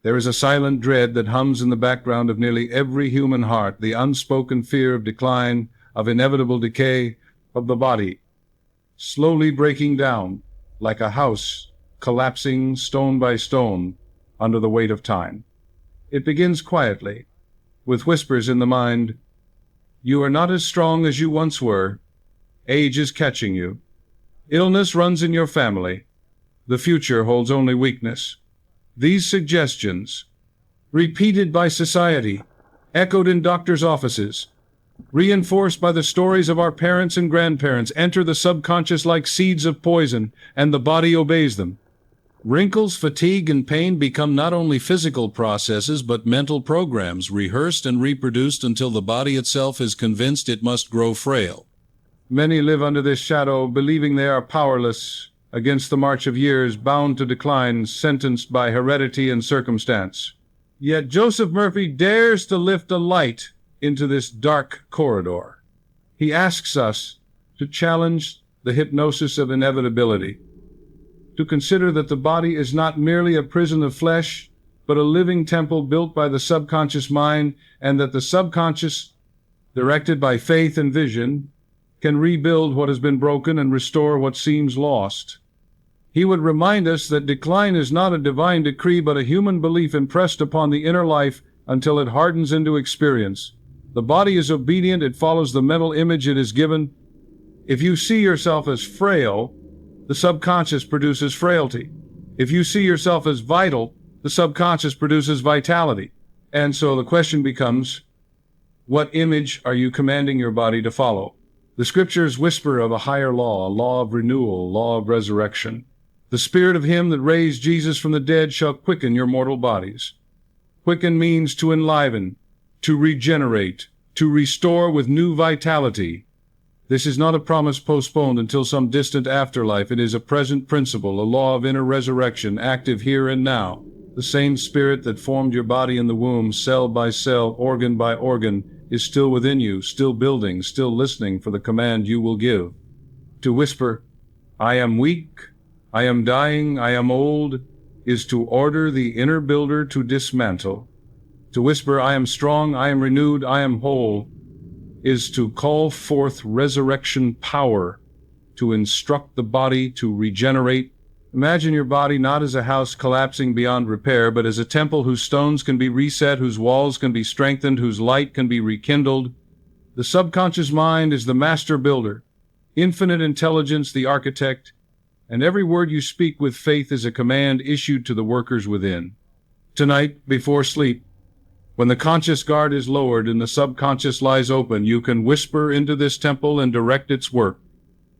There is a silent dread that hums in the background of nearly every human heart, the unspoken fear of decline, of inevitable decay of the body, slowly breaking down like a house collapsing stone by stone under the weight of time. It begins quietly, with whispers in the mind. You are not as strong as you once were. Age is catching you. Illness runs in your family. The future holds only weakness. These suggestions, repeated by society, echoed in doctors' offices, reinforced by the stories of our parents and grandparents, enter the subconscious like seeds of poison, and the body obeys them. Wrinkles, fatigue, and pain become not only physical processes but mental programs, rehearsed and reproduced until the body itself is convinced it must grow frail. Many live under this shadow, believing they are powerless against the march of years, bound to decline, sentenced by heredity and circumstance. Yet Joseph Murphy dares to lift a light into this dark corridor. He asks us to challenge the hypnosis of inevitability, to consider that the body is not merely a prison of flesh, but a living temple built by the subconscious mind, and that the subconscious, directed by faith and vision, can rebuild what has been broken and restore what seems lost. He would remind us that decline is not a divine decree, but a human belief impressed upon the inner life until it hardens into experience. The body is obedient, it follows the mental image it is given. If you see yourself as frail, the subconscious produces frailty. If you see yourself as vital, the subconscious produces vitality. And so the question becomes, what image are you commanding your body to follow? The scriptures whisper of a higher law, a law of renewal, a law of resurrection. The spirit of him that raised Jesus from the dead shall quicken your mortal bodies. Quicken means to enliven, to regenerate, to restore with new vitality. This is not a promise postponed until some distant afterlife. It is a present principle, a law of inner resurrection, active here and now. The same spirit that formed your body in the womb, cell by cell, organ by organ, is still within you, still building, still listening for the command you will give. To whisper, I am weak, I am dying, I am old, is to order the inner builder to dismantle. To whisper, I am strong, I am renewed, I am whole, is to call forth resurrection power, to instruct the body to regenerate. Imagine your body not as a house collapsing beyond repair, but as a temple whose stones can be reset, whose walls can be strengthened, whose light can be rekindled. The subconscious mind is the master builder, infinite intelligence the architect, and every word you speak with faith is a command issued to the workers within. Tonight, before sleep, when the conscious guard is lowered and the subconscious lies open, you can whisper into this temple and direct its work.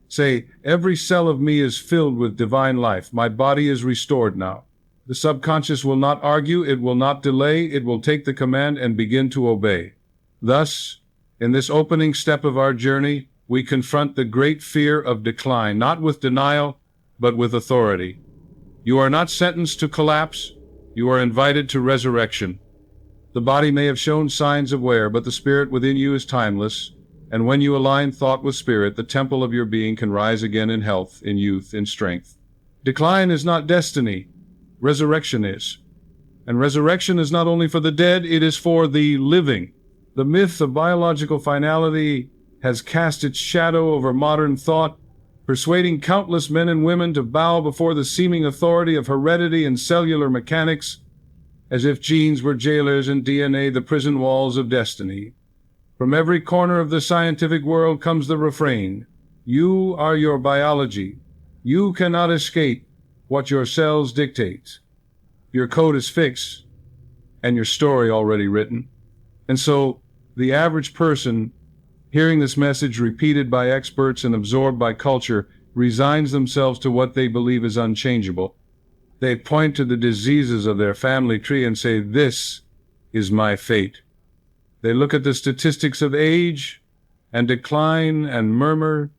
Say, every cell of me is filled with divine life. My body is restored now. The subconscious will not argue, it will not delay, it will take the command and begin to obey. Thus, in this opening step of our journey, we confront the great fear of decline, not with denial, but with authority. You are not sentenced to collapse, you are invited to resurrection. The body may have shown signs of wear, but the spirit within you is timeless, and when you align thought with spirit, the temple of your being can rise again in health, in youth, in strength. Decline is not destiny, resurrection is. And resurrection is not only for the dead, it is for the living. The myth of biological finality has cast its shadow over modern thought, persuading countless men and women to bow before the seeming authority of heredity and cellular mechanics, as if genes were jailers and DNA the prison walls of destiny. From every corner of the scientific world comes the refrain, you are your biology. You cannot escape what your cells dictate. Your code is fixed, and your story already written. And so, the average person, hearing this message repeated by experts and absorbed by culture, resigns themselves to what they believe is unchangeable. They point to the diseases of their family tree and say, this is my fate. They look at the statistics of age and decline and murmur,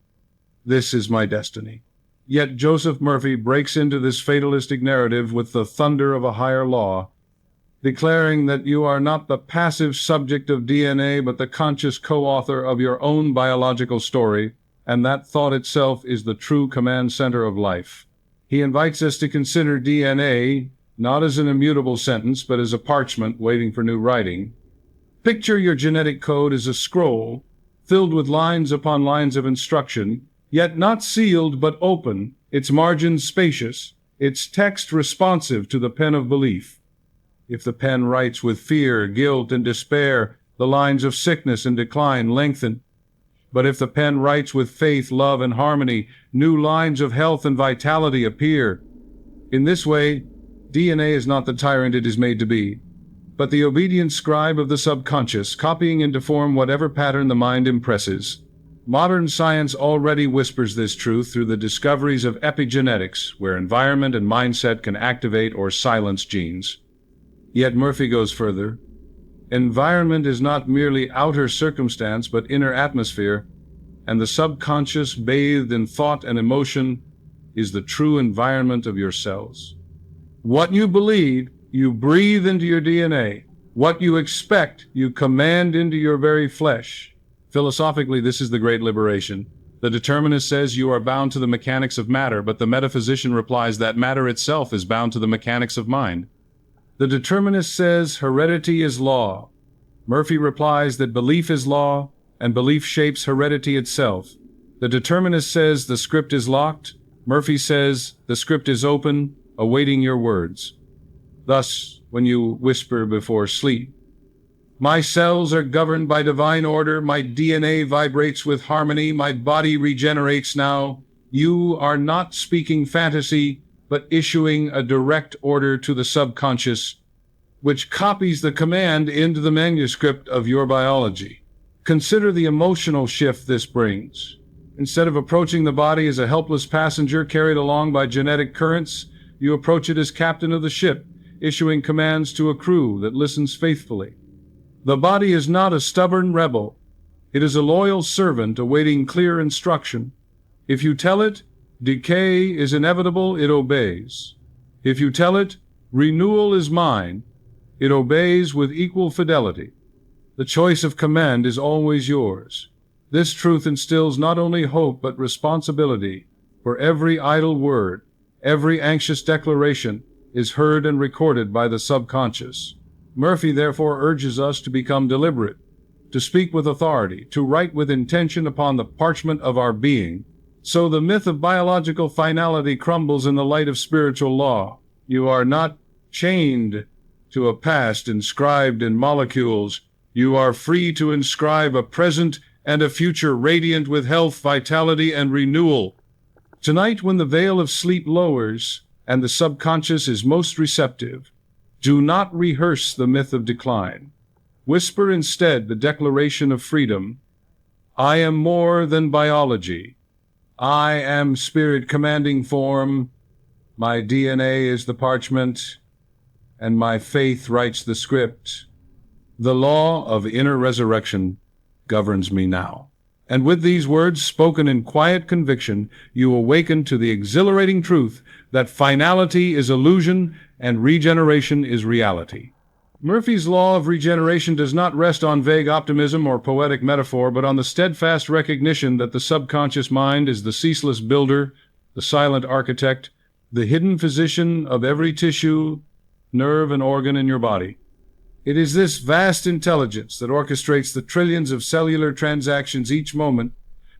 this is my destiny. Yet Joseph Murphy breaks into this fatalistic narrative with the thunder of a higher law, declaring that you are not the passive subject of DNA, but the conscious co-author of your own biological story, and that thought itself is the true command center of life. He invites us to consider DNA not as an immutable sentence, but as a parchment waiting for new writing. Picture your genetic code as a scroll filled with lines upon lines of instruction, yet not sealed but open, its margins spacious, its text responsive to the pen of belief. If the pen writes with fear, guilt, and despair, the lines of sickness and decline lengthen. But if the pen writes with faith, love, and harmony, new lines of health and vitality appear. In this way, DNA is not the tyrant it is made to be, but the obedient scribe of the subconscious, copying into form whatever pattern the mind impresses. Modern science already whispers this truth through the discoveries of epigenetics, where environment and mindset can activate or silence genes. Yet Murphy goes further. Environment is not merely outer circumstance, but inner atmosphere, and the subconscious, bathed in thought and emotion, is the true environment of your cells. What you believe, you breathe into your DNA. What you expect, you command into your very flesh. Philosophically, this is the great liberation. The determinist says you are bound to the mechanics of matter, but the metaphysician replies that matter itself is bound to the mechanics of mind. The determinist says heredity is law. Murphy replies that belief is law, and belief shapes heredity itself. The determinist says the script is locked. Murphy says the script is open, awaiting your words. Thus, when you whisper before sleep, "My cells are governed by divine order, my DNA vibrates with harmony, my body regenerates now," you are not speaking fantasy, but issuing a direct order to the subconscious, which copies the command into the manuscript of your biology. Consider the emotional shift this brings. Instead of approaching the body as a helpless passenger carried along by genetic currents, you approach it as captain of the ship, issuing commands to a crew that listens faithfully. The body is not a stubborn rebel. It is a loyal servant awaiting clear instruction. If you tell it, decay is inevitable, it obeys. If you tell it, renewal is mine, it obeys with equal fidelity. The choice of command is always yours. This truth instills not only hope but responsibility, for every idle word, every anxious declaration is heard and recorded by the subconscious. Murphy therefore urges us to become deliberate, to speak with authority, to write with intention upon the parchment of our being. So the myth of biological finality crumbles in the light of spiritual law. You are not chained to a past inscribed in molecules. You are free to inscribe a present and a future radiant with health, vitality, and renewal. Tonight, when the veil of sleep lowers and the subconscious is most receptive, do not rehearse the myth of decline. Whisper instead the declaration of freedom. I am more than biology. I am spirit commanding form. My DNA is the parchment, and my faith writes the script. The law of inner resurrection governs me now. And with these words spoken in quiet conviction, you awaken to the exhilarating truth that finality is illusion and regeneration is reality. Murphy's law of regeneration does not rest on vague optimism or poetic metaphor, but on the steadfast recognition that the subconscious mind is the ceaseless builder, the silent architect, the hidden physician of every tissue, nerve, and organ in your body. It is this vast intelligence that orchestrates the trillions of cellular transactions each moment,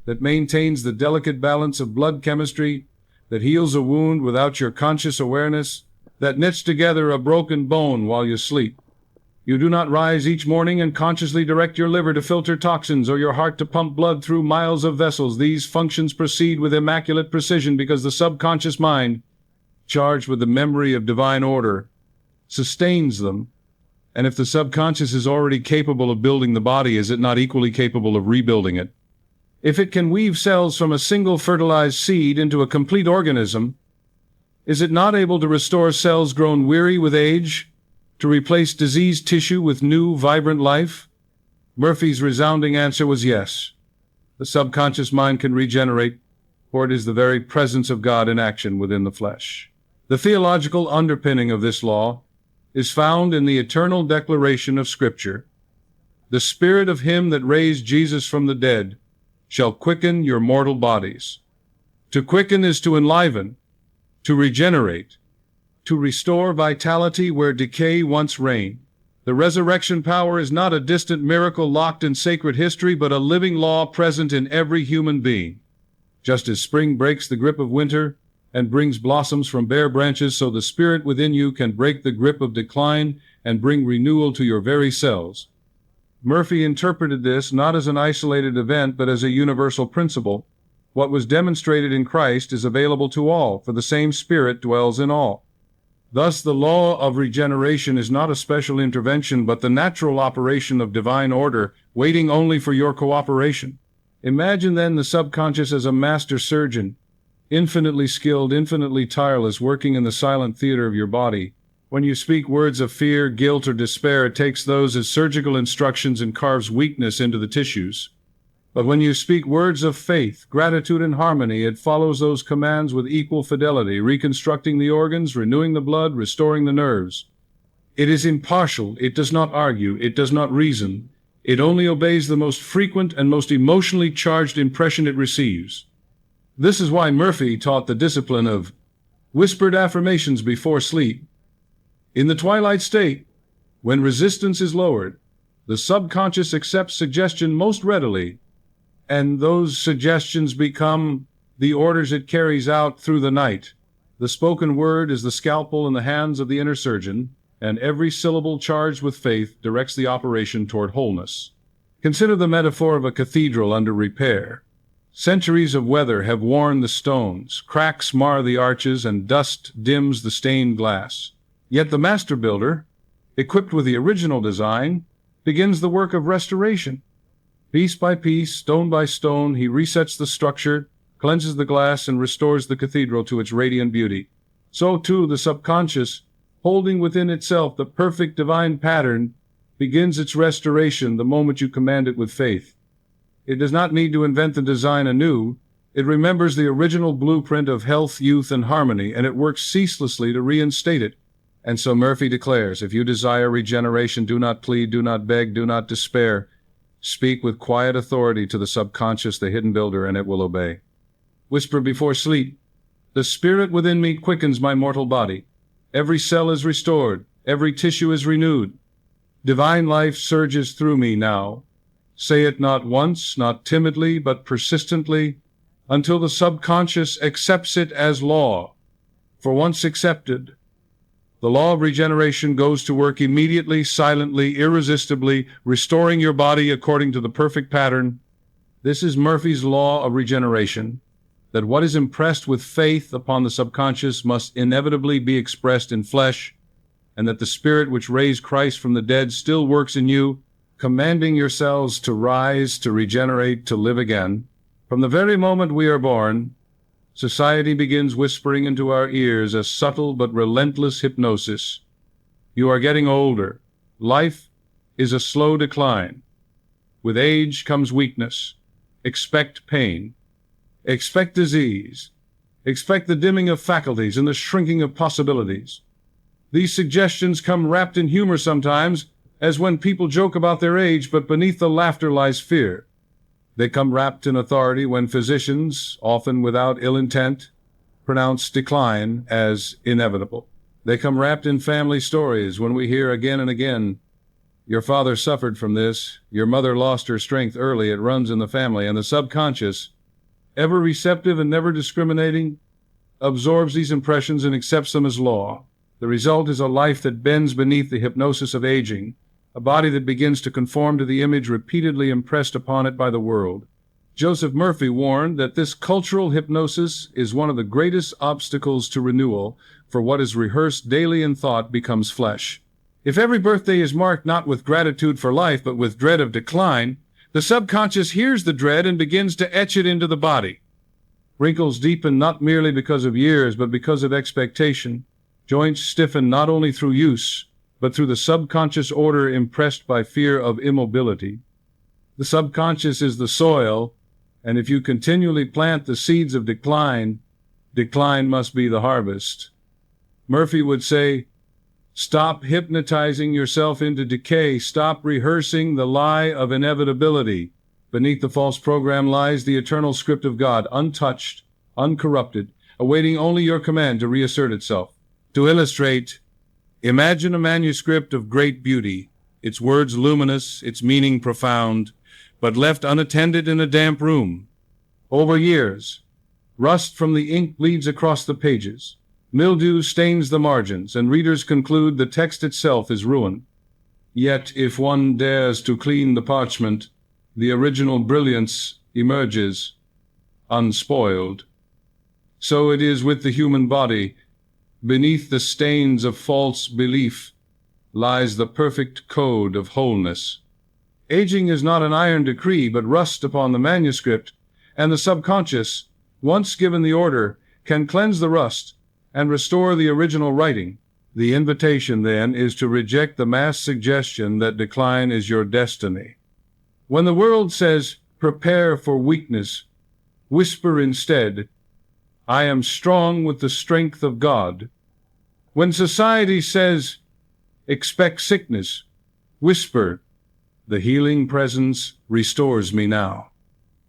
that maintains the delicate balance of blood chemistry, that heals a wound without your conscious awareness, that knits together a broken bone while you sleep. You do not rise each morning and consciously direct your liver to filter toxins or your heart to pump blood through miles of vessels. These functions proceed with immaculate precision because the subconscious mind, charged with the memory of divine order, sustains them. And if the subconscious is already capable of building the body, is it not equally capable of rebuilding it? If it can weave cells from a single fertilized seed into a complete organism, is it not able to restore cells grown weary with age, to replace diseased tissue with new, vibrant life? Murphy's resounding answer was yes. The subconscious mind can regenerate, for it is the very presence of God in action within the flesh. The theological underpinning of this law is found in the eternal declaration of Scripture. The Spirit of him that raised Jesus from the dead shall quicken your mortal bodies. To quicken is to enliven, to regenerate, to restore vitality where decay once reigned. The resurrection power is not a distant miracle locked in sacred history, but a living law present in every human being. Just as spring breaks the grip of winter and brings blossoms from bare branches, so the spirit within you can break the grip of decline and bring renewal to your very cells. Murphy interpreted this not as an isolated event, but as a universal principle. What was demonstrated in Christ is available to all, for the same Spirit dwells in all. Thus, the law of regeneration is not a special intervention, but the natural operation of divine order, waiting only for your cooperation. Imagine then the subconscious as a master surgeon, infinitely skilled, infinitely tireless, working in the silent theater of your body. When you speak words of fear, guilt, or despair, it takes those as surgical instructions and carves weakness into the tissues. But when you speak words of faith, gratitude, and harmony, it follows those commands with equal fidelity, reconstructing the organs, renewing the blood, restoring the nerves. It is impartial, it does not argue, it does not reason. It only obeys the most frequent and most emotionally charged impression it receives. This is why Murphy taught the discipline of whispered affirmations before sleep. In the twilight state, when resistance is lowered, the subconscious accepts suggestion most readily, and those suggestions become the orders it carries out through the night. The spoken word is the scalpel in the hands of the inner surgeon, and every syllable charged with faith directs the operation toward wholeness. Consider the metaphor of a cathedral under repair. Centuries of weather have worn the stones, cracks mar the arches, and dust dims the stained glass. Yet the master builder, equipped with the original design, begins the work of restoration. Piece by piece, stone by stone, he resets the structure, cleanses the glass, and restores the cathedral to its radiant beauty. So too the subconscious, holding within itself the perfect divine pattern, begins its restoration the moment you command it with faith. It does not need to invent the design anew. It remembers the original blueprint of health, youth, and harmony, and it works ceaselessly to reinstate it. And so Murphy declares, if you desire regeneration, do not plead, do not beg, do not despair. Speak with quiet authority to the subconscious, the hidden builder, and it will obey. Whisper before sleep, the spirit within me quickens my mortal body. Every cell is restored, every tissue is renewed. Divine life surges through me now. Say it not once, not timidly, but persistently, until the subconscious accepts it as law. For once accepted, the law of regeneration goes to work immediately, silently, irresistibly, restoring your body according to the perfect pattern. This is Murphy's law of regeneration, that what is impressed with faith upon the subconscious must inevitably be expressed in flesh, and that the Spirit which raised Christ from the dead still works in you, commanding yourselves to rise, to regenerate, to live again. From the very moment we are born, society begins whispering into our ears a subtle but relentless hypnosis. You are getting older. Life is a slow decline. With age comes weakness. Expect pain. Expect disease. Expect the dimming of faculties and the shrinking of possibilities. These suggestions come wrapped in humor sometimes, as when people joke about their age, but beneath the laughter lies fear. They come wrapped in authority when physicians, often without ill intent, pronounce decline as inevitable. They come wrapped in family stories when we hear again and again, your father suffered from this, your mother lost her strength early, it runs in the family, and the subconscious, ever receptive and never discriminating, absorbs these impressions and accepts them as law. The result is a life that bends beneath the hypnosis of aging, a body that begins to conform to the image repeatedly impressed upon it by the world. Joseph Murphy warned that this cultural hypnosis is one of the greatest obstacles to renewal, for what is rehearsed daily in thought becomes flesh. If every birthday is marked not with gratitude for life, but with dread of decline, the subconscious hears the dread and begins to etch it into the body. Wrinkles deepen not merely because of years, but because of expectation. Joints stiffen not only through use, but through the subconscious order impressed by fear of immobility. The subconscious is the soil, and if you continually plant the seeds of decline, decline must be the harvest. Murphy would say, stop hypnotizing yourself into decay. Stop rehearsing the lie of inevitability. Beneath the false program lies the eternal script of God, untouched, uncorrupted, awaiting only your command to reassert itself. To illustrate, imagine a manuscript of great beauty, its words luminous, its meaning profound, but left unattended in a damp room. Over years, rust from the ink bleeds across the pages, mildew stains the margins, and readers conclude the text itself is ruined. Yet, if one dares to clean the parchment, the original brilliance emerges, unspoiled. So it is with the human body. Beneath the stains of false belief lies the perfect code of wholeness. Aging is not an iron decree, but rust upon the manuscript, and the subconscious, once given the order, can cleanse the rust and restore the original writing. The invitation, then, is to reject the mass suggestion that decline is your destiny. When the world says, "Prepare for weakness," whisper instead, "I am strong with the strength of God." When society says, "Expect sickness," whisper, "The healing presence restores me now."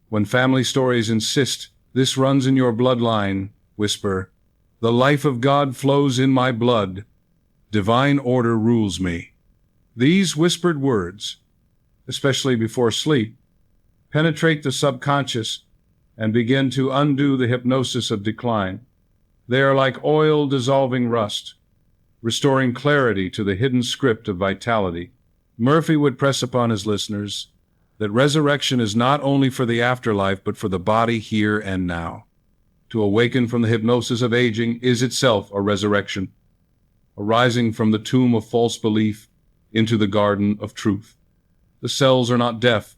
When family stories insist, "This runs in your bloodline," whisper, "The life of God flows in my blood. Divine order rules me." These whispered words, especially before sleep, penetrate the subconscious and begin to undo the hypnosis of decline. They are like oil dissolving rust, restoring clarity to the hidden script of vitality. Murphy would press upon his listeners that resurrection is not only for the afterlife, but for the body here and now. To awaken from the hypnosis of aging is itself a resurrection, arising from the tomb of false belief into the garden of truth. The cells are not deaf.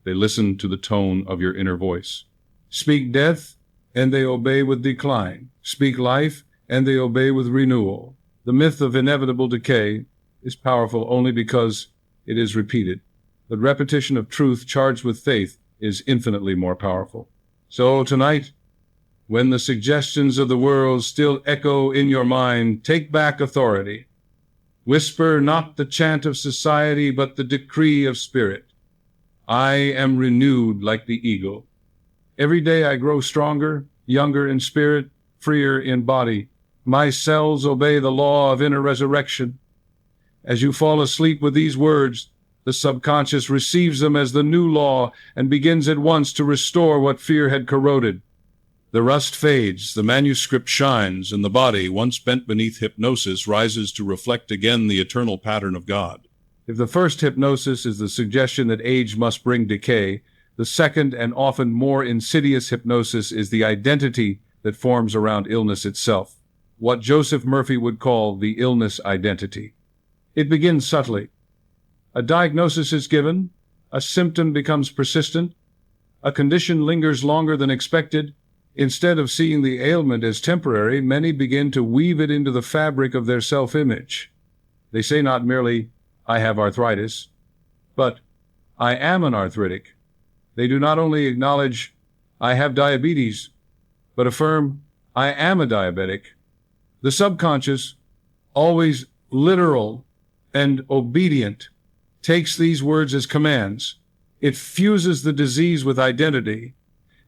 They listen to the tone of your inner voice. Speak death, and they obey with decline. Speak life, and they obey with renewal. The myth of inevitable decay is powerful only because it is repeated. But repetition of truth charged with faith is infinitely more powerful. So tonight, when the suggestions of the world still echo in your mind, take back authority. Whisper not the chant of society, but the decree of spirit. I am renewed like the eagle. Every day I grow stronger, younger in spirit, freer in body. My cells obey the law of inner resurrection. As you fall asleep with these words, the subconscious receives them as the new law and begins at once to restore what fear had corroded. The rust fades, the manuscript shines, and the body, once bent beneath hypnosis, rises to reflect again the eternal pattern of God. If the first hypnosis is the suggestion that age must bring decay, the second and often more insidious hypnosis is the identity that forms around illness itself, what Joseph Murphy would call the illness identity. It begins subtly. A diagnosis is given, a symptom becomes persistent, a condition lingers longer than expected. Instead of seeing the ailment as temporary, many begin to weave it into the fabric of their self-image. They say not merely, "I have arthritis," but "I am an arthritic." They do not only acknowledge, "I have diabetes," but affirm, "I am a diabetic." The subconscious, always literal and obedient, takes these words as commands. It fuses the disease with identity,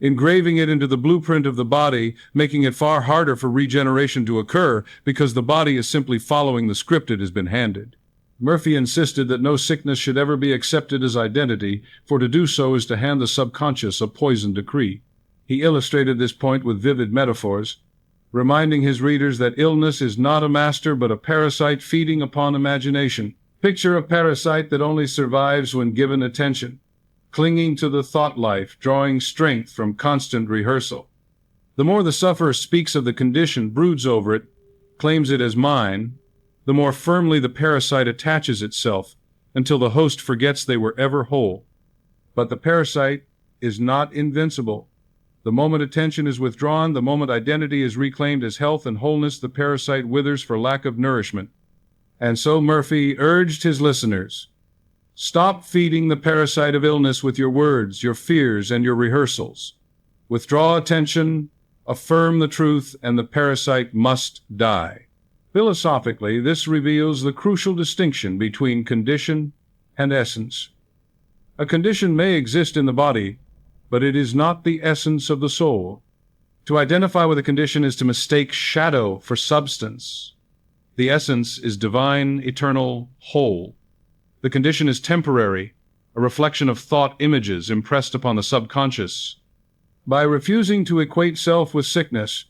engraving it into the blueprint of the body, making it far harder for regeneration to occur because the body is simply following the script it has been handed. Murphy insisted that no sickness should ever be accepted as identity, for to do so is to hand the subconscious a poisoned decree. He illustrated this point with vivid metaphors, reminding his readers that illness is not a master but a parasite feeding upon imagination. Picture a parasite that only survives when given attention, clinging to the thought life, drawing strength from constant rehearsal. The more the sufferer speaks of the condition, broods over it, claims it as mine, the more firmly the parasite attaches itself, until the host forgets they were ever whole. But the parasite is not invincible. The moment attention is withdrawn, the moment identity is reclaimed as health and wholeness, the parasite withers for lack of nourishment. And so Murphy urged his listeners, stop feeding the parasite of illness with your words, your fears, and your rehearsals. Withdraw attention, affirm the truth, and the parasite must die. Philosophically, this reveals the crucial distinction between condition and essence. A condition may exist in the body, but it is not the essence of the soul. To identify with a condition is to mistake shadow for substance, The essence is divine, eternal, whole. The condition is temporary, a reflection of thought images impressed upon the subconscious. By refusing to equate self with sickness,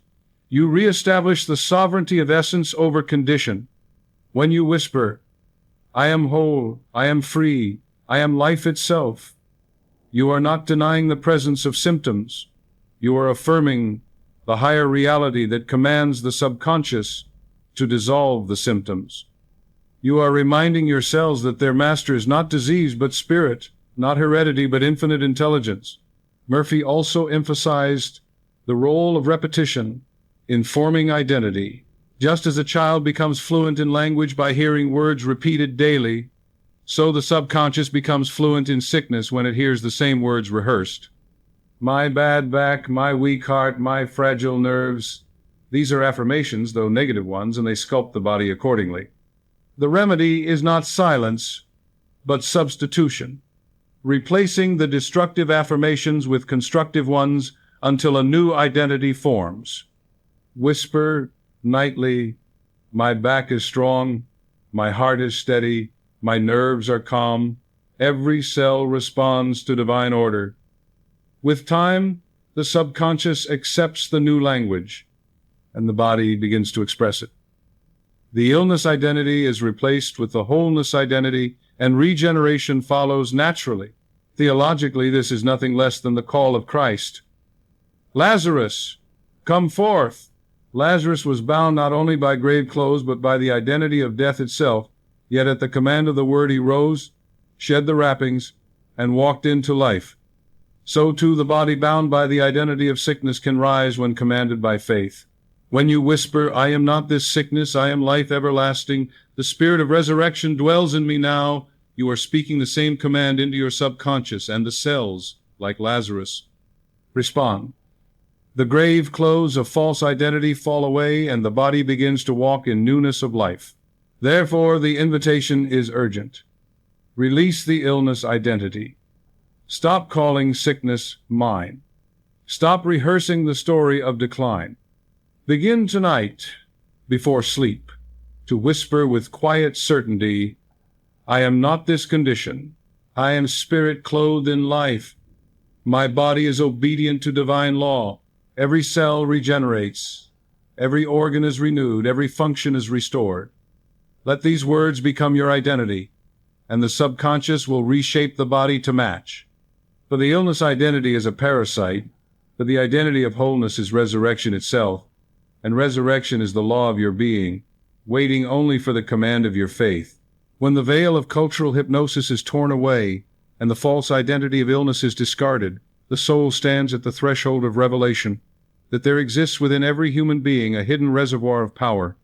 you reestablish the sovereignty of essence over condition. When you whisper, "I am whole, I am free, I am life itself," you are not denying the presence of symptoms. You are affirming the higher reality that commands the subconscious to dissolve the symptoms. You are reminding your cells that their master is not disease but spirit, not heredity but infinite intelligence. Murphy also emphasized the role of repetition in forming identity. Just as a child becomes fluent in language by hearing words repeated daily, so the subconscious becomes fluent in sickness when it hears the same words rehearsed. My bad back, my weak heart, my fragile nerves. These are affirmations, though negative ones, and they sculpt the body accordingly. The remedy is not silence, but substitution, replacing the destructive affirmations with constructive ones until a new identity forms. Whisper nightly, "My back is strong, my heart is steady, my nerves are calm." Every cell responds to divine order. With time, the subconscious accepts the new language, and the body begins to express it. The illness identity is replaced with the wholeness identity, and regeneration follows naturally. Theologically, this is nothing less than the call of Christ. Lazarus, come forth! Lazarus was bound not only by grave clothes, but by the identity of death itself, yet at the command of the word he rose, shed the wrappings, and walked into life. So too the body bound by the identity of sickness can rise when commanded by faith. When you whisper, "I am not this sickness, I am life everlasting, the spirit of resurrection dwells in me now," you are speaking the same command into your subconscious, and the cells, like Lazarus, respond. The grave clothes of false identity fall away, and the body begins to walk in newness of life. Therefore, the invitation is urgent. Release the illness identity. Stop calling sickness mine. Stop rehearsing the story of decline. Begin tonight, before sleep, to whisper with quiet certainty, "I am not this condition. I am spirit clothed in life. My body is obedient to divine law. Every cell regenerates. Every organ is renewed. Every function is restored." Let these words become your identity, and the subconscious will reshape the body to match. For the illness identity is a parasite, but the identity of wholeness is resurrection itself, and resurrection is the law of your being, waiting only for the command of your faith. When the veil of cultural hypnosis is torn away, and the false identity of illness is discarded, the soul stands at the threshold of revelation, that there exists within every human being a hidden reservoir of power,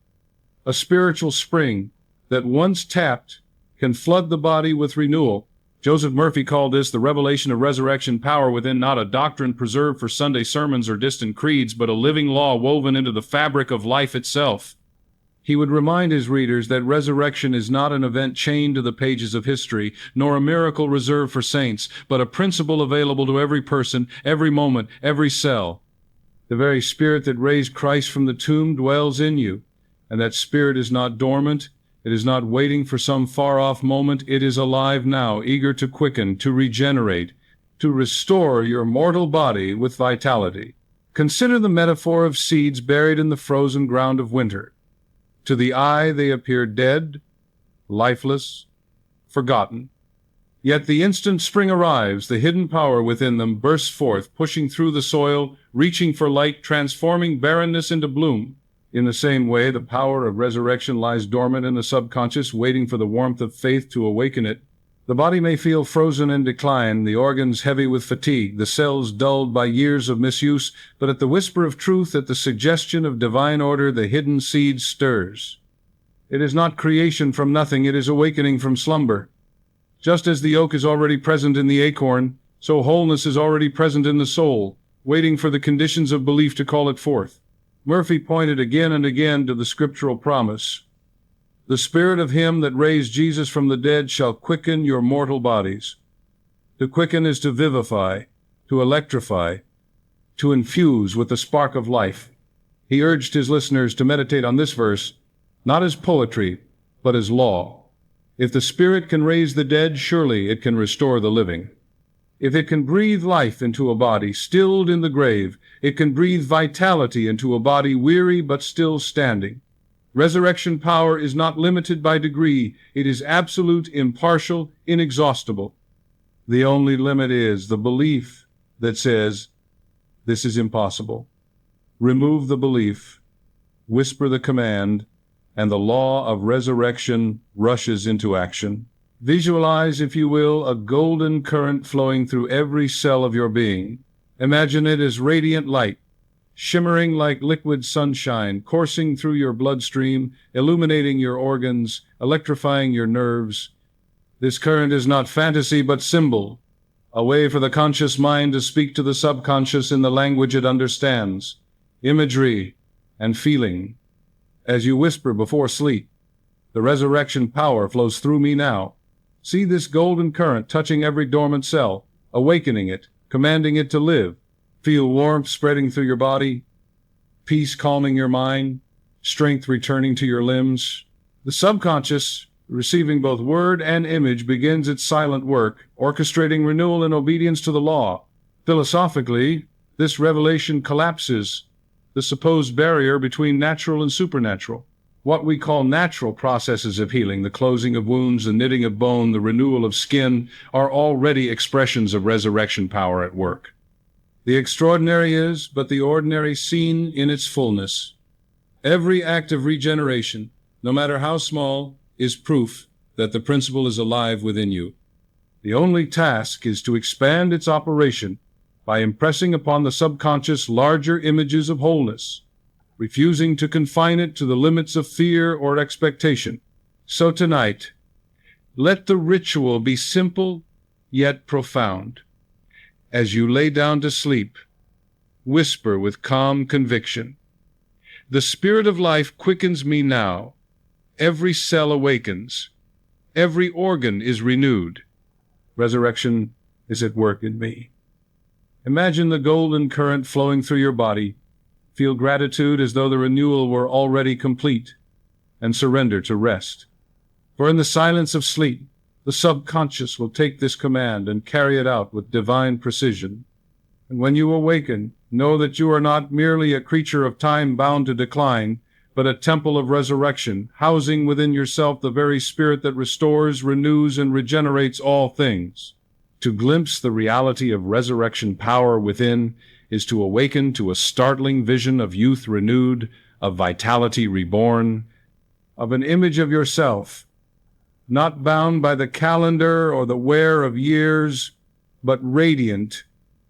a spiritual spring that, once tapped, can flood the body with renewal. Joseph Murphy called this the revelation of resurrection power within, not a doctrine preserved for Sunday sermons or distant creeds, but a living law woven into the fabric of life itself. He would remind his readers that resurrection is not an event chained to the pages of history, nor a miracle reserved for saints, but a principle available to every person, every moment, every cell. The very spirit that raised Christ from the tomb dwells in you, and that spirit is not dormant. It is not waiting for some far-off moment. It is alive now, eager to quicken, to regenerate, to restore your mortal body with vitality. Consider the metaphor of seeds buried in the frozen ground of winter. To the eye they appear dead, lifeless, forgotten. Yet the instant spring arrives, the hidden power within them bursts forth, pushing through the soil, reaching for light, transforming barrenness into bloom. In the same way, the power of resurrection lies dormant in the subconscious, waiting for the warmth of faith to awaken it. The body may feel frozen in decline, the organs heavy with fatigue, the cells dulled by years of misuse, but at the whisper of truth, at the suggestion of divine order, the hidden seed stirs. It is not creation from nothing, it is awakening from slumber. Just as the oak is already present in the acorn, so wholeness is already present in the soul, waiting for the conditions of belief to call it forth. Murphy pointed again and again to the scriptural promise. The spirit of him that raised Jesus from the dead shall quicken your mortal bodies. To quicken is to vivify, to electrify, to infuse with the spark of life. He urged his listeners to meditate on this verse not as poetry, but as law. If the spirit can raise the dead, surely it can restore the living. If it can breathe life into a body stilled in the grave, it can breathe vitality into a body weary but still standing. Resurrection power is not limited by degree. It is absolute, impartial, inexhaustible. The only limit is the belief that says, this is impossible. Remove the belief, whisper the command, and the law of resurrection rushes into action. Visualize, if you will, a golden current flowing through every cell of your being. Imagine it as radiant light, shimmering like liquid sunshine, coursing through your bloodstream, illuminating your organs, electrifying your nerves. This current is not fantasy but symbol, a way for the conscious mind to speak to the subconscious in the language it understands, imagery and feeling. As you whisper before sleep, the resurrection power flows through me now. See this golden current touching every dormant cell, awakening it, commanding it to live. Feel warmth spreading through your body, peace calming your mind, strength returning to your limbs. The subconscious, receiving both word and image, begins its silent work, orchestrating renewal and obedience to the law. Philosophically, this revelation collapses the supposed barrier between natural and supernatural. What we call natural processes of healing, the closing of wounds, the knitting of bone, the renewal of skin, are already expressions of resurrection power at work. The extraordinary is but the ordinary seen in its fullness. Every act of regeneration, no matter how small, is proof that the principle is alive within you. The only task is to expand its operation by impressing upon the subconscious larger images of wholeness, refusing to confine it to the limits of fear or expectation. So tonight, let the ritual be simple yet profound. As you lay down to sleep, whisper with calm conviction, the spirit of life quickens me now. Every cell awakens. Every organ is renewed. Resurrection is at work in me. Imagine the golden current flowing through your body. Feel gratitude as though the renewal were already complete, and surrender to rest. For in the silence of sleep, the subconscious will take this command and carry it out with divine precision. And when you awaken, know that you are not merely a creature of time bound to decline, but a temple of resurrection, housing within yourself the very spirit that restores, renews, and regenerates all things. To glimpse the reality of resurrection power within is to awaken to a startling vision of youth renewed, of vitality reborn, of an image of yourself, not bound by the calendar or the wear of years, but radiant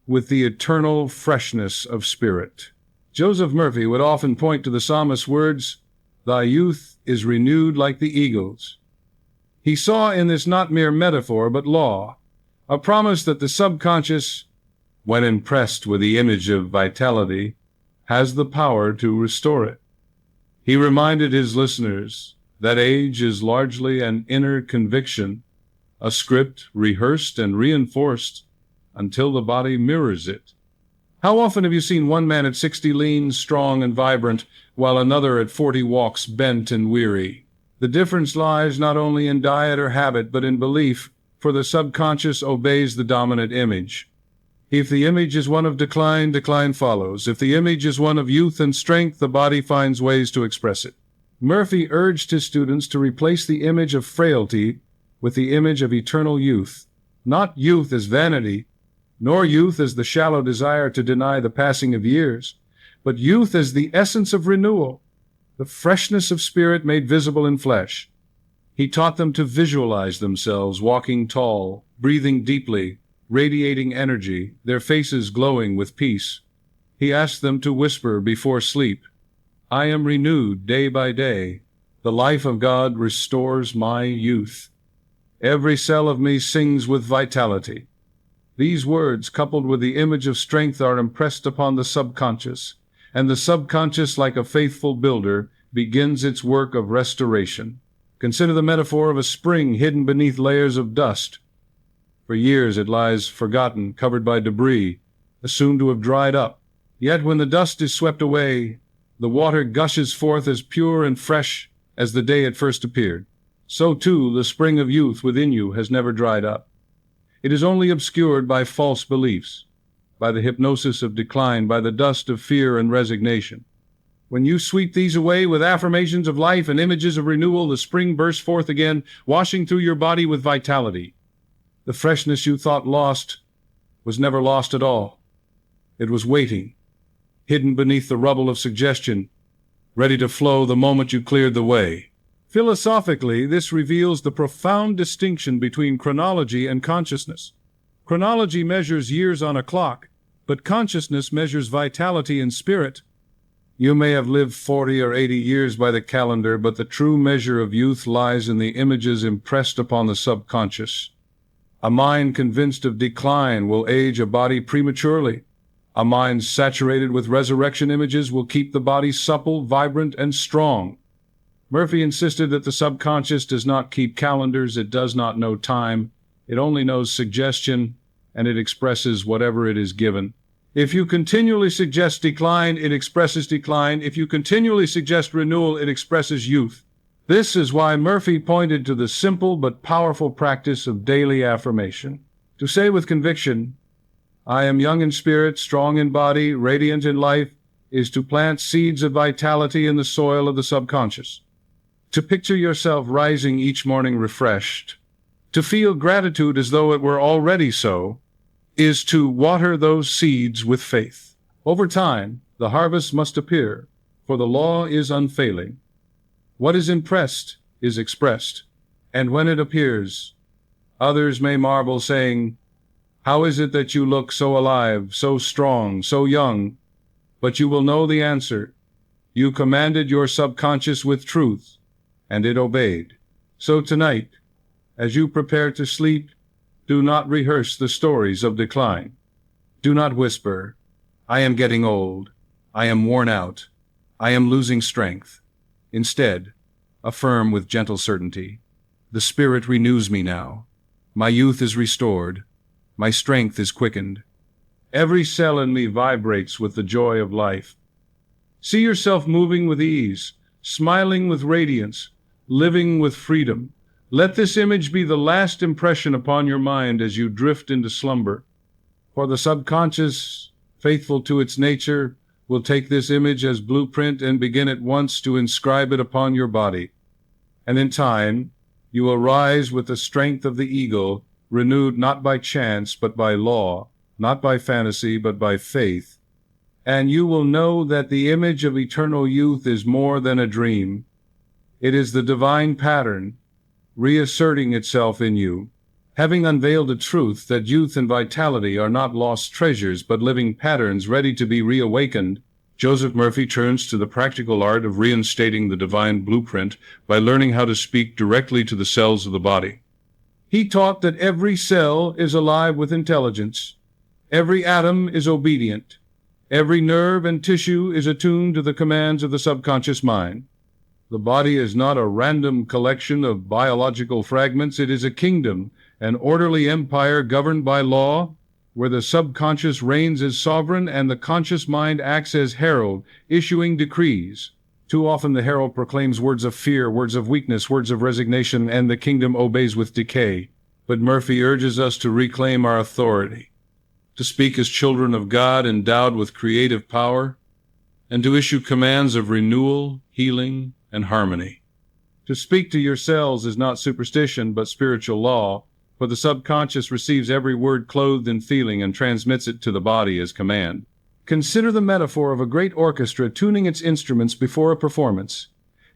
with the eternal freshness of spirit. Joseph Murphy would often point to the psalmist's words, "Thy youth is renewed like the eagles." He saw in this not mere metaphor, but law, a promise that the subconscious, when impressed with the image of vitality, has the power to restore it. He reminded his listeners that age is largely an inner conviction, a script rehearsed and reinforced until the body mirrors it. How often have you seen one man at 60 lean, strong, and vibrant, while another at 40 walks bent and weary? The difference lies not only in diet or habit, but in belief, for the subconscious obeys the dominant image. If the image is one of decline, decline follows. If the image is one of youth and strength, the body finds ways to express it. Murphy urged his students to replace the image of frailty with the image of eternal youth. Not youth as vanity, nor youth as the shallow desire to deny the passing of years, but youth as the essence of renewal, the freshness of spirit made visible in flesh. He taught them to visualize themselves walking tall, breathing deeply, radiating energy, their faces glowing with peace. He asked them to whisper before sleep, "I am renewed day by day. The life of God restores my youth. Every cell of me sings with vitality." These words, coupled with the image of strength, are impressed upon the subconscious, and the subconscious, like a faithful builder, begins its work of restoration. Consider the metaphor of a spring hidden beneath layers of dust. For years it lies forgotten, covered by debris, assumed to have dried up. Yet when the dust is swept away, the water gushes forth as pure and fresh as the day it first appeared. So too, the spring of youth within you has never dried up. It is only obscured by false beliefs, by the hypnosis of decline, by the dust of fear and resignation. When you sweep these away with affirmations of life and images of renewal, the spring bursts forth again, washing through your body with vitality. The freshness you thought lost was never lost at all. It was waiting, hidden beneath the rubble of suggestion, ready to flow the moment you cleared the way. Philosophically, this reveals the profound distinction between chronology and consciousness. Chronology measures years on a clock, but consciousness measures vitality and spirit. You may have lived 40 or 80 years by the calendar, but the true measure of youth lies in the images impressed upon the subconscious. A mind convinced of decline will age a body prematurely. A mind saturated with resurrection images will keep the body supple, vibrant, and strong. Murphy insisted that the subconscious does not keep calendars, it does not know time, it only knows suggestion, and it expresses whatever it is given. If you continually suggest decline, it expresses decline. If you continually suggest renewal, it expresses youth. This is why Murphy pointed to the simple but powerful practice of daily affirmation. To say with conviction, "I am young in spirit, strong in body, radiant in life," is to plant seeds of vitality in the soil of the subconscious. To picture yourself rising each morning refreshed, to feel gratitude as though it were already so, is to water those seeds with faith. Over time, the harvest must appear, for the law is unfailing. What is impressed is expressed, and when it appears, others may marvel, saying, "How is it that you look so alive, so strong, so young?" But you will know the answer. You commanded your subconscious with truth, and it obeyed. So tonight, as you prepare to sleep, do not rehearse the stories of decline. Do not whisper, "I am getting old. I am worn out. I am losing strength." Instead, affirm with gentle certainty, "The Spirit renews me now. My youth is restored. My strength is quickened. Every cell in me vibrates with the joy of life." See yourself moving with ease, smiling with radiance, living with freedom. Let this image be the last impression upon your mind as you drift into slumber. For the subconscious, faithful to its nature, will take this image as blueprint and begin at once to inscribe it upon your body. And in time, you will rise with the strength of the eagle, renewed not by chance but by law, not by fantasy but by faith. And you will know that the image of eternal youth is more than a dream. It is the divine pattern, reasserting itself in you, having unveiled a truth that youth and vitality are not lost treasures but living patterns ready to be reawakened. Joseph Murphy turns to the practical art of reinstating the divine blueprint by learning how to speak directly to the cells of the body. He taught that every cell is alive with intelligence, every atom is obedient, every nerve and tissue is attuned to the commands of the subconscious mind. The body is not a random collection of biological fragments, it is a kingdom, an orderly empire governed by law, where the subconscious reigns as sovereign and the conscious mind acts as herald, issuing decrees. Too often the herald proclaims words of fear, words of weakness, words of resignation, and the kingdom obeys with decay. But Murphy urges us to reclaim our authority, to speak as children of God endowed with creative power, and to issue commands of renewal, healing, and harmony. To speak to your cells is not superstition but spiritual law, for the subconscious receives every word clothed in feeling and transmits it to the body as command. Consider the metaphor of a great orchestra tuning its instruments before a performance.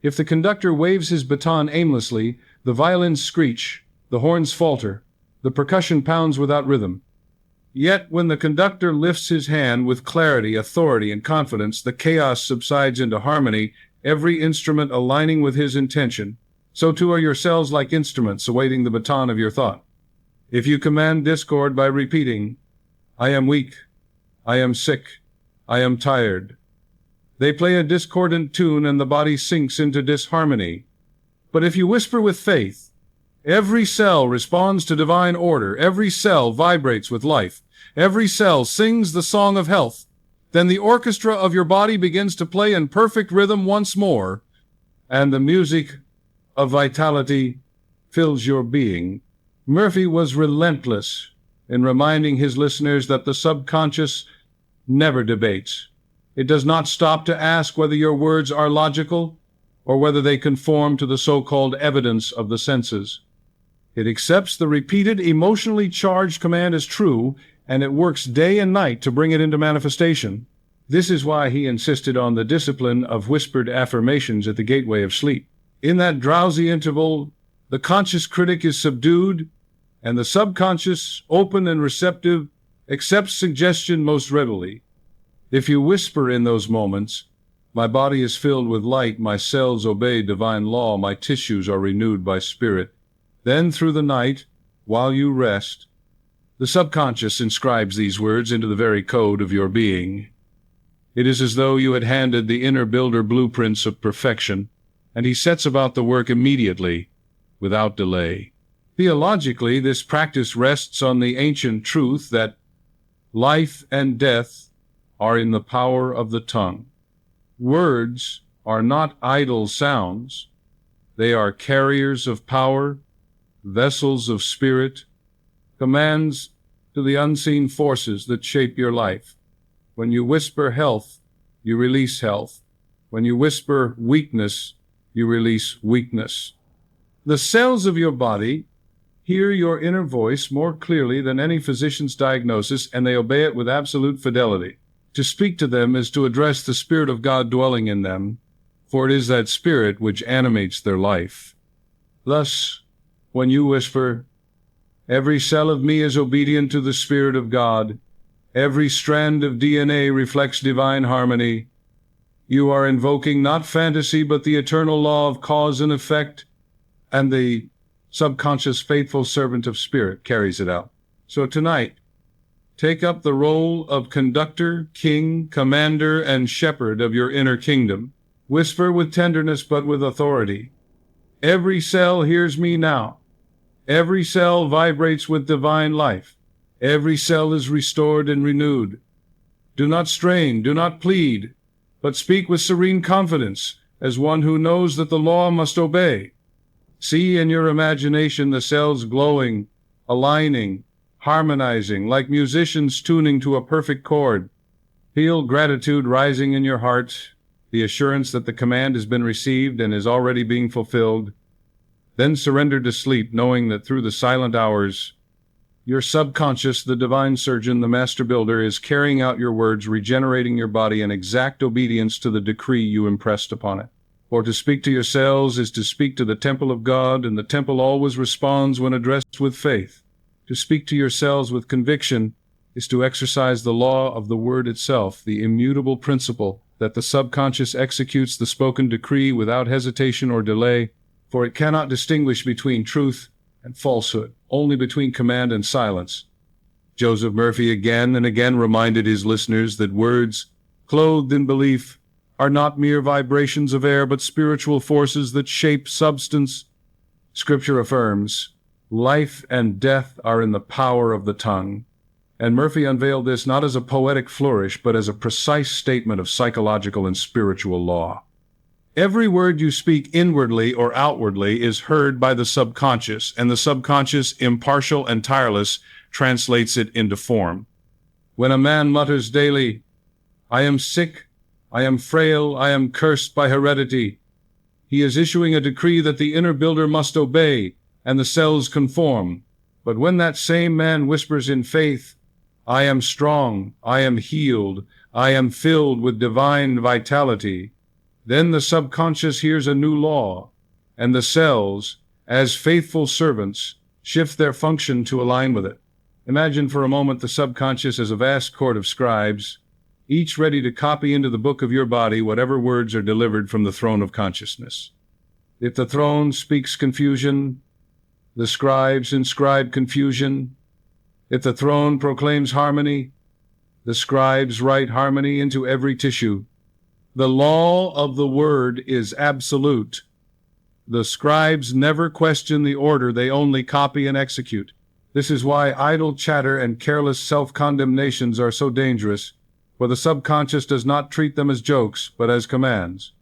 If the conductor waves his baton aimlessly, the violins screech, the horns falter, the percussion pounds without rhythm. Yet when the conductor lifts his hand with clarity, authority, and confidence, the chaos subsides into harmony, every instrument aligning with his intention. So too are your cells like instruments awaiting the baton of your thought. If you command discord by repeating, "I am weak, I am sick, I am tired," they play a discordant tune and the body sinks into disharmony. But if you whisper with faith, every cell responds to divine order, every cell vibrates with life, every cell sings the song of health, then the orchestra of your body begins to play in perfect rhythm once more, and the music of vitality fills your being. Murphy was relentless in reminding his listeners that the subconscious never debates. It does not stop to ask whether your words are logical or whether they conform to the so-called evidence of the senses. It accepts the repeated, emotionally charged command as true, and it works day and night to bring it into manifestation. This is why he insisted on the discipline of whispered affirmations at the gateway of sleep. In that drowsy interval, the conscious critic is subdued, and the subconscious, open and receptive, accepts suggestion most readily. If you whisper in those moments, "My body is filled with light, my cells obey divine law, my tissues are renewed by spirit," then through the night, while you rest, the subconscious inscribes these words into the very code of your being. It is as though you had handed the inner builder blueprints of perfection, and he sets about the work immediately, without delay. Theologically, this practice rests on the ancient truth that life and death are in the power of the tongue. Words are not idle sounds. They are carriers of power, vessels of spirit, commands to the unseen forces that shape your life. When you whisper health, you release health. When you whisper weakness, you release weakness. The cells of your body hear your inner voice more clearly than any physician's diagnosis, and they obey it with absolute fidelity. To speak to them is to address the Spirit of God dwelling in them, for it is that Spirit which animates their life. Thus, when you whisper, "Every cell of me is obedient to the Spirit of God. Every strand of DNA reflects divine harmony," you are invoking not fantasy but the eternal law of cause and effect, and the subconscious faithful servant of Spirit carries it out. So tonight, take up the role of conductor, king, commander, and shepherd of your inner kingdom. Whisper with tenderness but with authority. Every cell hears me now. Every cell vibrates with divine life. Every cell is restored and renewed. Do not strain, do not plead, but speak with serene confidence, as one who knows that the law must obey. See in your imagination the cells glowing, aligning, harmonizing, like musicians tuning to a perfect chord. Feel gratitude rising in your heart, the assurance that the command has been received and is already being fulfilled. Then surrender to sleep, knowing that through the silent hours, your subconscious, the divine surgeon, the master builder, is carrying out your words, regenerating your body in exact obedience to the decree you impressed upon it. For to speak to your cells is to speak to the temple of God, and the temple always responds when addressed with faith. To speak to your cells with conviction is to exercise the law of the word itself, the immutable principle that the subconscious executes the spoken decree without hesitation or delay, for it cannot distinguish between truth and falsehood, only between command and silence. Joseph Murphy again and again reminded his listeners that words, clothed in belief, are not mere vibrations of air, but spiritual forces that shape substance. Scripture affirms, life and death are in the power of the tongue. And Murphy unveiled this not as a poetic flourish, but as a precise statement of psychological and spiritual law. Every word you speak inwardly or outwardly is heard by the subconscious, and the subconscious, impartial and tireless, translates it into form. When a man mutters daily, "I am sick, I am frail, I am cursed by heredity," he is issuing a decree that the inner builder must obey, and the cells conform. But when that same man whispers in faith, "I am strong, I am healed, I am filled with divine vitality," then the subconscious hears a new law, and the cells, as faithful servants, shift their function to align with it. Imagine for a moment the subconscious as a vast court of scribes, each ready to copy into the book of your body whatever words are delivered from the throne of consciousness. If the throne speaks confusion, the scribes inscribe confusion. If the throne proclaims harmony, the scribes write harmony into every tissue. The law of the word is absolute. The scribes never question the order, they only copy and execute. This is why idle chatter and careless self-condemnations are so dangerous, for the subconscious does not treat them as jokes, but as commands.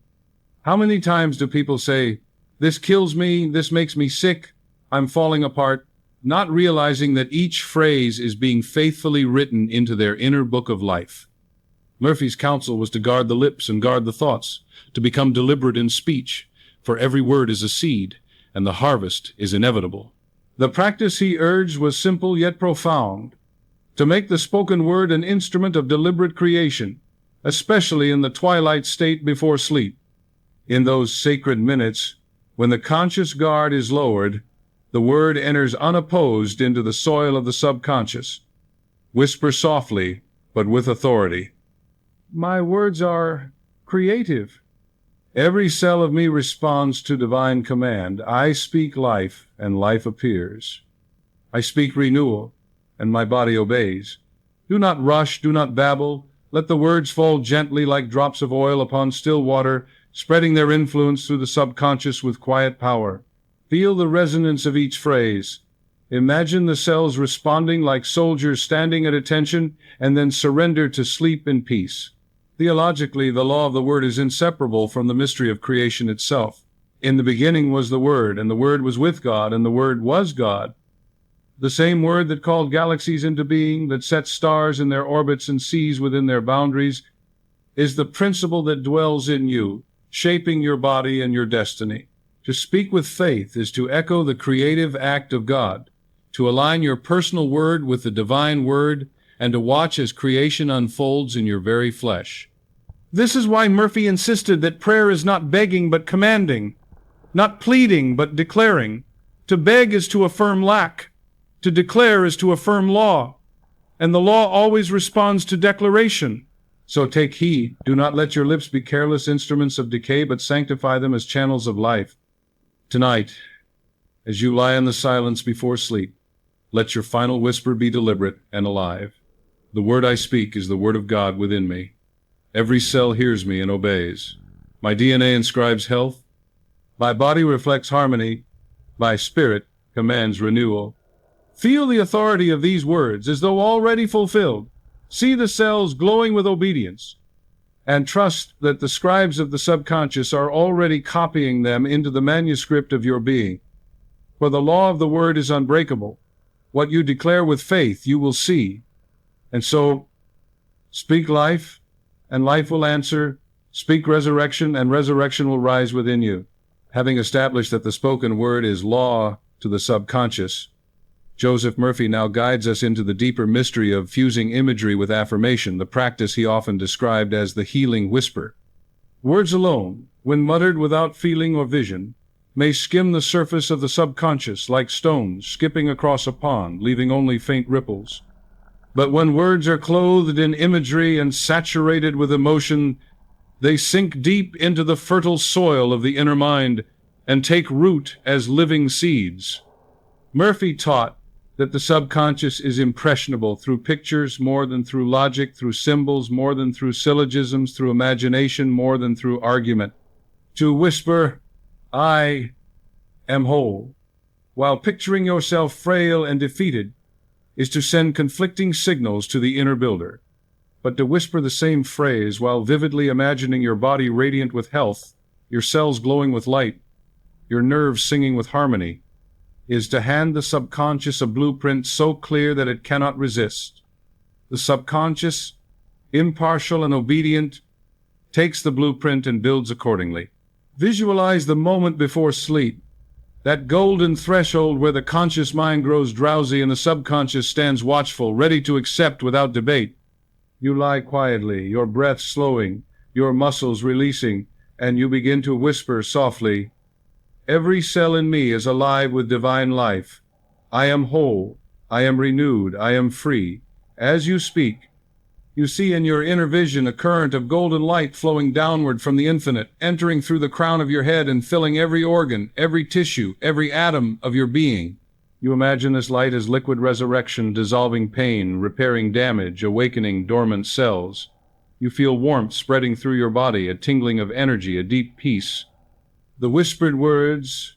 How many times do people say, "This kills me, this makes me sick, I'm falling apart," not realizing that each phrase is being faithfully written into their inner book of life? Murphy's counsel was to guard the lips and guard the thoughts, to become deliberate in speech, for every word is a seed, and the harvest is inevitable. The practice he urged was simple yet profound, to make the spoken word an instrument of deliberate creation, especially in the twilight state before sleep. In those sacred minutes, when the conscious guard is lowered, the word enters unopposed into the soil of the subconscious. Whisper softly, but with authority. My words are creative. Every cell of me responds to divine command. I speak life, and life appears. I speak renewal, and my body obeys. Do not rush, do not babble. Let the words fall gently like drops of oil upon still water, spreading their influence through the subconscious with quiet power. Feel the resonance of each phrase. Imagine the cells responding like soldiers standing at attention and then surrender to sleep in peace. Theologically, the law of the word is inseparable from the mystery of creation itself. In the beginning was the Word, and the Word was with God, and the Word was God. The same Word that called galaxies into being, that set stars in their orbits and seas within their boundaries, is the principle that dwells in you, shaping your body and your destiny. To speak with faith is to echo the creative act of God, to align your personal word with the divine word, and to watch as creation unfolds in your very flesh. This is why Murphy insisted that prayer is not begging but commanding, not pleading but declaring. To beg is to affirm lack, to declare is to affirm law, and the law always responds to declaration. So take heed, do not let your lips be careless instruments of decay, but sanctify them as channels of life. Tonight, as you lie in the silence before sleep, let your final whisper be deliberate and alive. The word I speak is the word of God within me. Every cell hears me and obeys. My DNA inscribes health. My body reflects harmony. My spirit commands renewal. Feel the authority of these words as though already fulfilled. See the cells glowing with obedience, and trust that the scribes of the subconscious are already copying them into the manuscript of your being. For the law of the word is unbreakable. What you declare with faith, you will see. And so, speak life, and life will answer. Speak resurrection, and resurrection will rise within you. Having established that the spoken word is law to the subconscious, Joseph Murphy now guides us into the deeper mystery of fusing imagery with affirmation, the practice he often described as the healing whisper. Words alone, when muttered without feeling or vision, may skim the surface of the subconscious like stones skipping across a pond, leaving only faint ripples. But when words are clothed in imagery and saturated with emotion, they sink deep into the fertile soil of the inner mind and take root as living seeds. Murphy taught that the subconscious is impressionable through pictures more than through logic, through symbols more than through syllogisms, through imagination more than through argument. To whisper, I am whole, while picturing yourself frail and defeated, is to send conflicting signals to the inner builder. But to whisper the same phrase while vividly imagining your body radiant with health, your cells glowing with light, your nerves singing with harmony, is to hand the subconscious a blueprint so clear that it cannot resist. The subconscious, impartial and obedient, takes the blueprint and builds accordingly. Visualize the moment before sleep, that golden threshold where the conscious mind grows drowsy and the subconscious stands watchful, ready to accept without debate. You lie quietly, your breath slowing, your muscles releasing, and you begin to whisper softly, every cell in me is alive with divine life. I am whole, I am renewed, I am free. As you speak, you see in your inner vision a current of golden light flowing downward from the infinite, entering through the crown of your head and filling every organ, every tissue, every atom of your being. You imagine this light as liquid resurrection, dissolving pain, repairing damage, awakening dormant cells. You feel warmth spreading through your body, a tingling of energy, a deep peace. The whispered words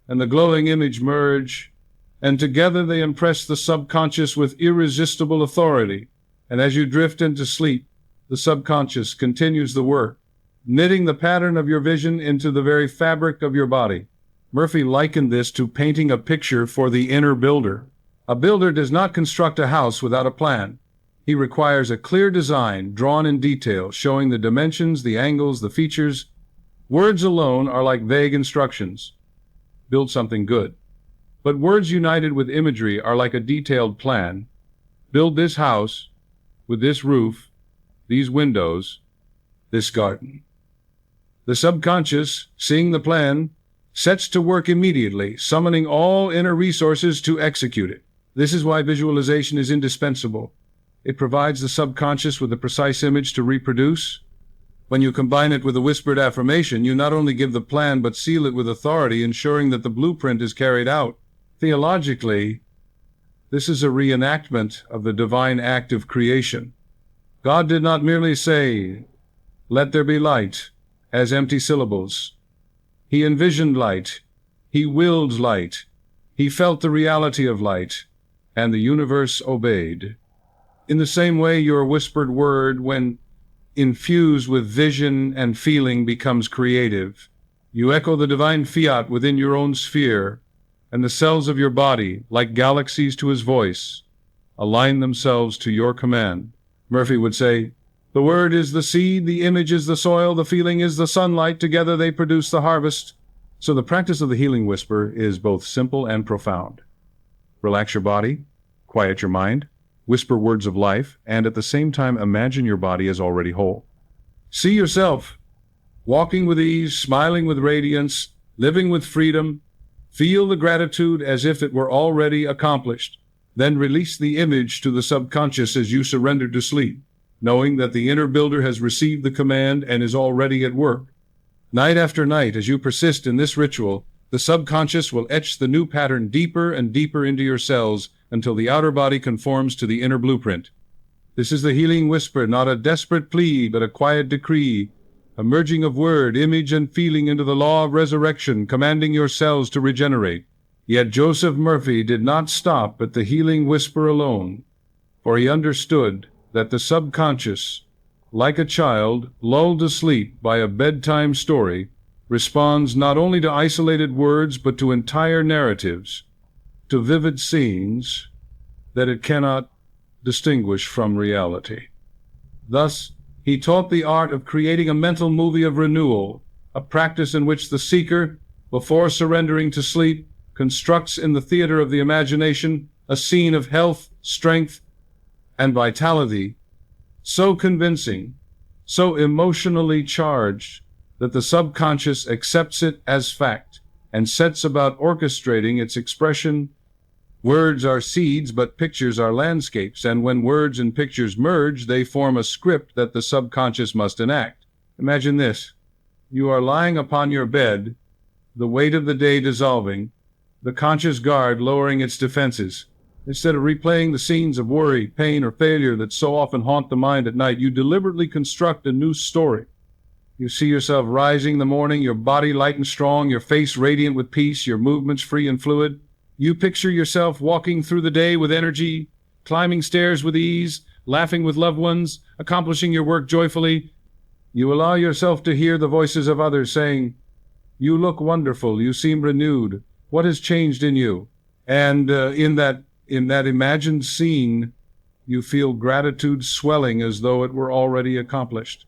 and the glowing image merge, and together they impress the subconscious with irresistible authority. And as you drift into sleep, the subconscious continues the work, knitting the pattern of your vision into the very fabric of your body. Murphy likened this to painting a picture for the inner builder. A builder does not construct a house without a plan. He requires a clear design, drawn in detail, showing the dimensions, the angles, the features. Words alone are like vague instructions. Build something good. But words united with imagery are like a detailed plan. Build this house with this roof, these windows, this garden. The subconscious, seeing the plan, sets to work immediately, summoning all inner resources to execute it. This is why visualization is indispensable. It provides the subconscious with a precise image to reproduce. When you combine it with a whispered affirmation, you not only give the plan but seal it with authority, ensuring that the blueprint is carried out. Theologically, this is a reenactment of the divine act of creation. God did not merely say, "Let there be light," as empty syllables. He envisioned light. He willed light. He felt the reality of light, and the universe obeyed. In the same way, your whispered word, when infused with vision and feeling, becomes creative. You echo the divine fiat within your own sphere, and the cells of your body, like galaxies to his voice, align themselves to your command. Murphy would say, "The word is the seed, the image is the soil, the feeling is the sunlight. Together they produce the harvest." So the practice of the healing whisper is both simple and profound. Relax your body, quiet your mind, whisper words of life, and at the same time imagine your body as already whole. See yourself walking with ease, smiling with radiance, living with freedom. Feel the gratitude as if it were already accomplished. Then release the image to the subconscious as you surrender to sleep, knowing that the inner builder has received the command and is already at work. Night after night, as you persist in this ritual, the subconscious will etch the new pattern deeper and deeper into your cells until the outer body conforms to the inner blueprint. This is the healing whisper, not a desperate plea, but a quiet decree, a merging of word, image, and feeling into the law of resurrection, commanding your cells to regenerate. Yet Joseph Murphy did not stop at the healing whisper alone, for he understood that the subconscious, like a child lulled to sleep by a bedtime story, responds not only to isolated words but to entire narratives, to vivid scenes that it cannot distinguish from reality. Thus, he taught the art of creating a mental movie of renewal, a practice in which the seeker, before surrendering to sleep, constructs in the theater of the imagination a scene of health, strength, and vitality, so convincing, so emotionally charged, that the subconscious accepts it as fact and sets about orchestrating its expression. Words are seeds, but pictures are landscapes, and when words and pictures merge, they form a script that the subconscious must enact. Imagine this. You are lying upon your bed, the weight of the day dissolving, the conscious guard lowering its defenses. Instead of replaying the scenes of worry, pain, or failure that so often haunt the mind at night, you deliberately construct a new story. You see yourself rising in the morning, your body light and strong, your face radiant with peace, your movements free and fluid. You picture yourself walking through the day with energy, climbing stairs with ease, laughing with loved ones, accomplishing your work joyfully. You allow yourself to hear the voices of others saying, "You look wonderful, you seem renewed. What has changed in you?" And in that imagined scene, you feel gratitude swelling as though it were already accomplished.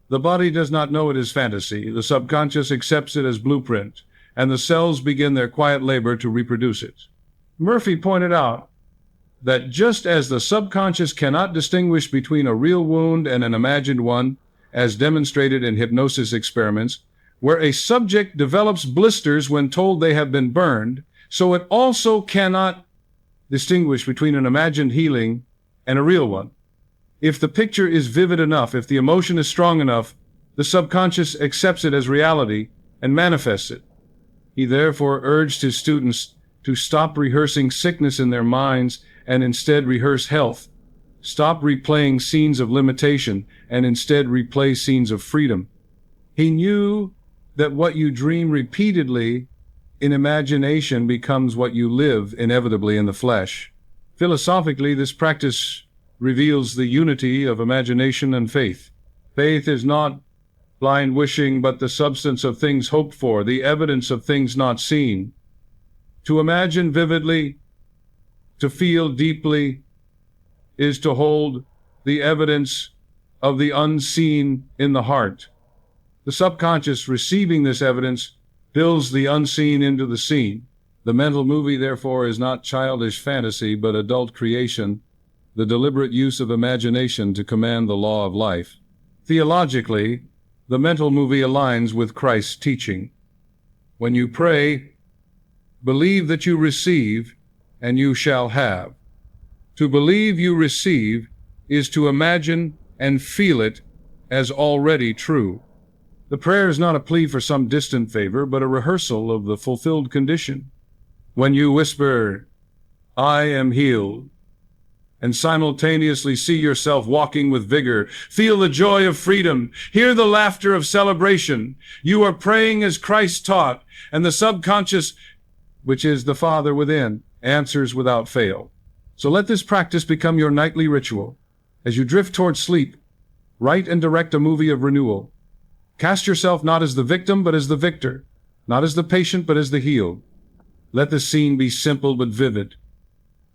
The body does not know it is fantasy. The subconscious accepts it as blueprint, and the cells begin their quiet labor to reproduce it. Murphy pointed out that just as the subconscious cannot distinguish between a real wound and an imagined one, as demonstrated in hypnosis experiments, where a subject develops blisters when told they have been burned, so it also cannot distinguish between an imagined healing and a real one. If the picture is vivid enough, if the emotion is strong enough, the subconscious accepts it as reality and manifests it. He therefore urged his students to stop rehearsing sickness in their minds and instead rehearse health. Stop replaying scenes of limitation and instead replay scenes of freedom. He knew that what you dream repeatedly in imagination becomes what you live inevitably in the flesh. Philosophically, this practice reveals the unity of imagination and faith. Faith is not blind wishing but the substance of things hoped for, the evidence of things not seen. To imagine vividly, to feel deeply, is to hold the evidence of the unseen in the heart. The subconscious, receiving this evidence, builds the unseen into the seen. The mental movie, therefore, is not childish fantasy, but adult creation, the deliberate use of imagination to command the law of life. Theologically, the mental movie aligns with Christ's teaching. When you pray, believe that you receive, and you shall have. To believe you receive is to imagine and feel it as already true. The prayer is not a plea for some distant favor, but a rehearsal of the fulfilled condition. When you whisper, "I am healed," and simultaneously see yourself walking with vigor, feel the joy of freedom, hear the laughter of celebration, you are praying as Christ taught, and the subconscious, which is the Father within, answers without fail. So let this practice become your nightly ritual. As you drift towards sleep, write and direct a movie of renewal. Cast yourself not as the victim, but as the victor, not as the patient, but as the healed. Let the scene be simple but vivid,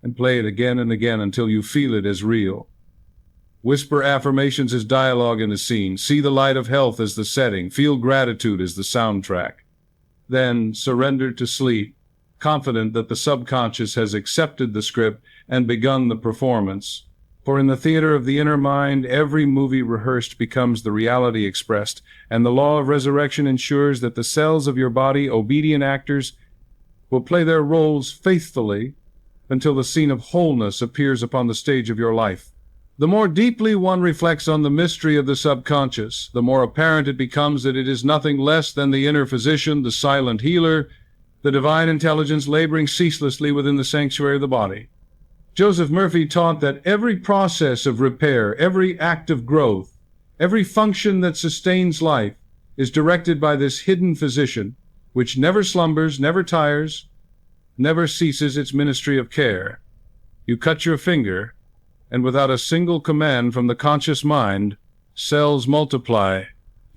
and play it again and again until you feel it as real. Whisper affirmations as dialogue in the scene. See the light of health as the setting. Feel gratitude as the soundtrack. Then surrender to sleep, confident that the subconscious has accepted the script and begun the performance. For in the theater of the inner mind, every movie rehearsed becomes the reality expressed, and the law of resurrection ensures that the cells of your body, obedient actors, will play their roles faithfully until the scene of wholeness appears upon the stage of your life. The more deeply one reflects on the mystery of the subconscious, the more apparent it becomes that it is nothing less than the inner physician, the silent healer, the divine intelligence laboring ceaselessly within the sanctuary of the body. Joseph Murphy taught that every process of repair, every act of growth, every function that sustains life is directed by this hidden physician, which never slumbers, never tires, never ceases its ministry of care. You cut your finger, and without a single command from the conscious mind, cells multiply,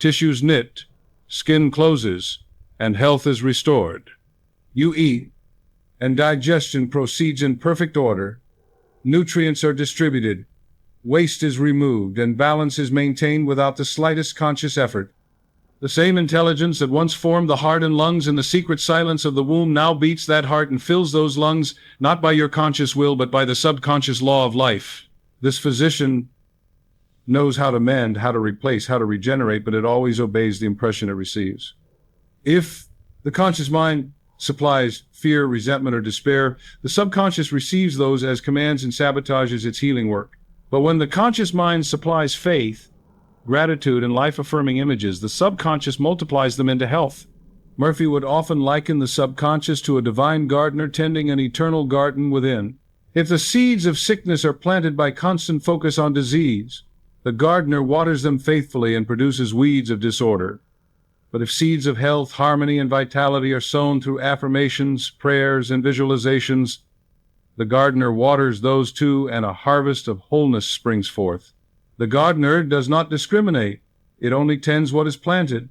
tissues knit, skin closes, and health is restored. You eat, and digestion proceeds in perfect order. Nutrients are distributed, waste is removed, and balance is maintained without the slightest conscious effort. The same intelligence that once formed the heart and lungs in the secret silence of the womb now beats that heart and fills those lungs, not by your conscious will, but by the subconscious law of life. This physician knows how to mend, how to replace, how to regenerate, but it always obeys the impression it receives. If the conscious mind supplies fear, resentment, or despair, the subconscious receives those as commands and sabotages its healing work. But when the conscious mind supplies faith, gratitude, and life-affirming images, the subconscious multiplies them into health. Murphy would often liken the subconscious to a divine gardener tending an eternal garden within. If the seeds of sickness are planted by constant focus on disease, the gardener waters them faithfully and produces weeds of disorder. But if seeds of health, harmony, and vitality are sown through affirmations, prayers, and visualizations, the gardener waters those too, and a harvest of wholeness springs forth. The gardener does not discriminate. It only tends what is planted.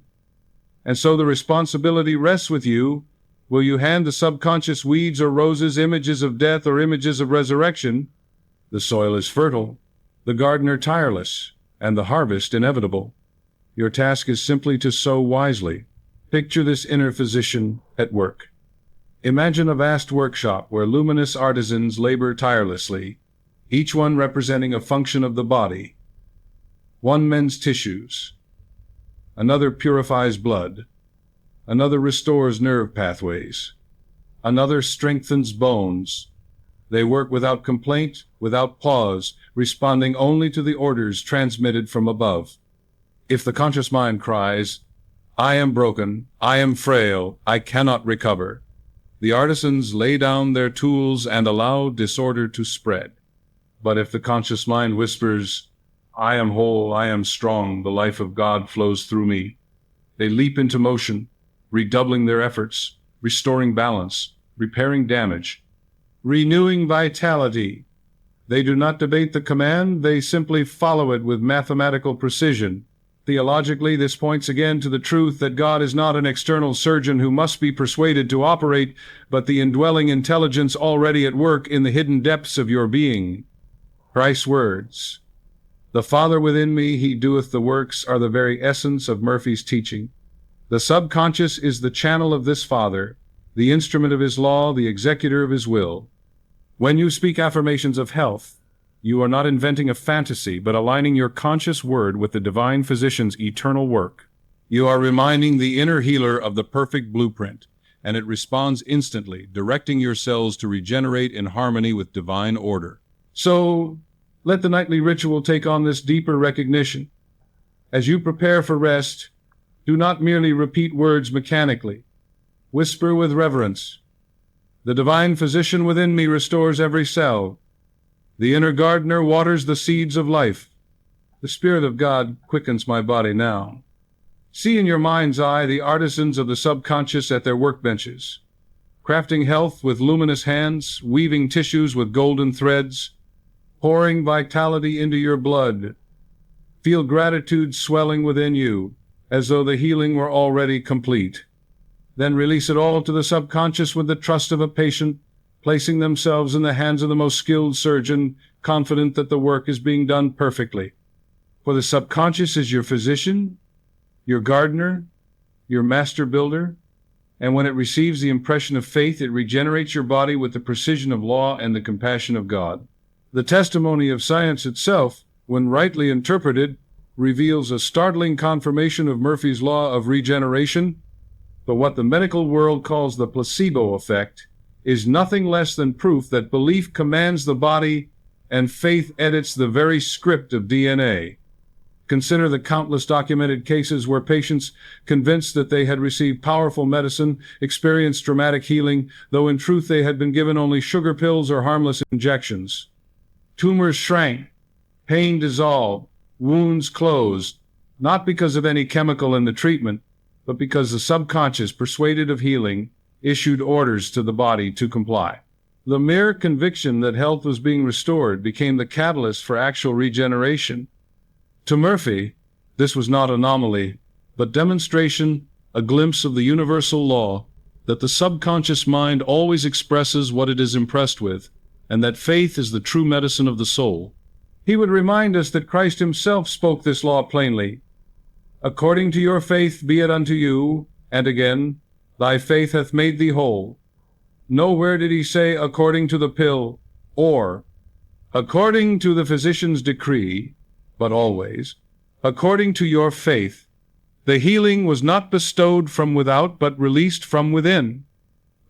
And so the responsibility rests with you. Will you hand the subconscious weeds or roses, images of death or images of resurrection? The soil is fertile, the gardener tireless, and the harvest inevitable. Your task is simply to sow wisely. Picture this inner physician at work. Imagine a vast workshop where luminous artisans labor tirelessly, each one representing a function of the body. One mends tissues, another purifies blood, another restores nerve pathways, another strengthens bones. They work without complaint, without pause, responding only to the orders transmitted from above. If the conscious mind cries, "I am broken, I am frail, I cannot recover," the artisans lay down their tools and allow disorder to spread. But if the conscious mind whispers, "I am whole, I am strong, the life of God flows through me," they leap into motion, redoubling their efforts, restoring balance, repairing damage, renewing vitality. They do not debate the command, they simply follow it with mathematical precision. Theologically, this points again to the truth that God is not an external surgeon who must be persuaded to operate, but the indwelling intelligence already at work in the hidden depths of your being. Christ's words, "The Father within me, he doeth the works," are the very essence of Murphy's teaching. The subconscious is the channel of this Father, the instrument of his law, the executor of his will. When you speak affirmations of health, you are not inventing a fantasy, but aligning your conscious word with the divine physician's eternal work. You are reminding the inner healer of the perfect blueprint, and it responds instantly, directing your cells to regenerate in harmony with divine order. So, let the nightly ritual take on this deeper recognition. As you prepare for rest, do not merely repeat words mechanically. Whisper with reverence. The divine physician within me restores every cell. The inner gardener waters the seeds of life. The Spirit of God quickens my body now. See in your mind's eye the artisans of the subconscious at their workbenches, crafting health with luminous hands, weaving tissues with golden threads, pouring vitality into your blood. Feel gratitude swelling within you, as though the healing were already complete. Then release it all to the subconscious with the trust of a patient, placing themselves in the hands of the most skilled surgeon, confident that the work is being done perfectly. For the subconscious is your physician, your gardener, your master builder, and when it receives the impression of faith, it regenerates your body with the precision of law and the compassion of God. The testimony of science itself, when rightly interpreted, reveals a startling confirmation of Murphy's law of regeneration, but what the medical world calls the placebo effect is nothing less than proof that belief commands the body and faith edits the very script of DNA. Consider the countless documented cases where patients, convinced that they had received powerful medicine, experienced dramatic healing, though in truth they had been given only sugar pills or harmless injections. Tumors shrank, pain dissolved, wounds closed, not because of any chemical in the treatment, but because the subconscious, persuaded of healing, issued orders to the body to comply. The mere conviction that health was being restored became the catalyst for actual regeneration. To Murphy, this was not anomaly, but demonstration, a glimpse of the universal law, that the subconscious mind always expresses what it is impressed with, and that faith is the true medicine of the soul. He would remind us that Christ himself spoke this law plainly. "According to your faith be it unto you," and again, "Thy faith hath made thee whole." Nowhere did he say, "according to the pill," or "according to the physician's decree," but always, "according to your faith." The healing was not bestowed from without, but released from within.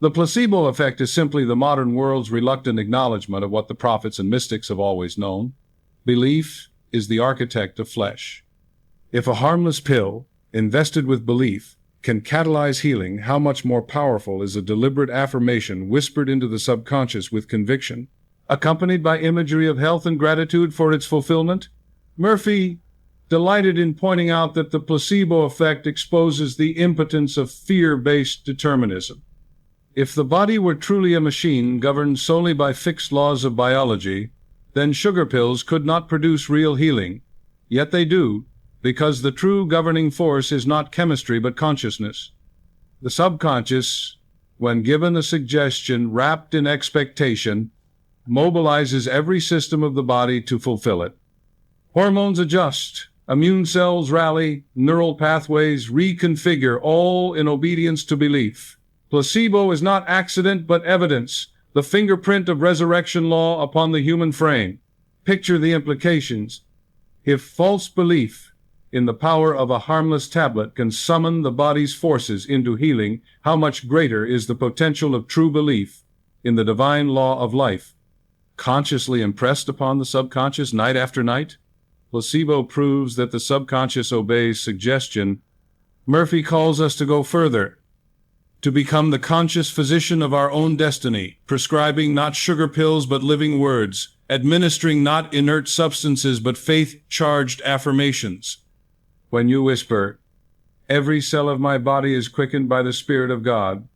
The placebo effect is simply the modern world's reluctant acknowledgement of what the prophets and mystics have always known. Belief is the architect of flesh. If a harmless pill, invested with belief, can catalyze healing, how much more powerful is a deliberate affirmation whispered into the subconscious with conviction, accompanied by imagery of health and gratitude for its fulfillment? Murphy delighted in pointing out that the placebo effect exposes the impotence of fear-based determinism. If the body were truly a machine governed solely by fixed laws of biology, then sugar pills could not produce real healing. Yet they do, because the true governing force is not chemistry but consciousness. The subconscious, when given a suggestion wrapped in expectation, mobilizes every system of the body to fulfill it. Hormones adjust, immune cells rally, neural pathways reconfigure, all in obedience to belief. Placebo is not accident but evidence, the fingerprint of resurrection law upon the human frame. Picture the implications. If false belief in the power of a harmless tablet can summon the body's forces into healing, how much greater is the potential of true belief in the divine law of life, consciously impressed upon the subconscious night after night? Placebo proves that the subconscious obeys suggestion. Murphy calls us to go further, to become the conscious physician of our own destiny, prescribing not sugar pills but living words, administering not inert substances but faith-charged affirmations. When you whisper, "Every cell of my body is quickened by the Spirit of God.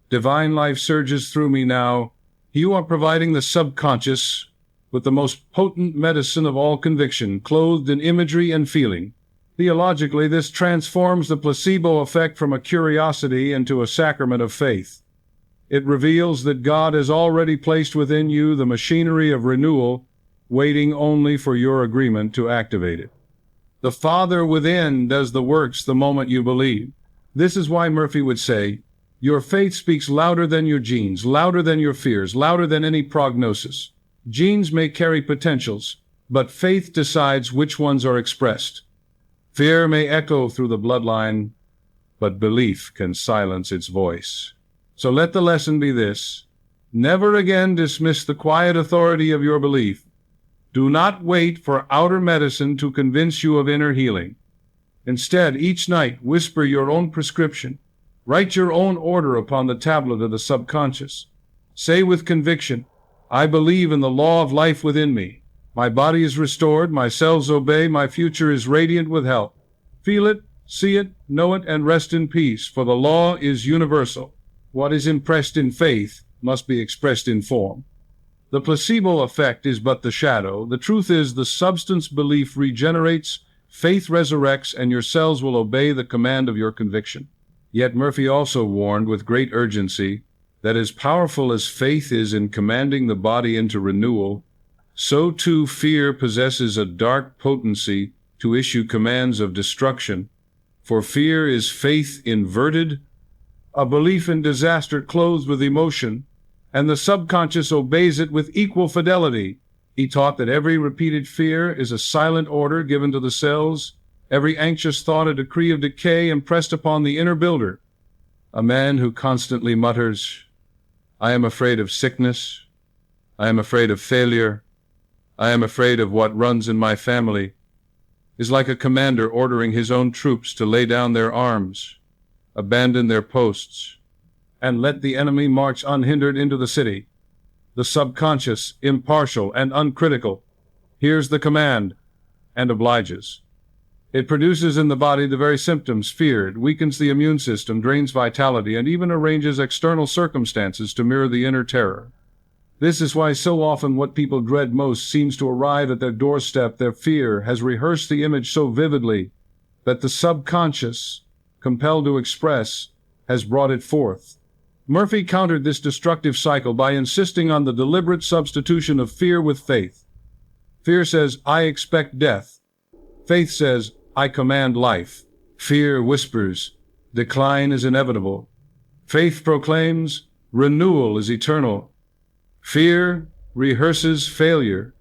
Divine life surges through me now," you are providing the subconscious with the most potent medicine of all conviction, clothed in imagery and feeling. Theologically, this transforms the placebo effect from a curiosity into a sacrament of faith. It reveals that God has already placed within you the machinery of renewal, waiting only for your agreement to activate it. The Father within does the works the moment you believe. This is why Murphy would say, your faith speaks louder than your genes, louder than your fears, louder than any prognosis. Genes may carry potentials, but faith decides which ones are expressed. Fear may echo through the bloodline, but belief can silence its voice. So let the lesson be this: never again dismiss the quiet authority of your belief. Do not wait for outer medicine to convince you of inner healing. Instead, each night, whisper your own prescription. Write your own order upon the tablet of the subconscious. Say with conviction, I believe in the law of life within me. My body is restored, my cells obey, my future is radiant with health. Feel it, see it, know it, and rest in peace, for the law is universal. What is impressed in faith must be expressed in form. The placebo effect is but the shadow. The truth is the substance belief regenerates, faith resurrects, and your cells will obey the command of your conviction. Yet Murphy also warned with great urgency that as powerful as faith is in commanding the body into renewal, so too fear possesses a dark potency to issue commands of destruction. For fear is faith inverted, a belief in disaster clothed with emotion, and the subconscious obeys it with equal fidelity. He taught that every repeated fear is a silent order given to the cells, every anxious thought a decree of decay impressed upon the inner builder. A man who constantly mutters, I am afraid of sickness, I am afraid of failure, I am afraid of what runs in my family, is like a commander ordering his own troops to lay down their arms, abandon their posts, and let the enemy march unhindered into the city. The subconscious, impartial and uncritical, hears the command and obliges. It produces in the body the very symptoms feared, weakens the immune system, drains vitality, and even arranges external circumstances to mirror the inner terror. This is why so often what people dread most seems to arrive at their doorstep. Their fear has rehearsed the image so vividly that the subconscious, compelled to express, has brought it forth. Murphy countered this destructive cycle by insisting on the deliberate substitution of fear with faith. Fear says, I expect death. Faith says, I command life. Fear whispers, decline is inevitable. Faith proclaims, renewal is eternal. Fear rehearses failure.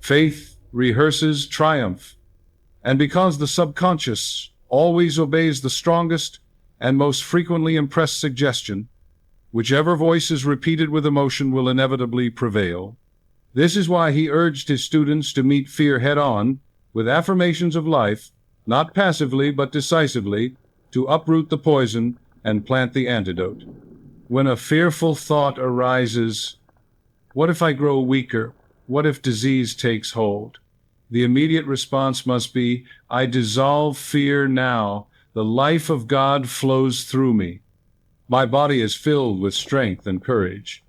Faith rehearses triumph. And because the subconscious always obeys the strongest and most frequently impressed suggestion, whichever voice is repeated with emotion will inevitably prevail. This is why he urged his students to meet fear head-on with affirmations of life, not passively but decisively, to uproot the poison and plant the antidote. When a fearful thought arises, what if I grow weaker? What if disease takes hold? The immediate response must be, I dissolve fear now. The life of God flows through me. My body is filled with strength and courage.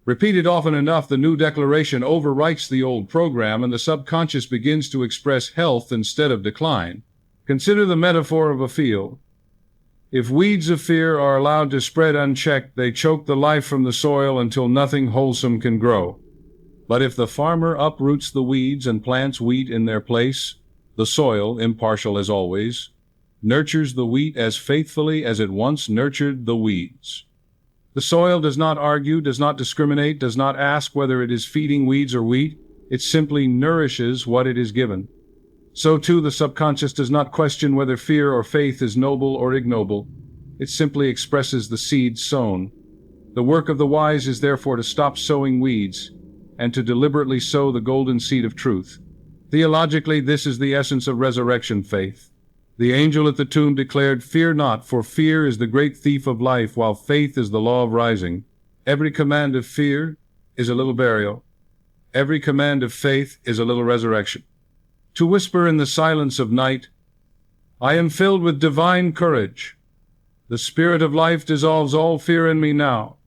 Repeated often enough, the new declaration overwrites the old program, and the subconscious begins to express health instead of decline. Consider the metaphor of a field. If weeds of fear are allowed to spread unchecked, they choke the life from the soil until nothing wholesome can grow. But if the farmer uproots the weeds and plants wheat in their place, the soil, impartial as always, nurtures the wheat as faithfully as it once nurtured the weeds. The soil does not argue, does not discriminate, does not ask whether it is feeding weeds or wheat. It simply nourishes what it is given. So too the subconscious does not question whether fear or faith is noble or ignoble. It simply expresses the seed sown. The work of the wise is therefore to stop sowing weeds and to deliberately sow the golden seed of truth. Theologically, this is the essence of resurrection faith. The angel at the tomb declared, Fear not, for fear is the great thief of life, while faith is the law of rising. Every command of fear is a little burial. Every command of faith is a little resurrection. To whisper in the silence of night, I am filled with divine courage. The spirit of life dissolves all fear in me now,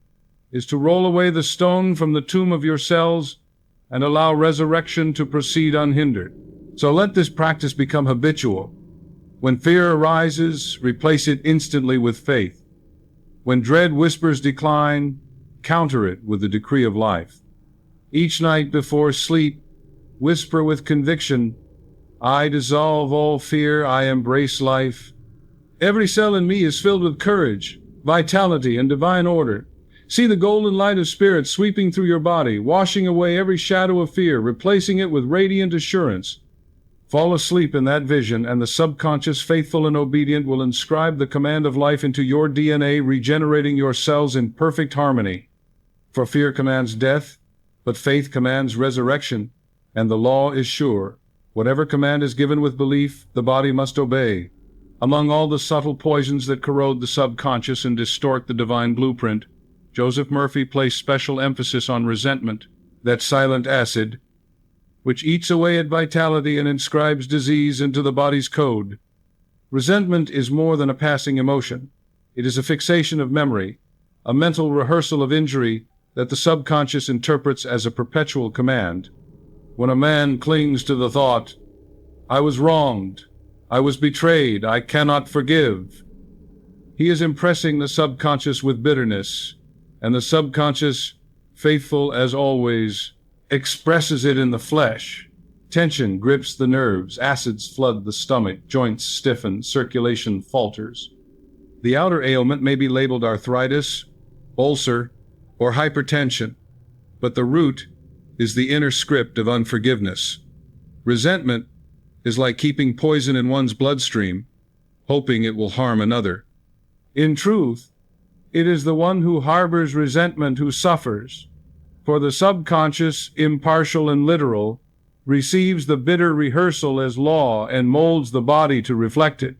is to roll away the stone from the tomb of your cells and allow resurrection to proceed unhindered. So let this practice become habitual. When fear arises, replace it instantly with faith. When dread whispers decline, counter it with the decree of life. Each night before sleep, whisper with conviction, I dissolve all fear, I embrace life. Every cell in me is filled with courage, vitality, and divine order. See the golden light of spirit sweeping through your body, washing away every shadow of fear, replacing it with radiant assurance. Fall asleep in that vision, and the subconscious, faithful and obedient, will inscribe the command of life into your DNA, regenerating your cells in perfect harmony. For fear commands death, but faith commands resurrection, and the law is sure. Whatever command is given with belief, the body must obey. Among all the subtle poisons that corrode the subconscious and distort the divine blueprint, Joseph Murphy placed special emphasis on resentment, that silent acid, which eats away at vitality and inscribes disease into the body's code. Resentment is more than a passing emotion. It is a fixation of memory, a mental rehearsal of injury that the subconscious interprets as a perpetual command. When a man clings to the thought, I was wronged, I was betrayed, I cannot forgive, he is impressing the subconscious with bitterness, and the subconscious, faithful as always, expresses it in the flesh. Tension grips the nerves, acids flood the stomach, joints stiffen, circulation falters. The outer ailment may be labeled arthritis, ulcer, or hypertension, but the root is the inner script of unforgiveness. Resentment is like keeping poison in one's bloodstream, hoping it will harm another. In truth, it is the one who harbors resentment who suffers, for the subconscious, impartial and literal, receives the bitter rehearsal as law and molds the body to reflect it.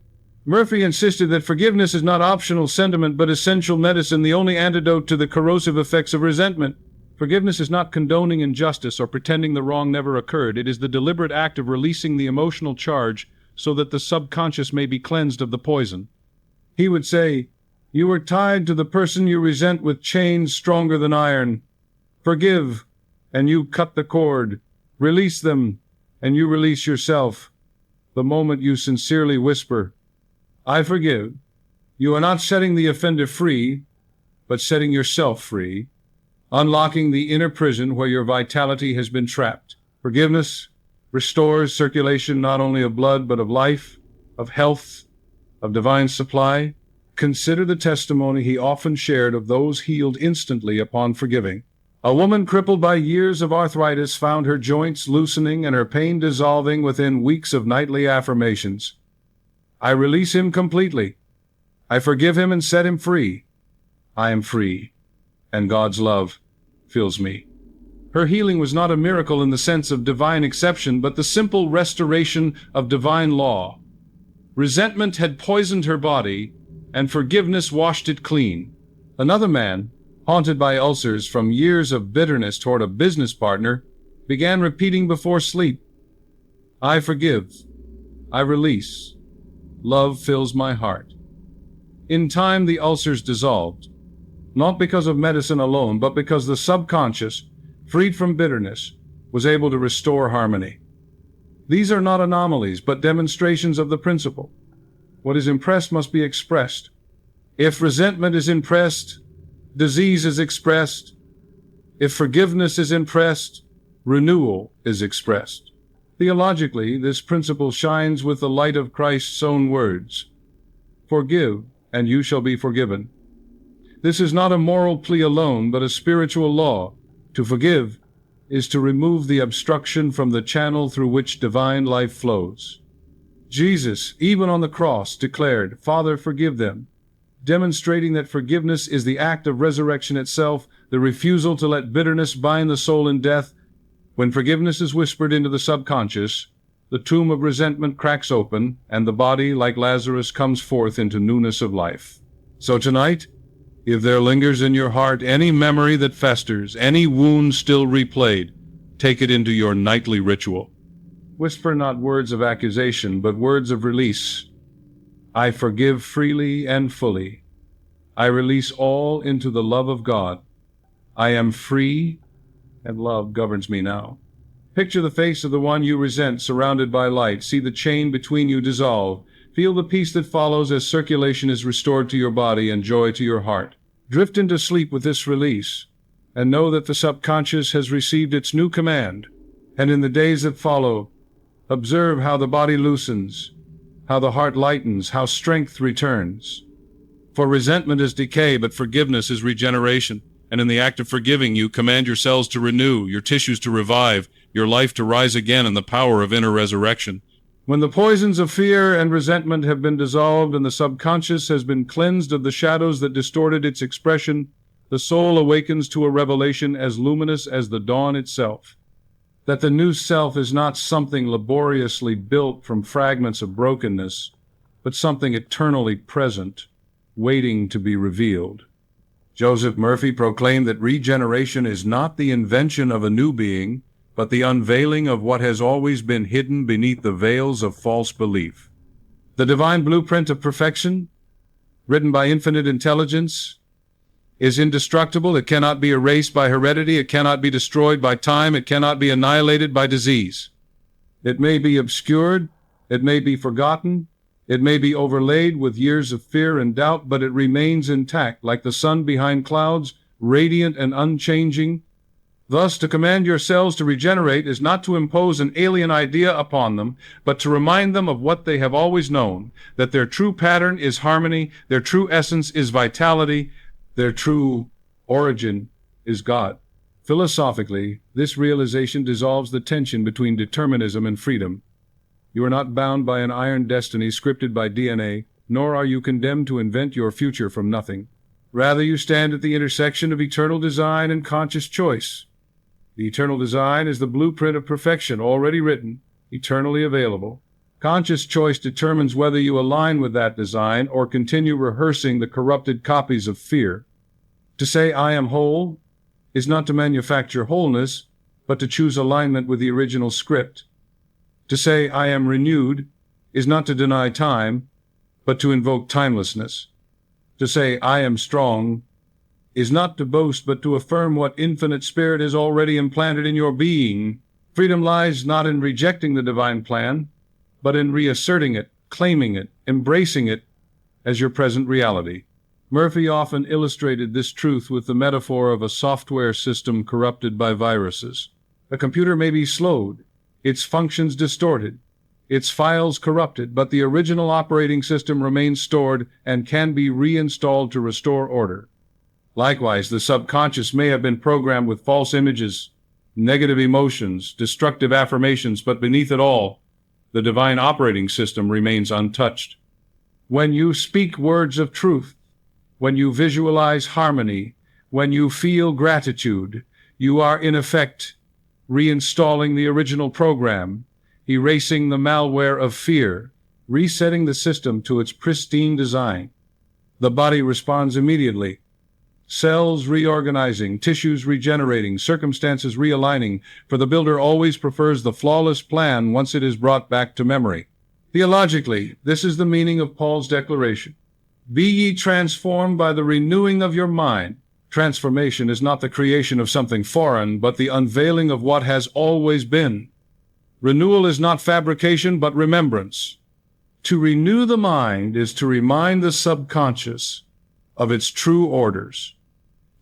Murphy insisted that forgiveness is not optional sentiment but essential medicine, the only antidote to the corrosive effects of resentment. Forgiveness is not condoning injustice or pretending the wrong never occurred. It is the deliberate act of releasing the emotional charge so that the subconscious may be cleansed of the poison. He would say, you are tied to the person you resent with chains stronger than iron. Forgive, and you cut the cord. Release them, and you release yourself. The moment you sincerely whisper, I forgive, you are not setting the offender free, but setting yourself free, unlocking the inner prison where your vitality has been trapped. Forgiveness restores circulation not only of blood, but of life, of health, of divine supply. Consider the testimony he often shared of those healed instantly upon forgiving. A woman crippled by years of arthritis found her joints loosening and her pain dissolving within weeks of nightly affirmations. I release him completely. I forgive him and set him free. I am free, and God's love fills me. Her healing was not a miracle in the sense of divine exception, but the simple restoration of divine law. Resentment had poisoned her body, and forgiveness washed it clean. Another man, haunted by ulcers from years of bitterness toward a business partner, began repeating before sleep, I forgive, I release, love fills my heart. In time, the ulcers dissolved, not because of medicine alone, but because the subconscious, freed from bitterness, was able to restore harmony. These are not anomalies, but demonstrations of the principle. What is impressed must be expressed. If resentment is impressed, disease is expressed. If forgiveness is impressed, renewal is expressed. Theologically, this principle shines with the light of Christ's own words. Forgive, and you shall be forgiven. This is not a moral plea alone, but a spiritual law. To forgive is to remove the obstruction from the channel through which divine life flows. Jesus, even on the cross, declared, Father, forgive them, demonstrating that forgiveness is the act of resurrection itself, the refusal to let bitterness bind the soul in death. When forgiveness is whispered into the subconscious, the tomb of resentment cracks open, and the body, like Lazarus, comes forth into newness of life. So tonight, if there lingers in your heart any memory that festers, any wound still replayed, take it into your nightly ritual. Whisper not words of accusation, but words of release. I forgive freely and fully. I release all into the love of God. I am free, and love governs me now. Picture the face of the one you resent surrounded by light. See the chain between you dissolve. Feel the peace that follows as circulation is restored to your body and joy to your heart. Drift into sleep with this release, and know that the subconscious has received its new command. And in the days that follow, observe how the body loosens, how the heart lightens, how strength returns. For resentment is decay, but forgiveness is regeneration. And in the act of forgiving, you command your cells to renew, your tissues to revive, your life to rise again in the power of inner resurrection. When the poisons of fear and resentment have been dissolved and the subconscious has been cleansed of the shadows that distorted its expression, the soul awakens to a revelation as luminous as the dawn itself. That the new self is not something laboriously built from fragments of brokenness, but something eternally present, waiting to be revealed. Joseph Murphy proclaimed that regeneration is not the invention of a new being, but the unveiling of what has always been hidden beneath the veils of false belief. The divine blueprint of perfection, written by infinite intelligence, is indestructible. It cannot be erased by heredity. It cannot be destroyed by time. It cannot be annihilated by disease. It may be obscured. It may be forgotten. It may be overlaid with years of fear and doubt, but it remains intact, like the sun behind clouds, radiant and unchanging. Thus, to command your cells to regenerate is not to impose an alien idea upon them, but to remind them of what they have always known, that their true pattern is harmony, their true essence is vitality, their true origin is God. Philosophically, this realization dissolves the tension between determinism and freedom. You are not bound by an iron destiny scripted by DNA, nor are you condemned to invent your future from nothing. Rather, you stand at the intersection of eternal design and conscious choice. The eternal design is the blueprint of perfection, already written, eternally available. Conscious choice determines whether you align with that design or continue rehearsing the corrupted copies of fear. To say, "I am whole," is not to manufacture wholeness, but to choose alignment with the original script. To say, "I am renewed," is not to deny time, but to invoke timelessness. To say, "I am strong," is not to boast, but to affirm what infinite spirit has already implanted in your being. Freedom lies not in rejecting the divine plan, but in reasserting it, claiming it, embracing it as your present reality. Murphy often illustrated this truth with the metaphor of a software system corrupted by viruses. A computer may be slowed, its functions distorted, its files corrupted, but the original operating system remains stored and can be reinstalled to restore order. Likewise, the subconscious may have been programmed with false images, negative emotions, destructive affirmations, but beneath it all, the divine operating system remains untouched. When you speak words of truth, when you visualize harmony, when you feel gratitude, you are in effect reinstalling the original program, erasing the malware of fear, resetting the system to its pristine design. The body responds immediately. Cells reorganizing, tissues regenerating, circumstances realigning, for the builder always prefers the flawless plan once it is brought back to memory. Theologically, this is the meaning of Paul's declaration. Be ye transformed by the renewing of your mind. Transformation is not the creation of something foreign, but the unveiling of what has always been. Renewal is not fabrication, but remembrance. To renew the mind is to remind the subconscious of its true orders,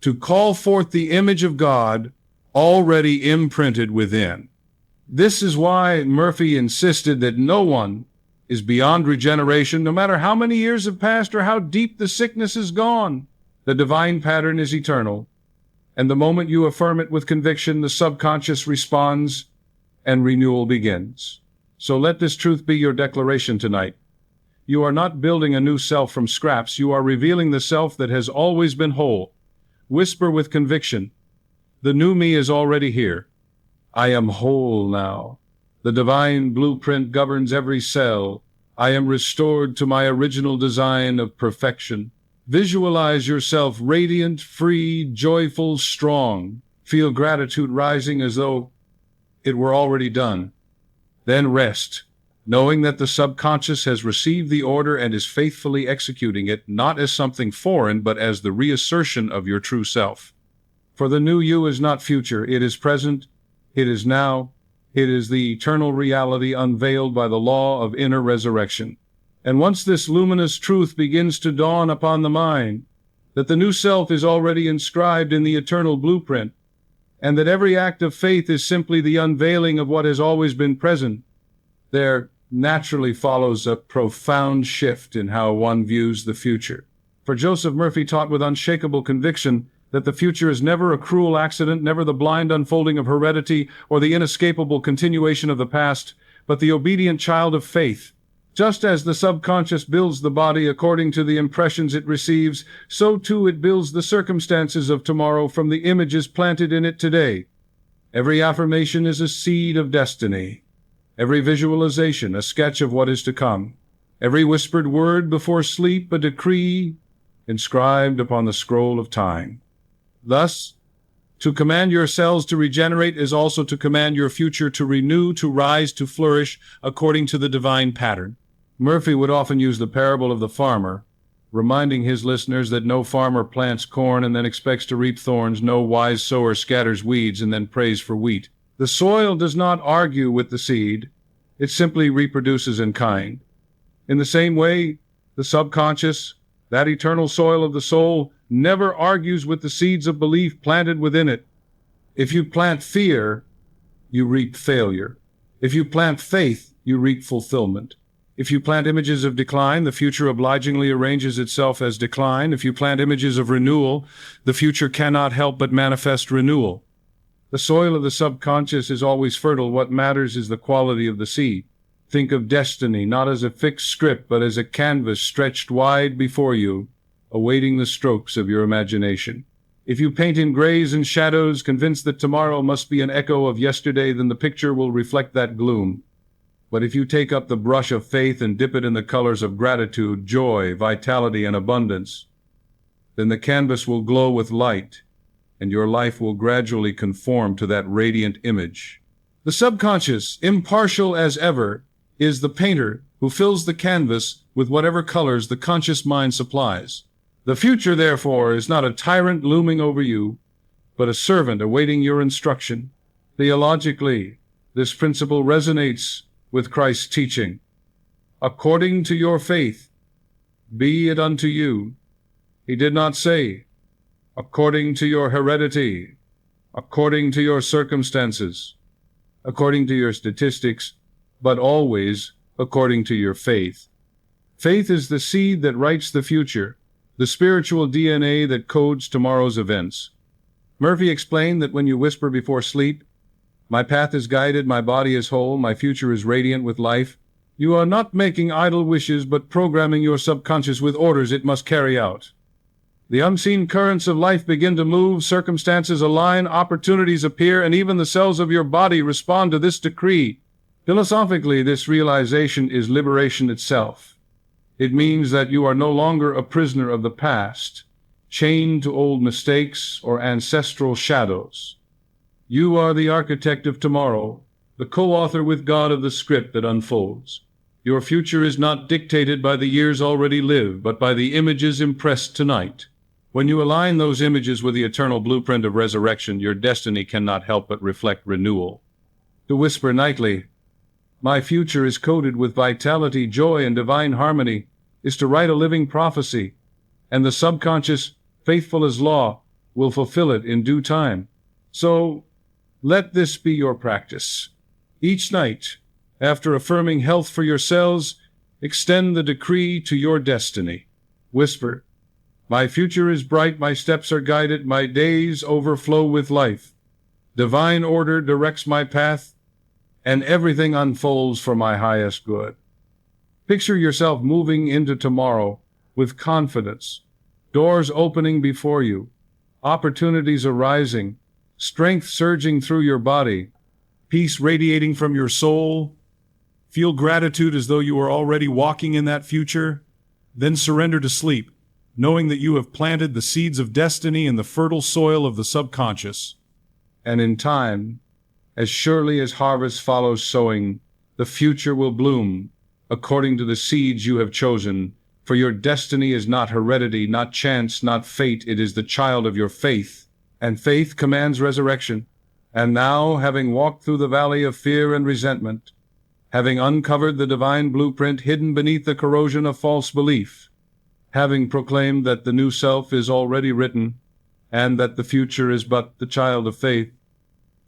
to call forth the image of God already imprinted within. This is why Murphy insisted that no one is beyond regeneration, no matter how many years have passed or how deep the sickness is gone. The divine pattern is eternal, and the moment you affirm it with conviction, the subconscious responds and renewal begins. So let this truth be your declaration tonight. You are not building a new self from scraps. You are revealing the self that has always been whole. Whisper with conviction, the new me is already here. I am whole now. The divine blueprint governs every cell. I am restored to my original design of perfection. Visualize yourself radiant, free, joyful, strong. Feel gratitude rising as though it were already done. Then rest, knowing that the subconscious has received the order and is faithfully executing it, not as something foreign, but as the reassertion of your true self. For the new you is not future, it is present, it is now, it is the eternal reality unveiled by the law of inner resurrection. And once this luminous truth begins to dawn upon the mind, that the new self is already inscribed in the eternal blueprint, and that every act of faith is simply the unveiling of what has always been present, there naturally follows a profound shift in how one views the future. For Joseph Murphy taught with unshakable conviction that the future is never a cruel accident, never the blind unfolding of heredity or the inescapable continuation of the past, but the obedient child of faith. Just as the subconscious builds the body according to the impressions it receives, so too it builds the circumstances of tomorrow from the images planted in it today. Every affirmation is a seed of destiny. Every visualization, a sketch of what is to come. Every whispered word before sleep, a decree inscribed upon the scroll of time. Thus, to command your cells to regenerate is also to command your future to renew, to rise, to flourish according to the divine pattern. Murphy would often use the parable of the farmer, reminding his listeners that no farmer plants corn and then expects to reap thorns, no wise sower scatters weeds and then prays for wheat. The soil does not argue with the seed, it simply reproduces in kind. In the same way, the subconscious, that eternal soil of the soul, never argues with the seeds of belief planted within it. If you plant fear, you reap failure. If you plant faith, you reap fulfillment. If you plant images of decline, the future obligingly arranges itself as decline. If you plant images of renewal, the future cannot help but manifest renewal. The soil of the subconscious is always fertile. What matters is the quality of the seed. Think of destiny not as a fixed script, but as a canvas stretched wide before you, awaiting the strokes of your imagination. If you paint in grays and shadows, convinced that tomorrow must be an echo of yesterday, then the picture will reflect that gloom. But if you take up the brush of faith and dip it in the colors of gratitude, joy, vitality, and abundance, then the canvas will glow with light, and your life will gradually conform to that radiant image. The subconscious, impartial as ever, is the painter who fills the canvas with whatever colors the conscious mind supplies. The future, therefore, is not a tyrant looming over you, but a servant awaiting your instruction. Theologically, this principle resonates with Christ's teaching. According to your faith, be it unto you. He did not say, according to your heredity, according to your circumstances, according to your statistics, but always according to your faith. Faith is the seed that writes the future, the spiritual DNA that codes tomorrow's events. Murphy explained that when you whisper before sleep, "My path is guided, my body is whole, my future is radiant with life," you are not making idle wishes, but programming your subconscious with orders it must carry out. The unseen currents of life begin to move, circumstances align, opportunities appear, and even the cells of your body respond to this decree. Philosophically, this realization is liberation itself. It means that you are no longer a prisoner of the past, chained to old mistakes or ancestral shadows. You are the architect of tomorrow, the co-author with God of the script that unfolds. Your future is not dictated by the years already lived, but by the images impressed tonight. When you align those images with the eternal blueprint of resurrection, your destiny cannot help but reflect renewal. To whisper nightly, "My future is coded with vitality, joy, and divine harmony," is to write a living prophecy, and the subconscious, faithful as law, will fulfill it in due time. So, let this be your practice. Each night, after affirming health for your cells, extend the decree to your destiny. Whisper, "My future is bright, my steps are guided, my days overflow with life. Divine order directs my path, and everything unfolds for my highest good." Picture yourself moving into tomorrow with confidence, doors opening before you, opportunities arising, strength surging through your body, peace radiating from your soul. Feel gratitude as though you are already walking in that future. Then surrender to sleep, knowing that you have planted the seeds of destiny in the fertile soil of the subconscious. And in time, as surely as harvest follows sowing, the future will bloom according to the seeds you have chosen. For your destiny is not heredity, not chance, not fate. It is the child of your faith, and faith commands resurrection. And now, having walked through the valley of fear and resentment, having uncovered the divine blueprint hidden beneath the corrosion of false belief, having proclaimed that the new self is already written, and that the future is but the child of faith,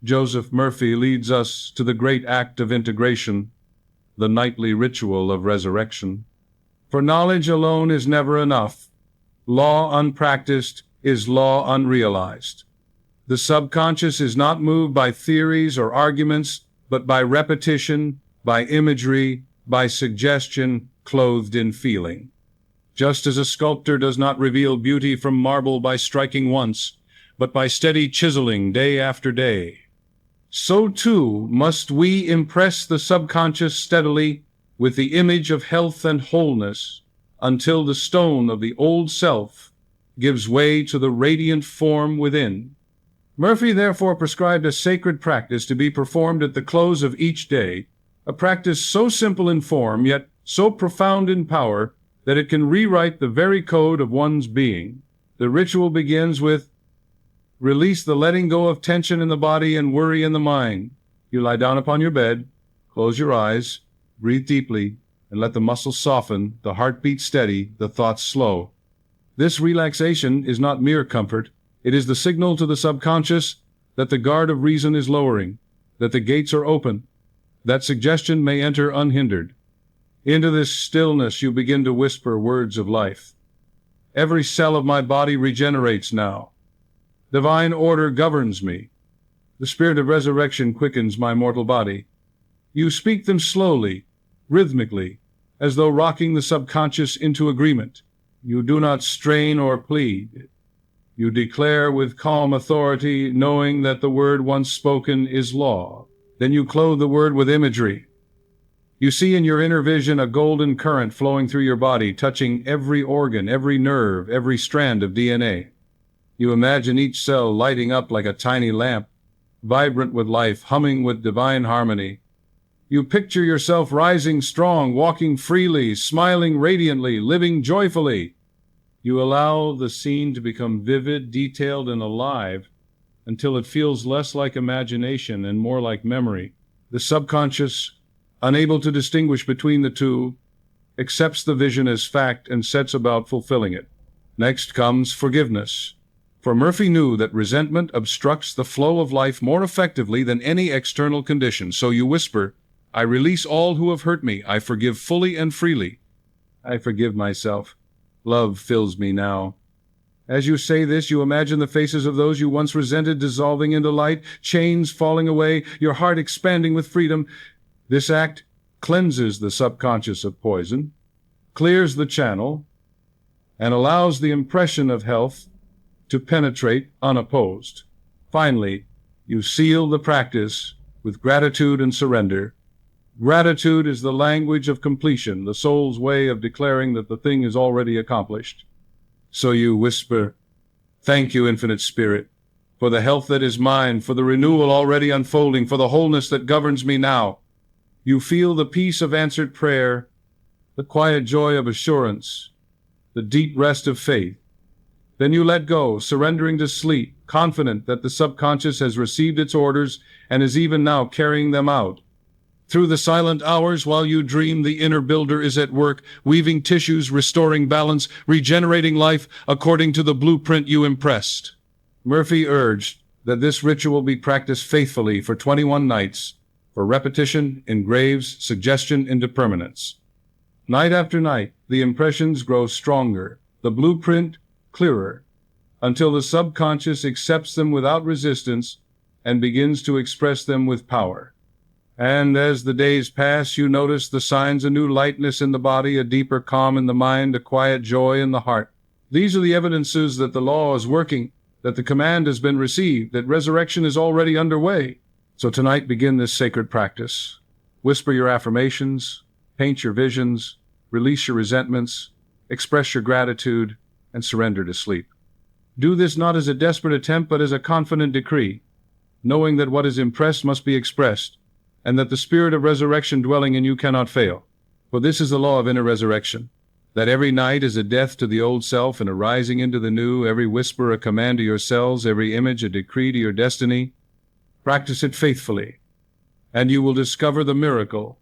Joseph Murphy leads us to the great act of integration, the nightly ritual of resurrection. For knowledge alone is never enough. Law unpracticed is law unrealized. The subconscious is not moved by theories or arguments, but by repetition, by imagery, by suggestion, clothed in feeling. Just as a sculptor does not reveal beauty from marble by striking once, but by steady chiseling day after day, so too must we impress the subconscious steadily with the image of health and wholeness until the stone of the old self gives way to the radiant form within. Murphy therefore prescribed a sacred practice to be performed at the close of each day, a practice so simple in form yet so profound in power that it can rewrite the very code of one's being. The ritual begins with release the letting go of tension in the body and worry in the mind. You lie down upon your bed, close your eyes, breathe deeply, and let the muscles soften, the heartbeat steady, the thoughts slow. This relaxation is not mere comfort. It is the signal to the subconscious that the guard of reason is lowering, that the gates are open, that suggestion may enter unhindered. Into this stillness you begin to whisper words of life. Every cell of my body regenerates now. Divine order governs me. The spirit of resurrection quickens my mortal body. You speak them slowly, rhythmically, as though rocking the subconscious into agreement. You do not strain or plead. You declare with calm authority, knowing that the word once spoken is law. Then you clothe the word with imagery. You see in your inner vision a golden current flowing through your body, touching every organ, every nerve, every strand of DNA. You imagine each cell lighting up like a tiny lamp, vibrant with life, humming with divine harmony. You picture yourself rising strong, walking freely, smiling radiantly, living joyfully. You allow the scene to become vivid, detailed, and alive until it feels less like imagination and more like memory. The subconscious, unable to distinguish between the two, accepts the vision as fact and sets about fulfilling it. Next comes forgiveness. For Murphy knew that resentment obstructs the flow of life more effectively than any external condition. So you whisper, I release all who have hurt me. I forgive fully and freely. I forgive myself. Love fills me now. As you say this, you imagine the faces of those you once resented dissolving into light, chains falling away, your heart expanding with freedom. This act cleanses the subconscious of poison, clears the channel, and allows the impression of health to penetrate unopposed. Finally, you seal the practice with gratitude and surrender. Gratitude is the language of completion, the soul's way of declaring that the thing is already accomplished. So you whisper, thank you, Infinite Spirit, for the health that is mine, for the renewal already unfolding, for the wholeness that governs me now. You feel the peace of answered prayer, the quiet joy of assurance, the deep rest of faith. Then you let go, surrendering to sleep, confident that the subconscious has received its orders and is even now carrying them out. Through the silent hours while you dream, the inner builder is at work, weaving tissues, restoring balance, regenerating life according to the blueprint you impressed. Murphy urged that this ritual be practiced faithfully for 21 nights, for repetition engraves suggestion into permanence. Night after night, the impressions grow stronger, the blueprint clearer, until the subconscious accepts them without resistance and begins to express them with power. And as the days pass, you notice the signs: a new lightness in the body, a deeper calm in the mind, a quiet joy in the heart. These are the evidences that the law is working, that the command has been received, that resurrection is already underway. So tonight, begin this sacred practice. Whisper your affirmations, paint your visions, release your resentments, express your gratitude, and surrender to sleep. Do this not as a desperate attempt, but as a confident decree, knowing that what is impressed must be expressed, and that the spirit of resurrection dwelling in you cannot fail. For this is the law of inner resurrection, that every night is a death to the old self and a rising into the new, every whisper a command to your cells, every image a decree to your destiny. Practice it faithfully, and you will discover the miracle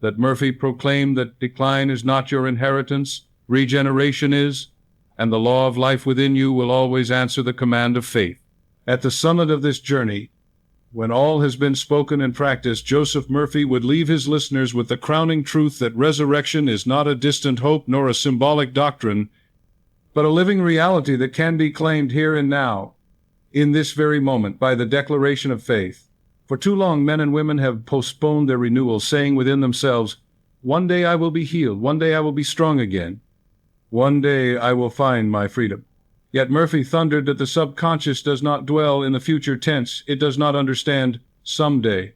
that Murphy proclaimed that decline is not your inheritance, regeneration is, and the law of life within you will always answer the command of faith. At the summit of this journey, when all has been spoken and practiced, Joseph Murphy would leave his listeners with the crowning truth that resurrection is not a distant hope nor a symbolic doctrine, but a living reality that can be claimed here and now, in this very moment, by the declaration of faith. For too long, men and women have postponed their renewal, saying within themselves, "One day I will be healed, one day I will be strong again, one day I will find my freedom." Yet Murphy thundered that the subconscious does not dwell in the future tense. It does not understand someday.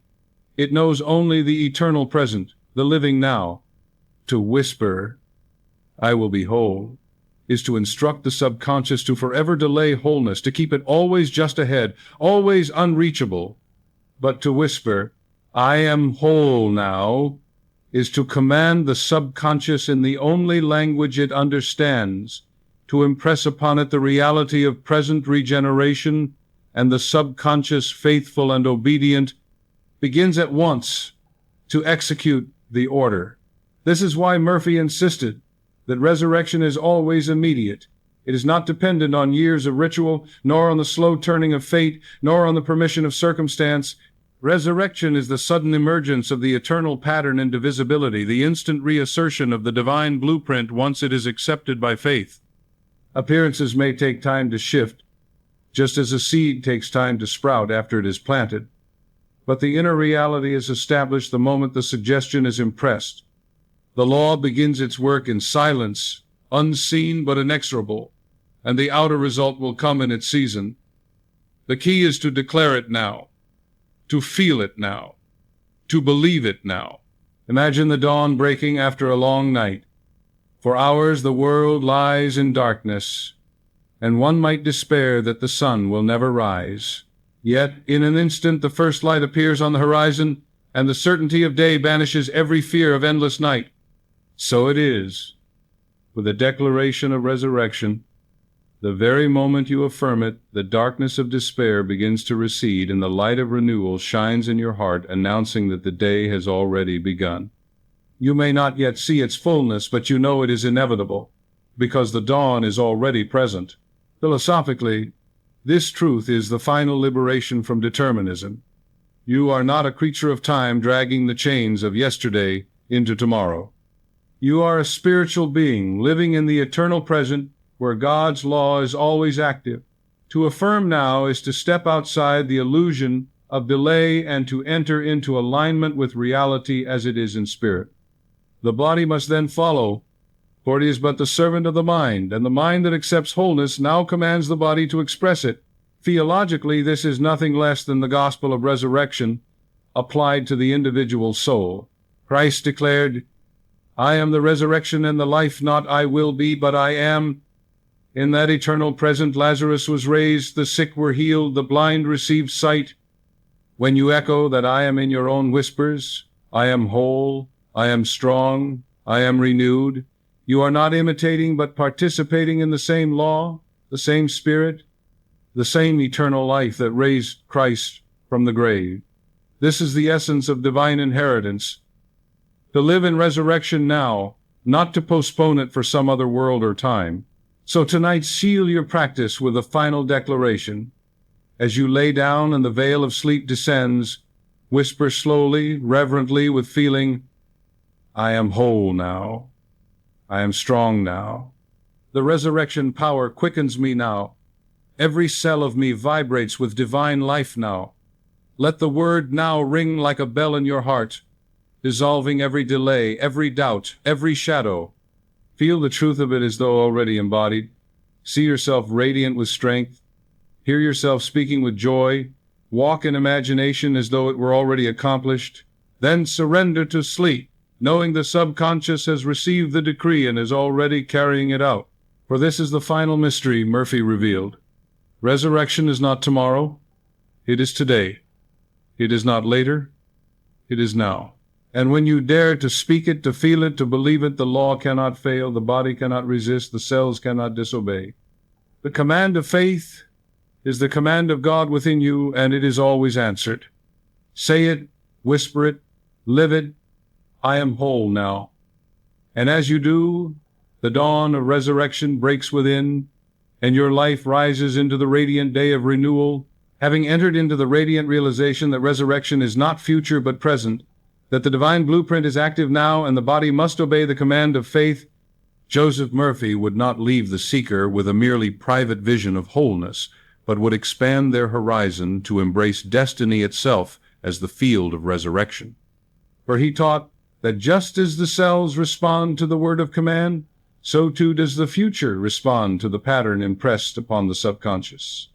It knows only the eternal present, the living now. To whisper, "I will be whole," is to instruct the subconscious to forever delay wholeness, to keep it always just ahead, always unreachable. But to whisper, "I am whole now," is to command the subconscious in the only language it understands, to impress upon it the reality of present regeneration, and the subconscious, faithful and obedient, begins at once to execute the order. This is why Murphy insisted that resurrection is always immediate. It is not dependent on years of ritual, nor on the slow turning of fate, nor on the permission of circumstance. Resurrection is the sudden emergence of the eternal pattern in divisibility, the instant reassertion of the divine blueprint once it is accepted by faith. Appearances may take time to shift, just as a seed takes time to sprout after it is planted. But the inner reality is established the moment the suggestion is impressed. The law begins its work in silence, unseen but inexorable, and the outer result will come in its season. The key is to declare it now, to feel it now, to believe it now. Imagine the dawn breaking after a long night. For hours the world lies in darkness, and one might despair that the sun will never rise. Yet in an instant the first light appears on the horizon, and the certainty of day banishes every fear of endless night. So it is with the declaration of resurrection. The very moment you affirm it, the darkness of despair begins to recede, and the light of renewal shines in your heart, announcing that the day has already begun. You may not yet see its fullness, but you know it is inevitable, because the dawn is already present. Philosophically, this truth is the final liberation from determinism. You are not a creature of time dragging the chains of yesterday into tomorrow. You are a spiritual being living in the eternal present, where God's law is always active. To affirm now is to step outside the illusion of delay and to enter into alignment with reality as it is in spirit. The body must then follow, for it is but the servant of the mind, and the mind that accepts wholeness now commands the body to express it. Theologically, this is nothing less than the gospel of resurrection applied to the individual soul. Christ declared, "I am the resurrection and the life, not I will be, but I am." In that eternal present, Lazarus was raised, the sick were healed, the blind received sight. When you echo that I am in your own whispers, I am whole, I am strong, I am renewed, you are not imitating but participating in the same law, the same spirit, the same eternal life that raised Christ from the grave. This is the essence of divine inheritance. To live in resurrection now, not to postpone it for some other world or time. So tonight, seal your practice with a final declaration. As you lay down and the veil of sleep descends, whisper slowly, reverently, with feeling, "I am whole now. I am strong now. The resurrection power quickens me now. Every cell of me vibrates with divine life now. Let the word now ring like a bell in your heart, dissolving every delay, every doubt, every shadow. Feel the truth of it as though already embodied. See yourself radiant with strength. Hear yourself speaking with joy. Walk in imagination as though it were already accomplished. Then surrender to sleep, knowing the subconscious has received the decree and is already carrying it out. For this is the final mystery Murphy revealed. Resurrection is not tomorrow. It is today. It is not later. It is now. And when you dare to speak it, to feel it, to believe it, the law cannot fail, the body cannot resist, the cells cannot disobey. The command of faith is the command of God within you, and it is always answered. Say it, whisper it, live it. I am whole now. And as you do, the dawn of resurrection breaks within, and your life rises into the radiant day of renewal, having entered into the radiant realization that resurrection is not future but present, that the divine blueprint is active now and the body must obey the command of faith. Joseph Murphy would not leave the seeker with a merely private vision of wholeness, but would expand their horizon to embrace destiny itself as the field of resurrection. For he taught that just as the cells respond to the word of command, so too does the future respond to the pattern impressed upon the subconscious.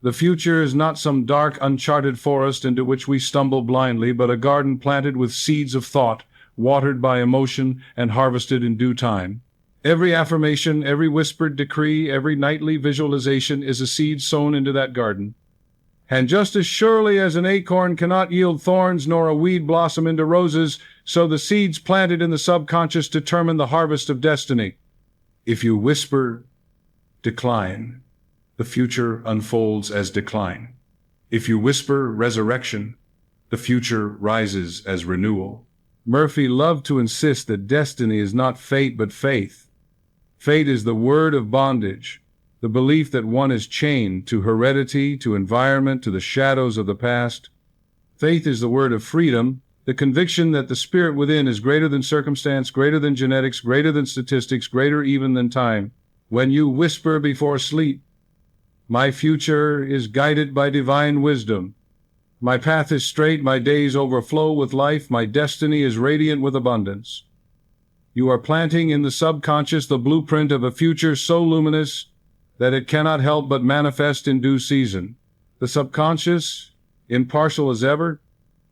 The future is not some dark, uncharted forest into which we stumble blindly, but a garden planted with seeds of thought, watered by emotion, and harvested in due time. Every affirmation, every whispered decree, every nightly visualization is a seed sown into that garden. And just as surely as an acorn cannot yield thorns nor a weed blossom into roses, so the seeds planted in the subconscious determine the harvest of destiny. If you whisper, decline, the future unfolds as decline. If you whisper resurrection, the future rises as renewal. Murphy loved to insist that destiny is not fate but faith. Fate is the word of bondage, the belief that one is chained to heredity, to environment, to the shadows of the past. Faith is the word of freedom, the conviction that the spirit within is greater than circumstance, greater than genetics, greater than statistics, greater even than time. When you whisper before sleep, my future is guided by divine wisdom. My path is straight, my days overflow with life, my destiny is radiant with abundance. You are planting in the subconscious the blueprint of a future so luminous that it cannot help but manifest in due season. The subconscious, impartial as ever,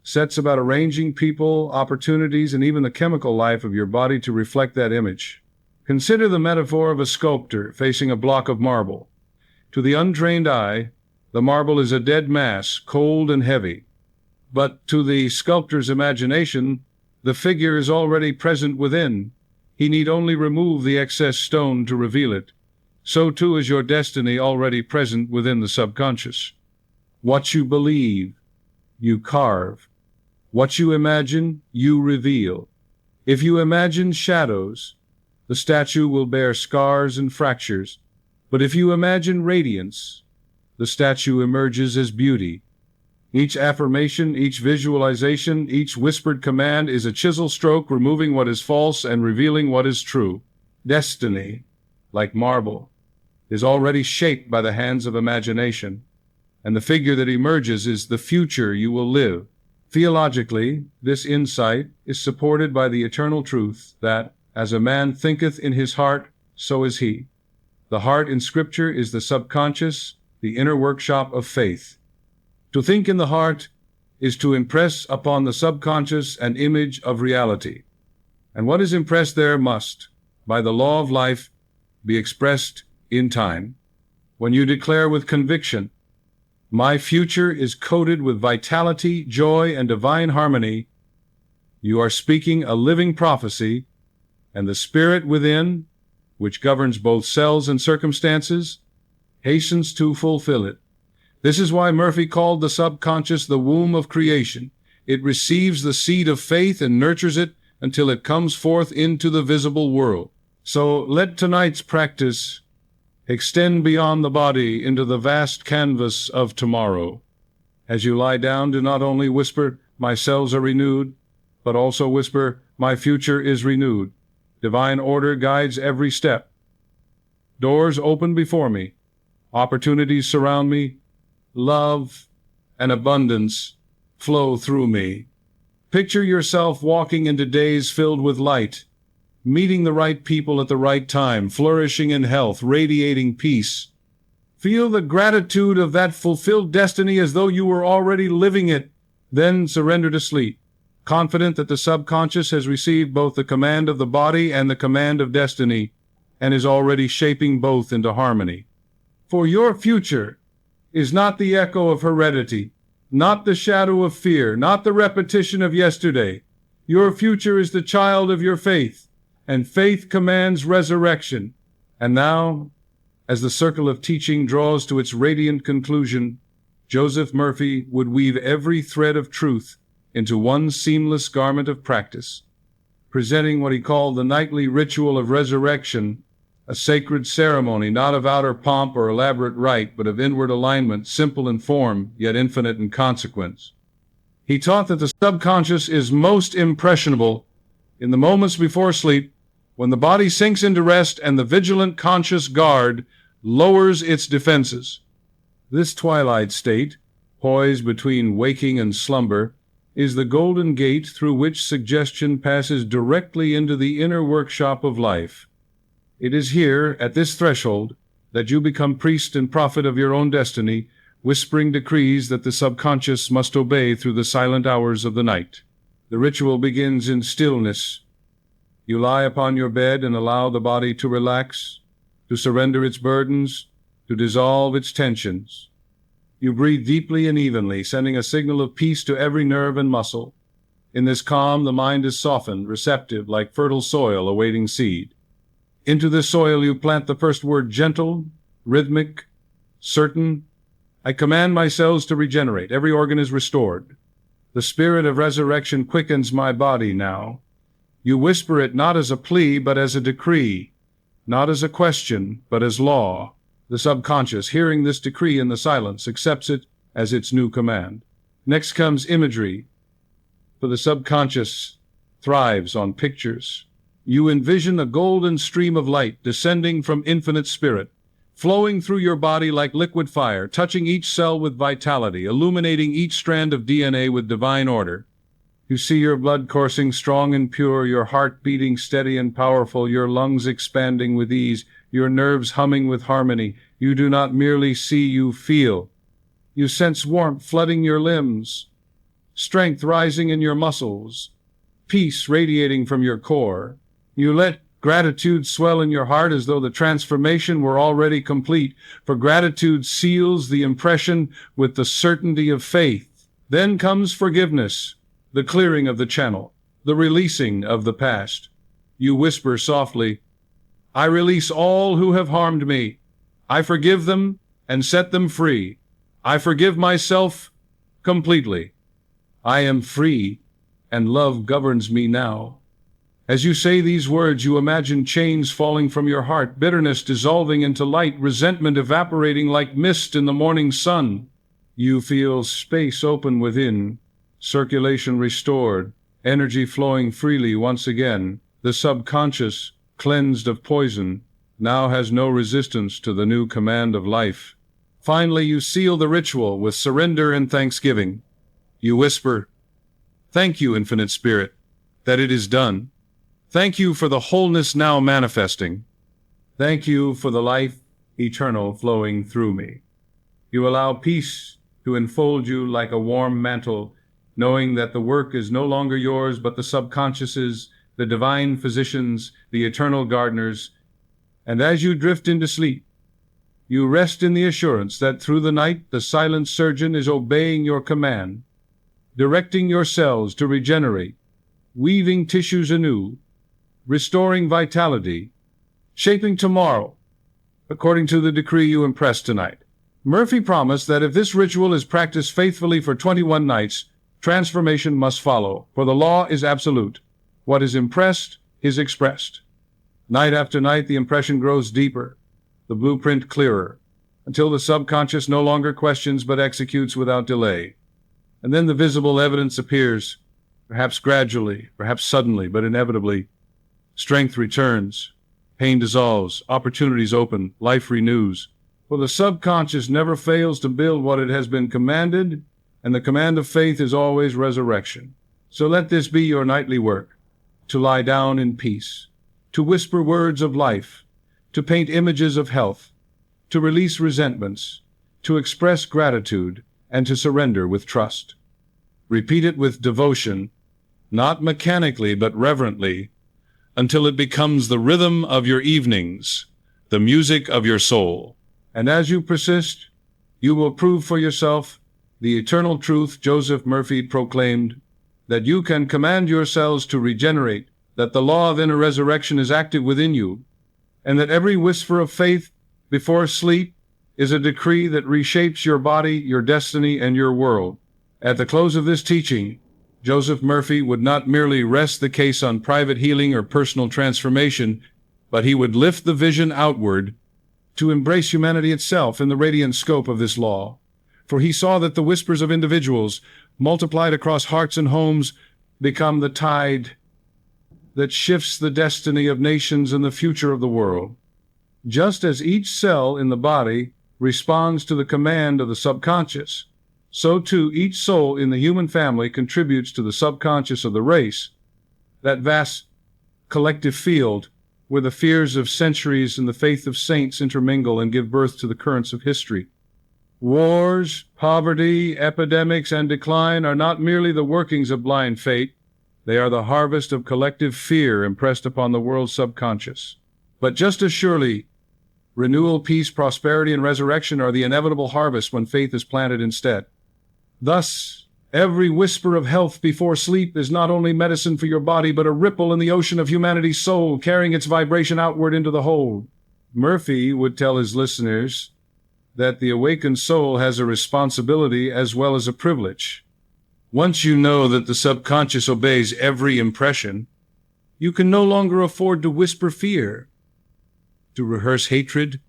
sets about arranging people, opportunities, and even the chemical life of your body to reflect that image. Consider the metaphor of a sculptor facing a block of marble. To the untrained eye, the marble is a dead mass, cold and heavy. But to the sculptor's imagination, the figure is already present within. He need only remove the excess stone to reveal it. So too is your destiny already present within the subconscious. What you believe, you carve. What you imagine, you reveal. If you imagine shadows, the statue will bear scars and fractures. But if you imagine radiance, the statue emerges as beauty. Each affirmation, each visualization, each whispered command is a chisel stroke removing what is false and revealing what is true. Destiny, like marble, is already shaped by the hands of imagination, and the figure that emerges is the future you will live. Theologically, this insight is supported by the eternal truth that, as a man thinketh in his heart, so is he. The heart in Scripture is the subconscious, the inner workshop of faith. To think in the heart is to impress upon the subconscious an image of reality. And what is impressed there must, by the law of life, be expressed in time. When you declare with conviction, my future is coated with vitality, joy, and divine harmony, you are speaking a living prophecy, and the spirit within, which governs both cells and circumstances, hastens to fulfill it. This is why Murphy called the subconscious the womb of creation. It receives the seed of faith and nurtures it until it comes forth into the visible world. So let tonight's practice extend beyond the body into the vast canvas of tomorrow. As you lie down, do not only whisper, my cells are renewed, but also whisper, my future is renewed. Divine order guides every step. Doors open before me. Opportunities surround me. Love and abundance flow through me. Picture yourself walking into days filled with light, meeting the right people at the right time, flourishing in health, radiating peace. Feel the gratitude of that fulfilled destiny as though you were already living it. Then surrender to sleep, confident that the subconscious has received both the command of the body and the command of destiny, and is already shaping both into harmony. For your future is not the echo of heredity, not the shadow of fear, not the repetition of yesterday. Your future is the child of your faith, and faith commands resurrection. And now, as the circle of teaching draws to its radiant conclusion, Joseph Murphy would weave every thread of truth into one seamless garment of practice. presenting what he called the nightly ritual of resurrection, a sacred ceremony not of outer pomp or elaborate rite, but of inward alignment, simple in form, yet infinite in consequence. He taught that the subconscious is most impressionable in the moments before sleep, when the body sinks into rest and the vigilant conscious guard lowers its defenses. This twilight state, poised between waking and slumber, is the golden gate through which suggestion passes directly into the inner workshop of life. It is here, at this threshold, that you become priest and prophet of your own destiny, whispering decrees that the subconscious must obey through the silent hours of the night. The ritual begins in stillness. You lie upon your bed and allow the body to relax, to surrender its burdens, to dissolve its tensions. You breathe deeply and evenly, sending a signal of peace to every nerve and muscle. In this calm, the mind is softened, receptive, like fertile soil awaiting seed. Into this soil you plant the first word, gentle, rhythmic, certain. I command my cells to regenerate. Every organ is restored. The spirit of resurrection quickens my body now. You whisper it not as a plea, but as a decree, not as a question, but as law. The subconscious, hearing this decree in the silence, accepts it as its new command. Next comes imagery, for the subconscious thrives on pictures. You envision a golden stream of light descending from infinite spirit, flowing through your body like liquid fire, touching each cell with vitality, illuminating each strand of DNA with divine order. You see your blood coursing strong and pure, your heart beating steady and powerful, your lungs expanding with ease, your nerves humming with harmony. You do not merely see, you feel. You sense warmth flooding your limbs, strength rising in your muscles, peace radiating from your core. You let gratitude swell in your heart as though the transformation were already complete, for gratitude seals the impression with the certainty of faith. Then comes forgiveness, the clearing of the channel, the releasing of the past. You whisper softly, I release all who have harmed me. I forgive them and set them free. I forgive myself completely. I am free, and love governs me now. As you say these words, you imagine chains falling from your heart, bitterness dissolving into light, resentment evaporating like mist in the morning sun. You feel space open within, circulation restored, energy flowing freely once again. The subconscious, cleansed of poison, now has no resistance to the new command of life. Finally, you seal the ritual with surrender and thanksgiving. You whisper, Thank you, Infinite Spirit, that it is done. Thank you for the wholeness now manifesting. Thank you for the life eternal flowing through me. You allow peace to enfold you like a warm mantle, knowing that the work is no longer yours, but the subconscious's, the divine physician's, the eternal gardener's. And as you drift into sleep, you rest in the assurance that through the night the silent surgeon is obeying your command, directing your cells to regenerate, weaving tissues anew, restoring vitality, shaping tomorrow, according to the decree you impressed tonight. Murphy promised that if this ritual is practiced faithfully for 21 nights, transformation must follow, for the law is absolute. What is impressed is expressed. Night after night, the impression grows deeper, the blueprint clearer, until the subconscious no longer questions but executes without delay. And then the visible evidence appears, perhaps gradually, perhaps suddenly, but inevitably. Strength returns, pain dissolves, opportunities open, life renews. For the subconscious never fails to build what it has been commanded, and the command of faith is always resurrection. So let this be your nightly work, to lie down in peace, to whisper words of life, to paint images of health, to release resentments, to express gratitude, and to surrender with trust. Repeat it with devotion, not mechanically but reverently, until it becomes the rhythm of your evenings, the music of your soul. And as you persist, you will prove for yourself the eternal truth Joseph Murphy proclaimed, that you can command your cells to regenerate, that the law of inner resurrection is active within you, and that every whisper of faith before sleep is a decree that reshapes your body, your destiny, and your world. At the close of this teaching, Joseph Murphy would not merely rest the case on private healing or personal transformation, but he would lift the vision outward to embrace humanity itself in the radiant scope of this law. For he saw that the whispers of individuals, multiplied across hearts and homes, become the tide that shifts the destiny of nations and the future of the world. Just as each cell in the body responds to the command of the subconscious, so too each soul in the human family contributes to the subconscious of the race, that vast collective field where the fears of centuries and the faith of saints intermingle and give birth to the currents of history. Wars, poverty, epidemics, and decline are not merely the workings of blind fate, they are the harvest of collective fear impressed upon the world's subconscious. But just as surely, renewal, peace, prosperity, and resurrection are the inevitable harvest when faith is planted instead. Thus, every whisper of health before sleep is not only medicine for your body, but a ripple in the ocean of humanity's soul, carrying its vibration outward into the whole. Murphy would tell his listeners that the awakened soul has a responsibility as well as a privilege. Once you know that the subconscious obeys every impression, you can no longer afford to whisper fear, to rehearse hatred,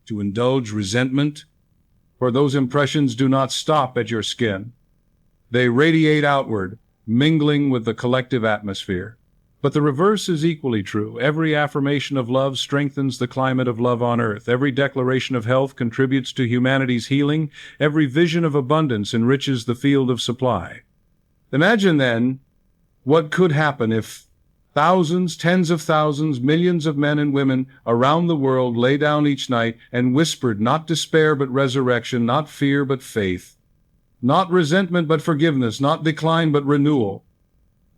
to indulge resentment, for those impressions do not stop at your skin. They radiate outward, mingling with the collective atmosphere. But the reverse is equally true. Every affirmation of love strengthens the climate of love on earth. Every declaration of health contributes to humanity's healing. Every vision of abundance enriches the field of supply. Imagine, then, what could happen if thousands, tens of thousands, millions of men and women around the world lay down each night and whispered not despair but resurrection, not fear but faith, not resentment but forgiveness, not decline but renewal.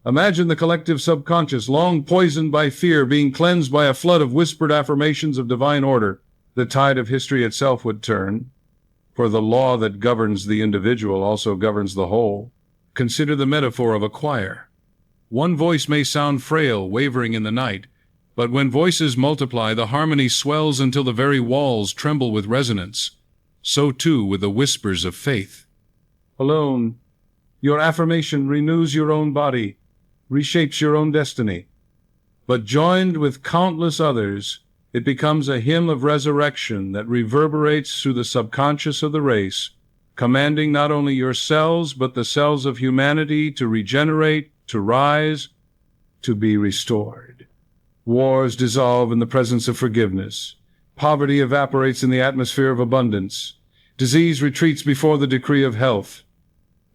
Imagine the collective subconscious, long poisoned by fear, being cleansed by a flood of whispered affirmations of divine order. The tide of history itself would turn, for the law that governs the individual also governs the whole. Consider the metaphor of a choir. One voice may sound frail, wavering in the night, but when voices multiply, the harmony swells until the very walls tremble with resonance. So too with the whispers of faith. Alone, your affirmation renews your own body, reshapes your own destiny. But joined with countless others, it becomes a hymn of resurrection that reverberates through the subconscious of the race, commanding not only your cells, but the cells of humanity to regenerate, to rise, to be restored. Wars dissolve in the presence of forgiveness. Poverty evaporates in the atmosphere of abundance. Disease retreats before the decree of health.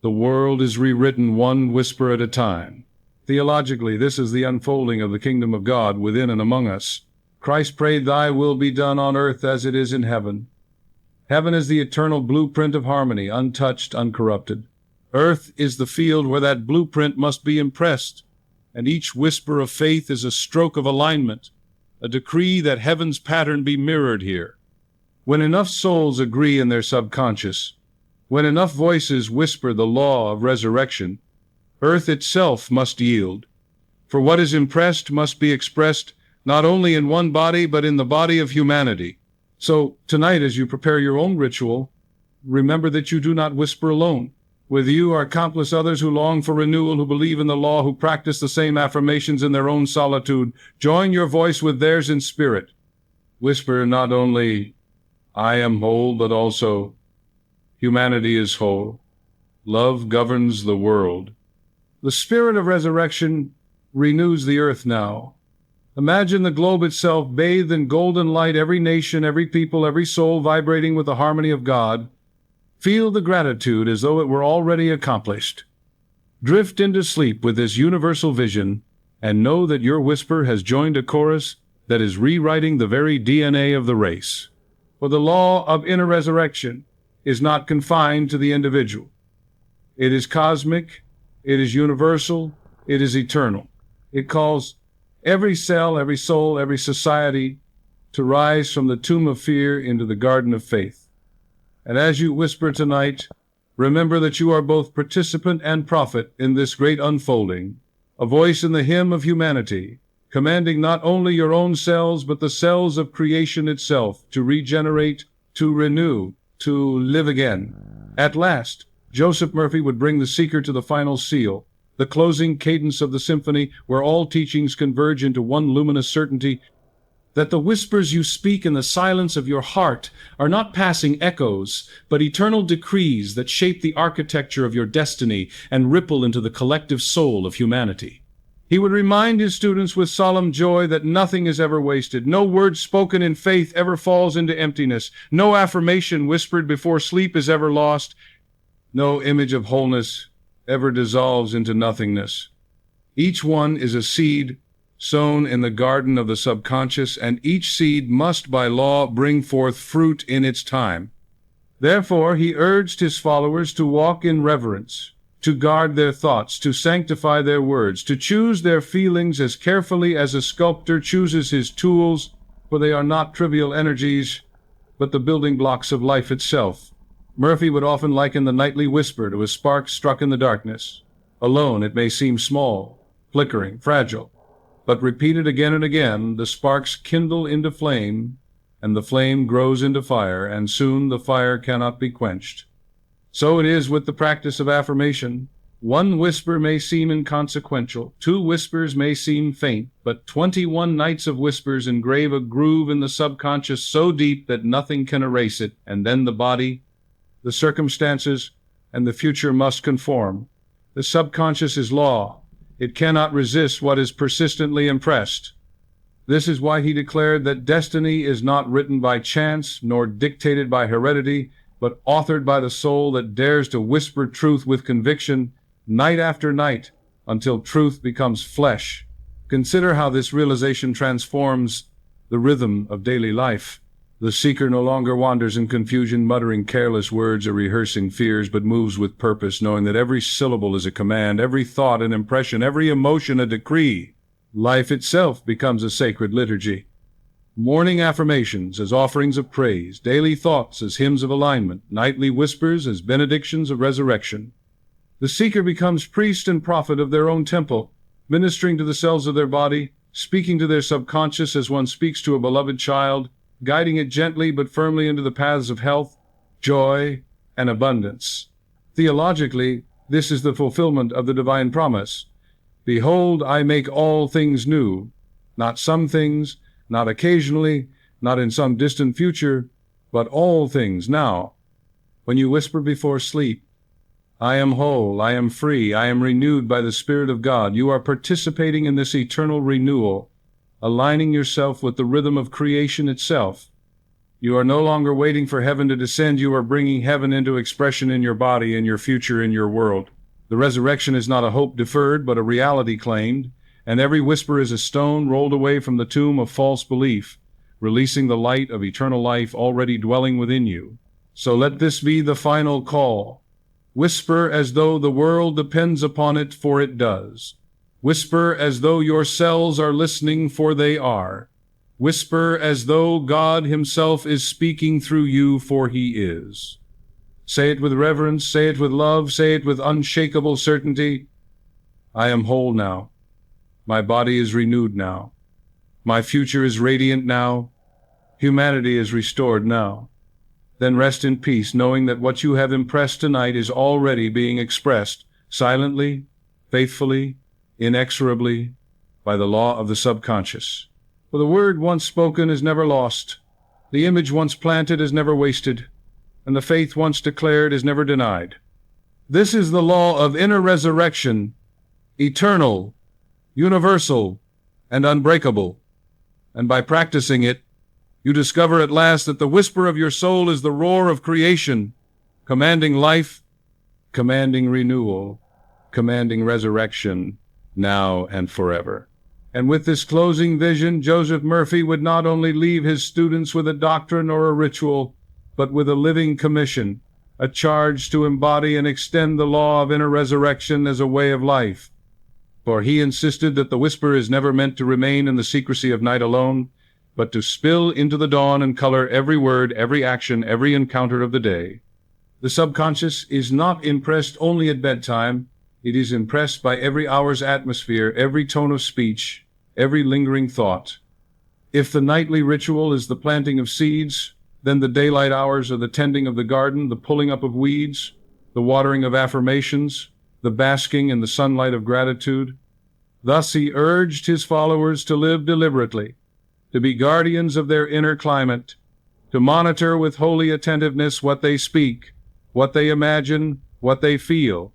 The world is rewritten one whisper at a time. Theologically, this is the unfolding of the kingdom of God within and among us. Christ prayed, "Thy will be done on earth as it is in heaven." Heaven is the eternal blueprint of harmony, untouched, uncorrupted. Earth is the field where that blueprint must be impressed, and each whisper of faith is a stroke of alignment, a decree that heaven's pattern be mirrored here. When enough souls agree in their subconscious, when enough voices whisper the law of resurrection, earth itself must yield. For what is impressed must be expressed not only in one body, but in the body of humanity. So tonight, as you prepare your own ritual, remember that you do not whisper alone. With you are countless others who long for renewal, who believe in the law, who practice the same affirmations in their own solitude. Join your voice with theirs in spirit. Whisper not only, "I am whole," but also, "Humanity is whole. Love governs the world." The spirit of resurrection renews the earth now. Imagine the globe itself bathed in golden light, every nation, every people, every soul vibrating with the harmony of God. Feel the gratitude as though it were already accomplished. Drift into sleep with this universal vision, and know that your whisper has joined a chorus that is rewriting the very DNA of the race. For the law of inner resurrection is not confined to the individual. It is cosmic, it is universal, it is eternal. It calls every cell, every soul, every society to rise from the tomb of fear into the garden of faith. And as you whisper tonight, remember that you are both participant and prophet in this great unfolding, a voice in the hymn of humanity, commanding not only your own cells, but the cells of creation itself to regenerate, to renew, to live again. At last, Joseph Murphy would bring the seeker to the final seal, the closing cadence of the symphony, where all teachings converge into one luminous certainty, that the whispers you speak in the silence of your heart are not passing echoes, but eternal decrees that shape the architecture of your destiny and ripple into the collective soul of humanity. He would remind his students with solemn joy that nothing is ever wasted, no word spoken in faith ever falls into emptiness, no affirmation whispered before sleep is ever lost, no image of wholeness ever dissolves into nothingness. Each one is a seed sown in the garden of the subconscious, and each seed must by law bring forth fruit in its time. Therefore, he urged his followers to walk in reverence, to guard their thoughts, to sanctify their words, to choose their feelings as carefully as a sculptor chooses his tools, for they are not trivial energies, but the building blocks of life itself. Murphy would often liken the nightly whisper to a spark struck in the darkness. Alone, it may seem small, flickering, fragile, but repeated again and again, the sparks kindle into flame, and the flame grows into fire, and soon the fire cannot be quenched. So it is with the practice of affirmation. One whisper may seem inconsequential, 2 whispers may seem faint, but 21 nights of whispers engrave a groove in the subconscious so deep that nothing can erase it, and then the body, the circumstances, and the future must conform. The subconscious is law. It cannot resist what is persistently impressed. This is why he declared that destiny is not written by chance nor dictated by heredity, but authored by the soul that dares to whisper truth with conviction night after night until truth becomes flesh. Consider how this realization transforms the rhythm of daily life. The seeker no longer wanders in confusion, muttering careless words or rehearsing fears, but moves with purpose, knowing that every syllable is a command, every thought an impression, every emotion a decree. Life itself becomes a sacred liturgy. Morning affirmations as offerings of praise, daily thoughts as hymns of alignment, nightly whispers as benedictions of resurrection. The seeker becomes priest and prophet of their own temple, ministering to the cells of their body, speaking to their subconscious as one speaks to a beloved child, guiding it gently but firmly into the paths of health, joy, and abundance. Theologically, this is the fulfillment of the divine promise. Behold, I make all things new, not some things, not occasionally, not in some distant future, but all things now. When you whisper before sleep, I am whole, I am free, I am renewed by the Spirit of God, you are participating in this eternal renewal, aligning yourself with the rhythm of creation itself. You are no longer waiting for heaven to descend, you are bringing heaven into expression in your body, in your future, in your world. The resurrection is not a hope deferred, but a reality claimed, and every whisper is a stone rolled away from the tomb of false belief, releasing the light of eternal life already dwelling within you. So let this be the final call. Whisper as though the world depends upon it, for it does. Whisper as though your cells are listening, for they are. Whisper as though God himself is speaking through you, for he is. Say it with reverence, say it with love, say it with unshakable certainty. I am whole now. My body is renewed now. My future is radiant now. Humanity is restored now. Then rest in peace, knowing that what you have impressed tonight is already being expressed silently, faithfully, inexorably, by the law of the subconscious. For the word once spoken is never lost, the image once planted is never wasted, and the faith once declared is never denied. This is the law of inner resurrection, eternal, universal, and unbreakable. And by practicing it, you discover at last that the whisper of your soul is the roar of creation, commanding life, commanding renewal, commanding resurrection, now and forever. And with this closing vision, Joseph Murphy would not only leave his students with a doctrine or a ritual, but with a living commission, a charge to embody and extend the law of inner resurrection as a way of life. For he insisted that the whisper is never meant to remain in the secrecy of night alone, but to spill into the dawn and color every word, every action, every encounter of the day. The subconscious is not impressed only at bedtime. It is impressed by every hour's atmosphere, every tone of speech, every lingering thought. If the nightly ritual is the planting of seeds, then the daylight hours are the tending of the garden, the pulling up of weeds, the watering of affirmations, the basking in the sunlight of gratitude. Thus he urged his followers to live deliberately, to be guardians of their inner climate, to monitor with holy attentiveness what they speak, what they imagine, what they feel,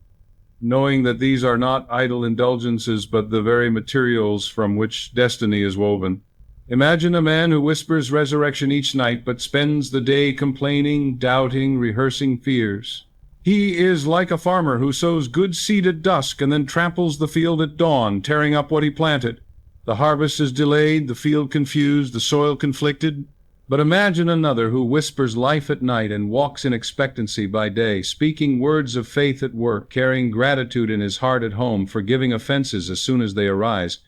knowing that these are not idle indulgences but the very materials from which destiny is woven. Imagine a man who whispers resurrection each night but spends the day complaining, doubting, rehearsing fears. He is like a farmer who sows good seed at dusk and then tramples the field at dawn, tearing up what he planted. The harvest is delayed, the field confused, the soil conflicted. But imagine another who whispers life at night and walks in expectancy by day, speaking words of faith at work, carrying gratitude in his heart at home, forgiving offenses as soon as they arise,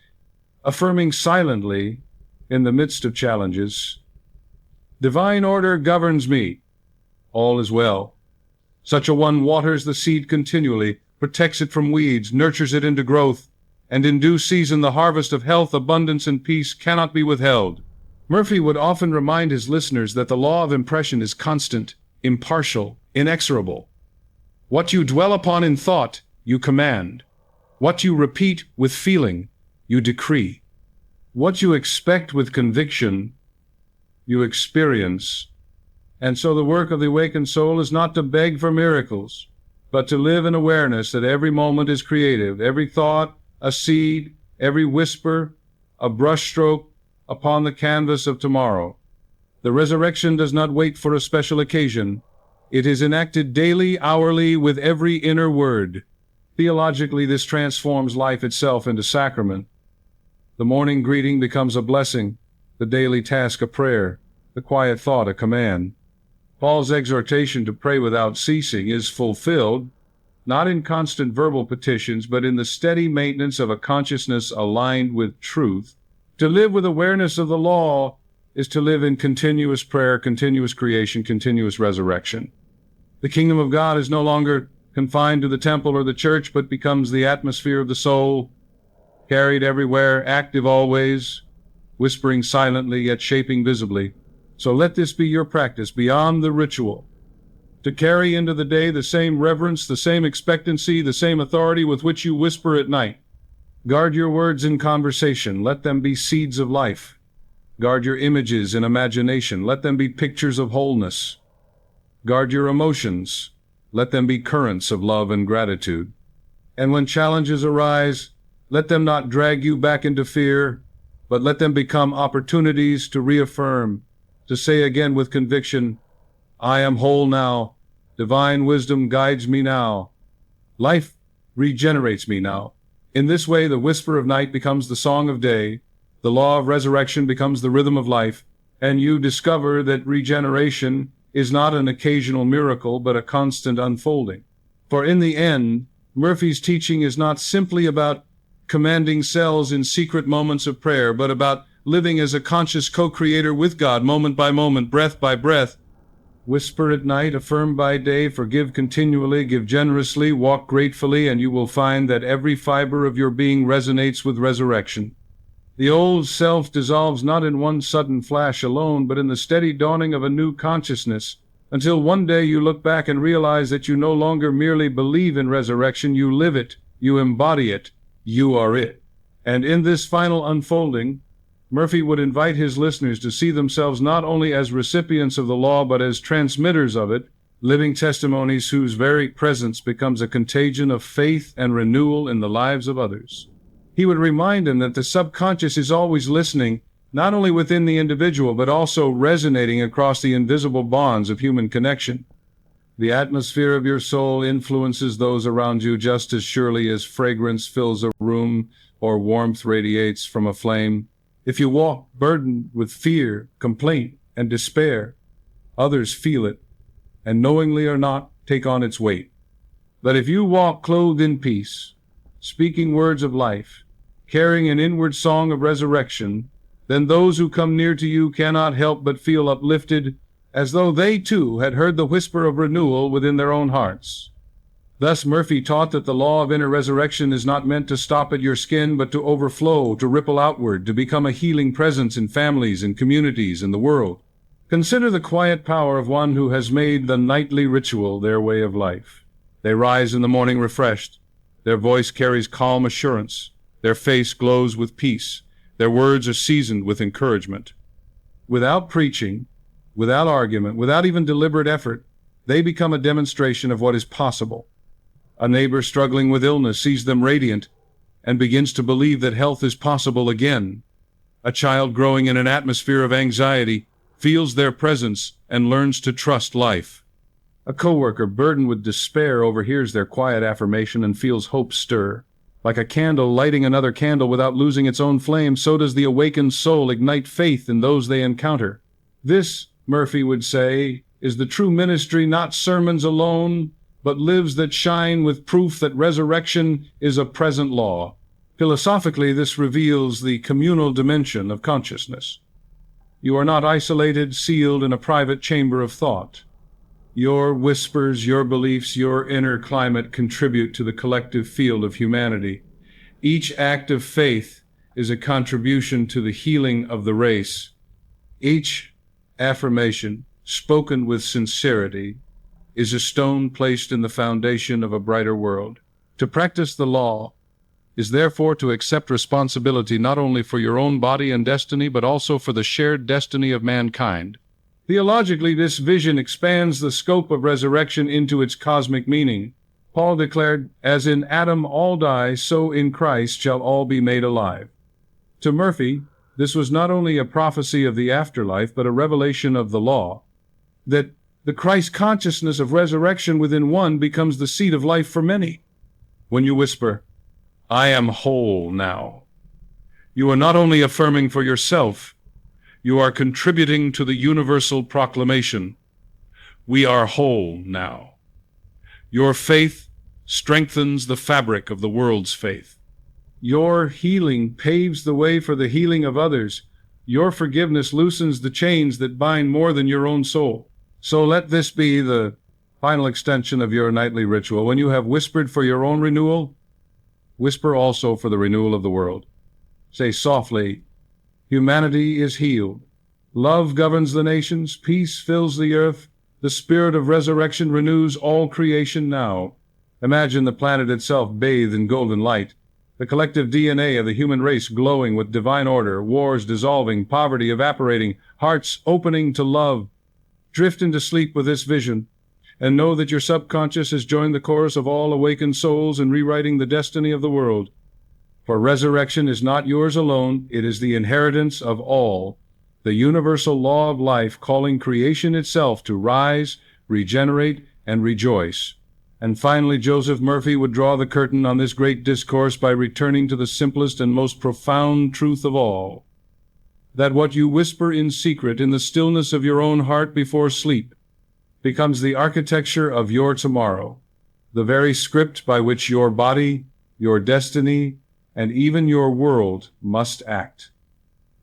affirming silently in the midst of challenges, "Divine order governs me. All is well." Such a one waters the seed continually, protects it from weeds, nurtures it into growth, and in due season the harvest of health, abundance, and peace cannot be withheld. Murphy would often remind his listeners that the law of impression is constant, impartial, inexorable. What you dwell upon in thought, you command. What you repeat with feeling, you decree. What you expect with conviction, you experience. And so the work of the awakened soul is not to beg for miracles, but to live in awareness that every moment is creative, every thought a seed, every whisper a brushstroke upon the canvas of tomorrow. The resurrection does not wait for a special occasion. It is enacted daily, hourly, with every inner word. Theologically, this transforms life itself into sacrament. The morning greeting becomes a blessing, the daily task a prayer, the quiet thought a command. Paul's exhortation to pray without ceasing is fulfilled, not in constant verbal petitions, but in the steady maintenance of a consciousness aligned with truth. To live with awareness of the law is to live in continuous prayer, continuous creation, continuous resurrection. The kingdom of God is no longer confined to the temple or the church, but becomes the atmosphere of the soul, carried everywhere, active always, whispering silently yet shaping visibly. So let this be your practice beyond the ritual, to carry into the day the same reverence, the same expectancy, the same authority with which you whisper at night. Guard your words in conversation. Let them be seeds of life. Guard your images in imagination. Let them be pictures of wholeness. Guard your emotions. Let them be currents of love and gratitude. And when challenges arise, let them not drag you back into fear, but let them become opportunities to reaffirm, to say again with conviction, "I am whole now. Divine wisdom guides me now. Life regenerates me now." In this way, the whisper of night becomes the song of day, the law of resurrection becomes the rhythm of life, and you discover that regeneration is not an occasional miracle, but a constant unfolding. For in the end, Murphy's teaching is not simply about commanding cells in secret moments of prayer, but about living as a conscious co-creator with God, moment by moment, breath by breath. Whisper at night, affirm by day, forgive continually, give generously, walk gratefully, and you will find that every fiber of your being resonates with resurrection. The old self dissolves not in one sudden flash alone, but in the steady dawning of a new consciousness, until one day you look back and realize that you no longer merely believe in resurrection, you live it, you embody it, you are it. And in this final unfolding, Murphy would invite his listeners to see themselves not only as recipients of the law, but as transmitters of it, living testimonies whose very presence becomes a contagion of faith and renewal in the lives of others. He would remind them that the subconscious is always listening, not only within the individual, but also resonating across the invisible bonds of human connection. The atmosphere of your soul influences those around you just as surely as fragrance fills a room or warmth radiates from a flame. If you walk burdened with fear, complaint, and despair, others feel it, and knowingly or not, take on its weight. But if you walk clothed in peace, speaking words of life, carrying an inward song of resurrection, then those who come near to you cannot help but feel uplifted, as though they too had heard the whisper of renewal within their own hearts. Thus Murphy taught that the law of inner resurrection is not meant to stop at your skin, but to overflow, to ripple outward, to become a healing presence in families and communities and the world. Consider the quiet power of one who has made the nightly ritual their way of life. They rise in the morning refreshed, Their voice carries calm assurance. Their face glows with peace. Their words are seasoned with encouragement. Without preaching, without argument, without even deliberate effort, they become a demonstration of what is possible. A neighbor struggling with illness sees them radiant and begins to believe that health is possible again. A child growing in an atmosphere of anxiety feels their presence and learns to trust life. A coworker burdened with despair overhears their quiet affirmation and feels hope stir. Like a candle lighting another candle without losing its own flame, so does the awakened soul ignite faith in those they encounter. This, Murphy would say, is the true ministry, not sermons alone, but lives that shine with proof that resurrection is a present law. Philosophically, this reveals the communal dimension of consciousness. You are not isolated, sealed in a private chamber of thought. Your whispers, your beliefs, your inner climate contribute to the collective field of humanity. Each act of faith is a contribution to the healing of the race. Each affirmation, spoken with sincerity, is a stone placed in the foundation of a brighter world. To practice the law is therefore to accept responsibility not only for your own body and destiny, but also for the shared destiny of mankind. Theologically, this vision expands the scope of resurrection into its cosmic meaning. Paul declared, "As in Adam all die, so in Christ shall all be made alive." To Murphy, this was not only a prophecy of the afterlife, but a revelation of the law, that the Christ consciousness of resurrection within one becomes the seed of life for many. When you whisper, "I am whole now," you are not only affirming for yourself, you are contributing to the universal proclamation, "We are whole now." Your faith strengthens the fabric of the world's faith. Your healing paves the way for the healing of others. Your forgiveness loosens the chains that bind more than your own soul. So let this be the final extension of your nightly ritual. When you have whispered for your own renewal, whisper also for the renewal of the world. Say softly, "Humanity is healed. Love governs the nations. Peace fills the earth. The spirit of resurrection renews all creation now." Imagine the planet itself bathed in golden light, the collective DNA of the human race glowing with divine order, wars dissolving, poverty evaporating, hearts opening to love. Drift into sleep with this vision, and know that your subconscious has joined the chorus of all awakened souls in rewriting the destiny of the world. For resurrection is not yours alone, it is the inheritance of all, the universal law of life calling creation itself to rise, regenerate, and rejoice. And finally, Joseph Murphy would draw the curtain on this great discourse by returning to the simplest and most profound truth of all, that what you whisper in secret in the stillness of your own heart before sleep becomes the architecture of your tomorrow, the very script by which your body, your destiny, and even your world must act.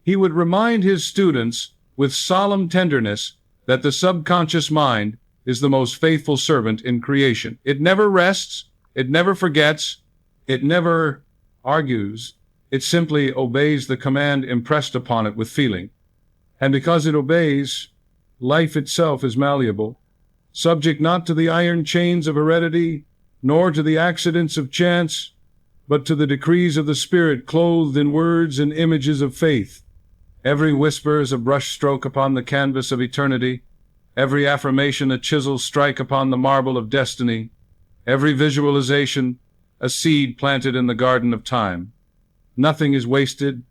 He would remind his students with solemn tenderness that the subconscious mind is the most faithful servant in creation. It never rests, it never forgets, it never argues. It simply obeys the command impressed upon it with feeling. And because it obeys, life itself is malleable, subject not to the iron chains of heredity, nor to the accidents of chance, but to the decrees of the Spirit, clothed in words and images of faith. Every whisper is a brush stroke upon the canvas of eternity, every affirmation a chisel strike upon the marble of destiny, every visualization a seed planted in the garden of time. Nothing is wasted,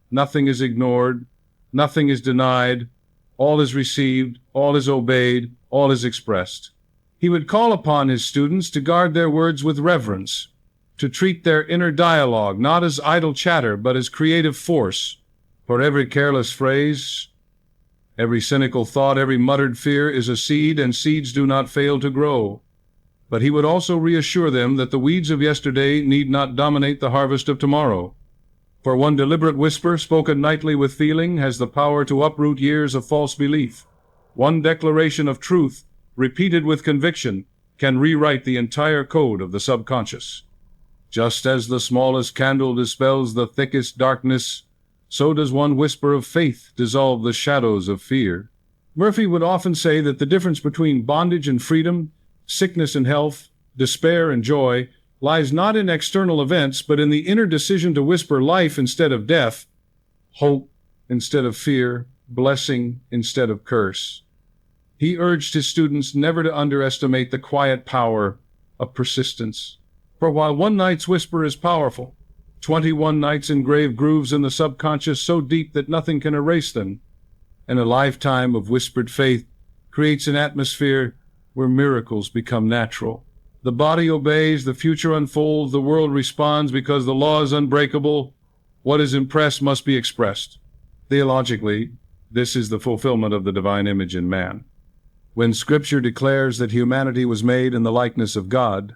nothing is ignored, nothing is denied, all is received, all is obeyed, all is expressed. He would call upon his students to guard their words with reverence, to treat their inner dialogue not as idle chatter, but as creative force. For every careless phrase, every cynical thought, every muttered fear is a seed, and seeds do not fail to grow. But he would also reassure them that the weeds of yesterday need not dominate the harvest of tomorrow. For one deliberate whisper, spoken nightly with feeling, has the power to uproot years of false belief. One declaration of truth, repeated with conviction, can rewrite the entire code of the subconscious. Just as the smallest candle dispels the thickest darkness, so does one whisper of faith dissolve the shadows of fear. Murphy would often say that the difference between bondage and freedom, sickness and health, despair and joy, lies not in external events, but in the inner decision to whisper life instead of death, hope instead of fear, blessing instead of curse. He urged his students never to underestimate the quiet power of persistence. For while one night's whisper is powerful, 21 nights engrave grooves in the subconscious so deep that nothing can erase them, and a lifetime of whispered faith creates an atmosphere where miracles become natural. The body obeys, the future unfolds, the world responds because the law is unbreakable. What is impressed must be expressed. Theologically, this is the fulfillment of the divine image in man. When Scripture declares that humanity was made in the likeness of God,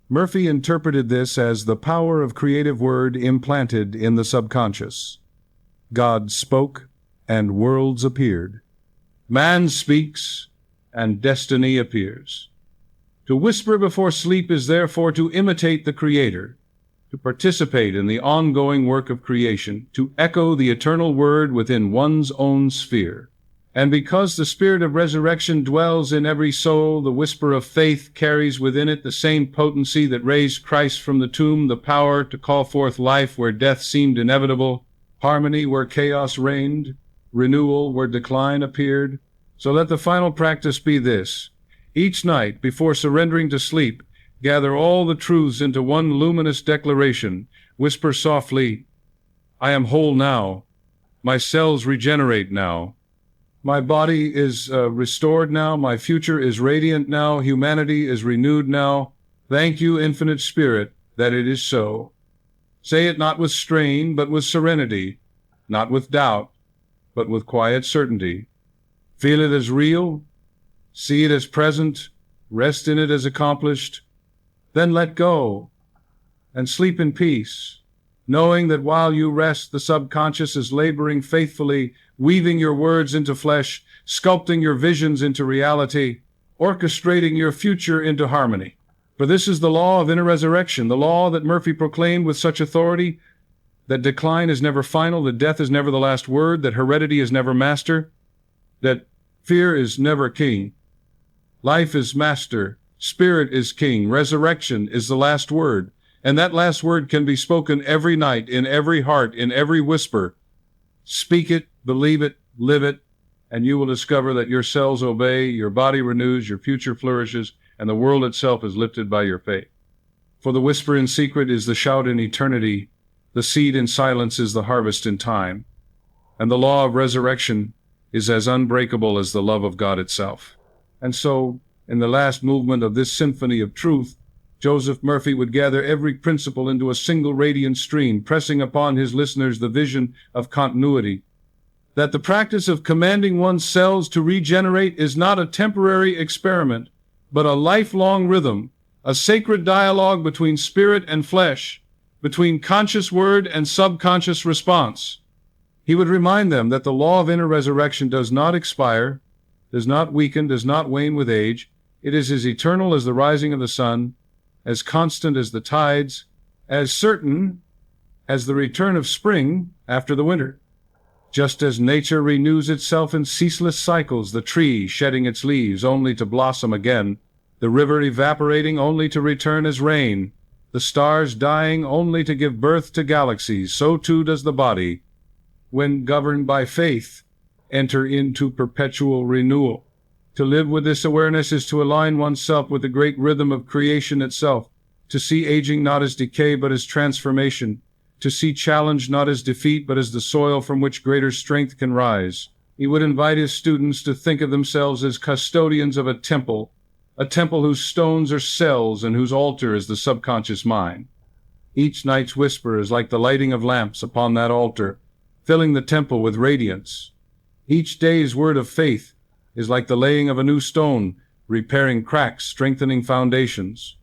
Murphy interpreted this as the power of creative word implanted in the subconscious. God spoke, and worlds appeared. Man speaks, and destiny appears. To whisper before sleep is therefore to imitate the Creator, to participate in the ongoing work of creation, to echo the eternal word within one's own sphere. And because the spirit of resurrection dwells in every soul, the whisper of faith carries within it the same potency that raised Christ from the tomb, the power to call forth life where death seemed inevitable, harmony where chaos reigned, renewal where decline appeared. So let the final practice be this: each night, before surrendering to sleep, gather all the truths into one luminous declaration. Whisper softly, I am whole now. My cells regenerate now. My body is restored now. My future is radiant now. Humanity is renewed now. Thank you, Infinite Spirit, that it is so. Say it not with strain, but with serenity, not with doubt, but with quiet certainty. Feel it as real, see it as present, rest in it as accomplished, then let go and sleep in peace, knowing that while you rest, the subconscious is laboring faithfully, weaving your words into flesh, sculpting your visions into reality, orchestrating your future into harmony. For this is the law of inner resurrection, the law that Murphy proclaimed with such authority, that decline is never final, that death is never the last word, that heredity is never master, that fear is never king. Life is master, spirit is king, resurrection is the last word, and that last word can be spoken every night, in every heart, in every whisper. Speak it, believe it, live it, and you will discover that your cells obey, your body renews, your future flourishes, and the world itself is lifted by your faith. For the whisper in secret is the shout in eternity, the seed in silence is the harvest in time, and the law of resurrection is as unbreakable as the love of God itself. And so, in the last movement of this symphony of truth, Joseph Murphy would gather every principle into a single radiant stream, pressing upon his listeners the vision of continuity, that the practice of commanding one's cells to regenerate is not a temporary experiment, but a lifelong rhythm, a sacred dialogue between spirit and flesh, between conscious word and subconscious response. He would remind them that the law of inner resurrection does not expire, does not weaken, does not wane with age. It is as eternal as the rising of the sun, as constant as the tides, as certain as the return of spring after the winter. Just as nature renews itself in ceaseless cycles, the tree shedding its leaves only to blossom again, the river evaporating only to return as rain, the stars dying only to give birth to galaxies, so too does the body, when governed by faith, enter into perpetual renewal. To live with this awareness is to align oneself with the great rhythm of creation itself, to see aging not as decay but as transformation, to see challenge not as defeat but as the soil from which greater strength can rise. He would invite his students to think of themselves as custodians of a temple whose stones are cells and whose altar is the subconscious mind. Each night's whisper is like the lighting of lamps upon that altar, filling the temple with radiance. Each day's word of faith is like the laying of a new stone, repairing cracks, strengthening foundations.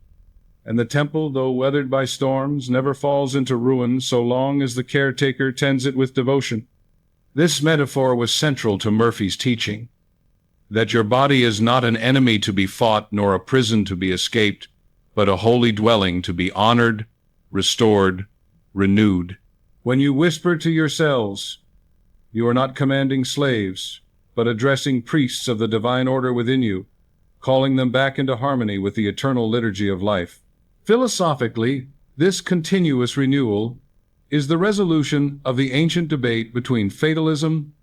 And the temple, though weathered by storms, never falls into ruin so long as the caretaker tends it with devotion. This metaphor was central to Murphy's teaching, that your body is not an enemy to be fought nor a prison to be escaped, but a holy dwelling to be honored, restored, renewed. When you whisper to your cells, you are not commanding slaves, but addressing priests of the divine order within you, calling them back into harmony with the eternal liturgy of life. Philosophically, this continuous renewal is the resolution of the ancient debate between fatalism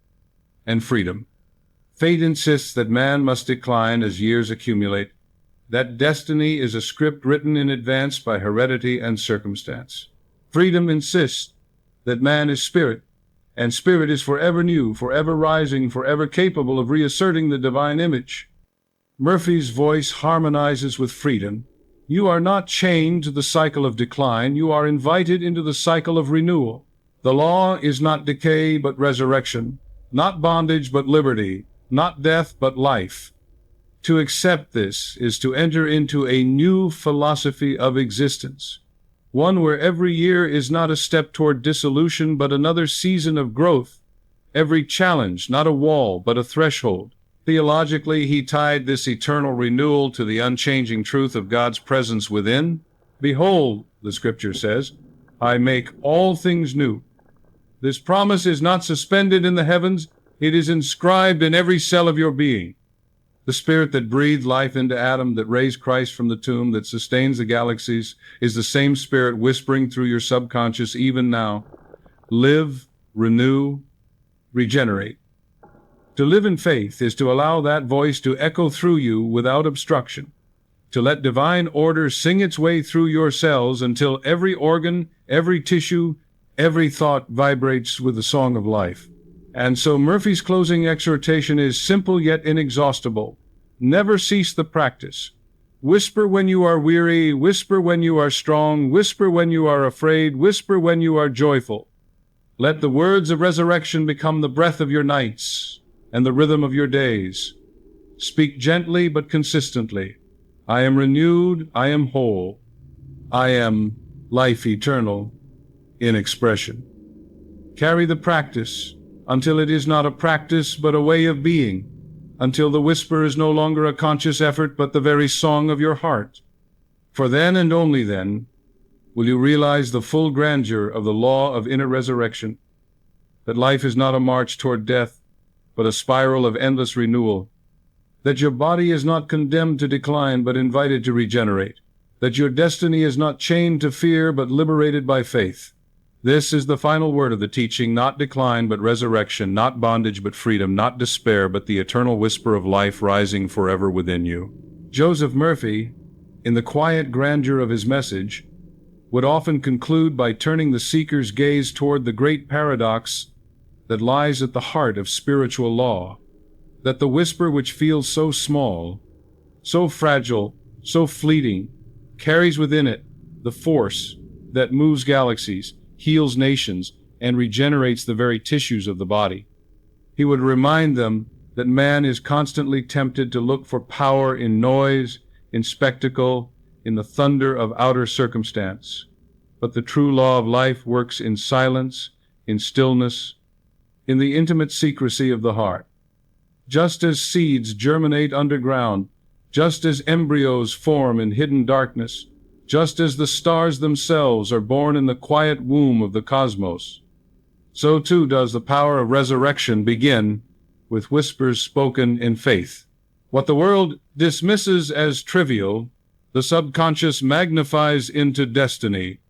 and freedom. Fate insists that man must decline as years accumulate, that destiny is a script written in advance by heredity and circumstance. Freedom insists that man is spirit, and spirit is forever new, forever rising, forever capable of reasserting the divine image. Murphy's voice harmonizes with freedom. You are not chained to the cycle of decline, you are invited into the cycle of renewal. The law is not decay but resurrection, not bondage but liberty, not death but life. To accept this is to enter into a new philosophy of existence, one where every year is not a step toward dissolution but another season of growth, every challenge not a wall but a threshold. Theologically, he tied this eternal renewal to the unchanging truth of God's presence within. Behold, the scripture says, I make all things new. This promise is not suspended in the heavens, it is inscribed in every cell of your being. The spirit that breathed life into Adam, that raised Christ from the tomb, that sustains the galaxies, is the same spirit whispering through your subconscious even now. Live, renew, regenerate. To live in faith is to allow that voice to echo through you without obstruction, to let divine order sing its way through your cells until every organ, every tissue, every thought vibrates with the song of life. And so Murphy's closing exhortation is simple yet inexhaustible. Never cease the practice. Whisper when you are weary, whisper when you are strong, whisper when you are afraid, whisper when you are joyful. Let the words of resurrection become the breath of your nights and the rhythm of your days. Speak gently but consistently. I am renewed, I am whole. I am life eternal in expression. Carry the practice until it is not a practice but a way of being, until the whisper is no longer a conscious effort but the very song of your heart. For then and only then will you realize the full grandeur of the law of inner resurrection, that life is not a march toward death, but a spiral of endless renewal, that your body is not condemned to decline but invited to regenerate, that your destiny is not chained to fear but liberated by faith. This is the final word of the teaching, not decline but resurrection, not bondage but freedom, not despair but the eternal whisper of life rising forever within you. Joseph Murphy, in the quiet grandeur of his message, would often conclude by turning the seeker's gaze toward the great paradox that lies at the heart of spiritual law, that the whisper which feels so small, so fragile, so fleeting, carries within it the force that moves galaxies, heals nations, and regenerates the very tissues of the body. He would remind them that man is constantly tempted to look for power in noise, in spectacle, in the thunder of outer circumstance. But the true law of life works in silence, in stillness, in the intimate secrecy of the heart. Just as seeds germinate underground, just as embryos form in hidden darkness, just as the stars themselves are born in the quiet womb of the cosmos, so too does the power of resurrection begin with whispers spoken in faith. What the world dismisses as trivial, the subconscious magnifies into destiny.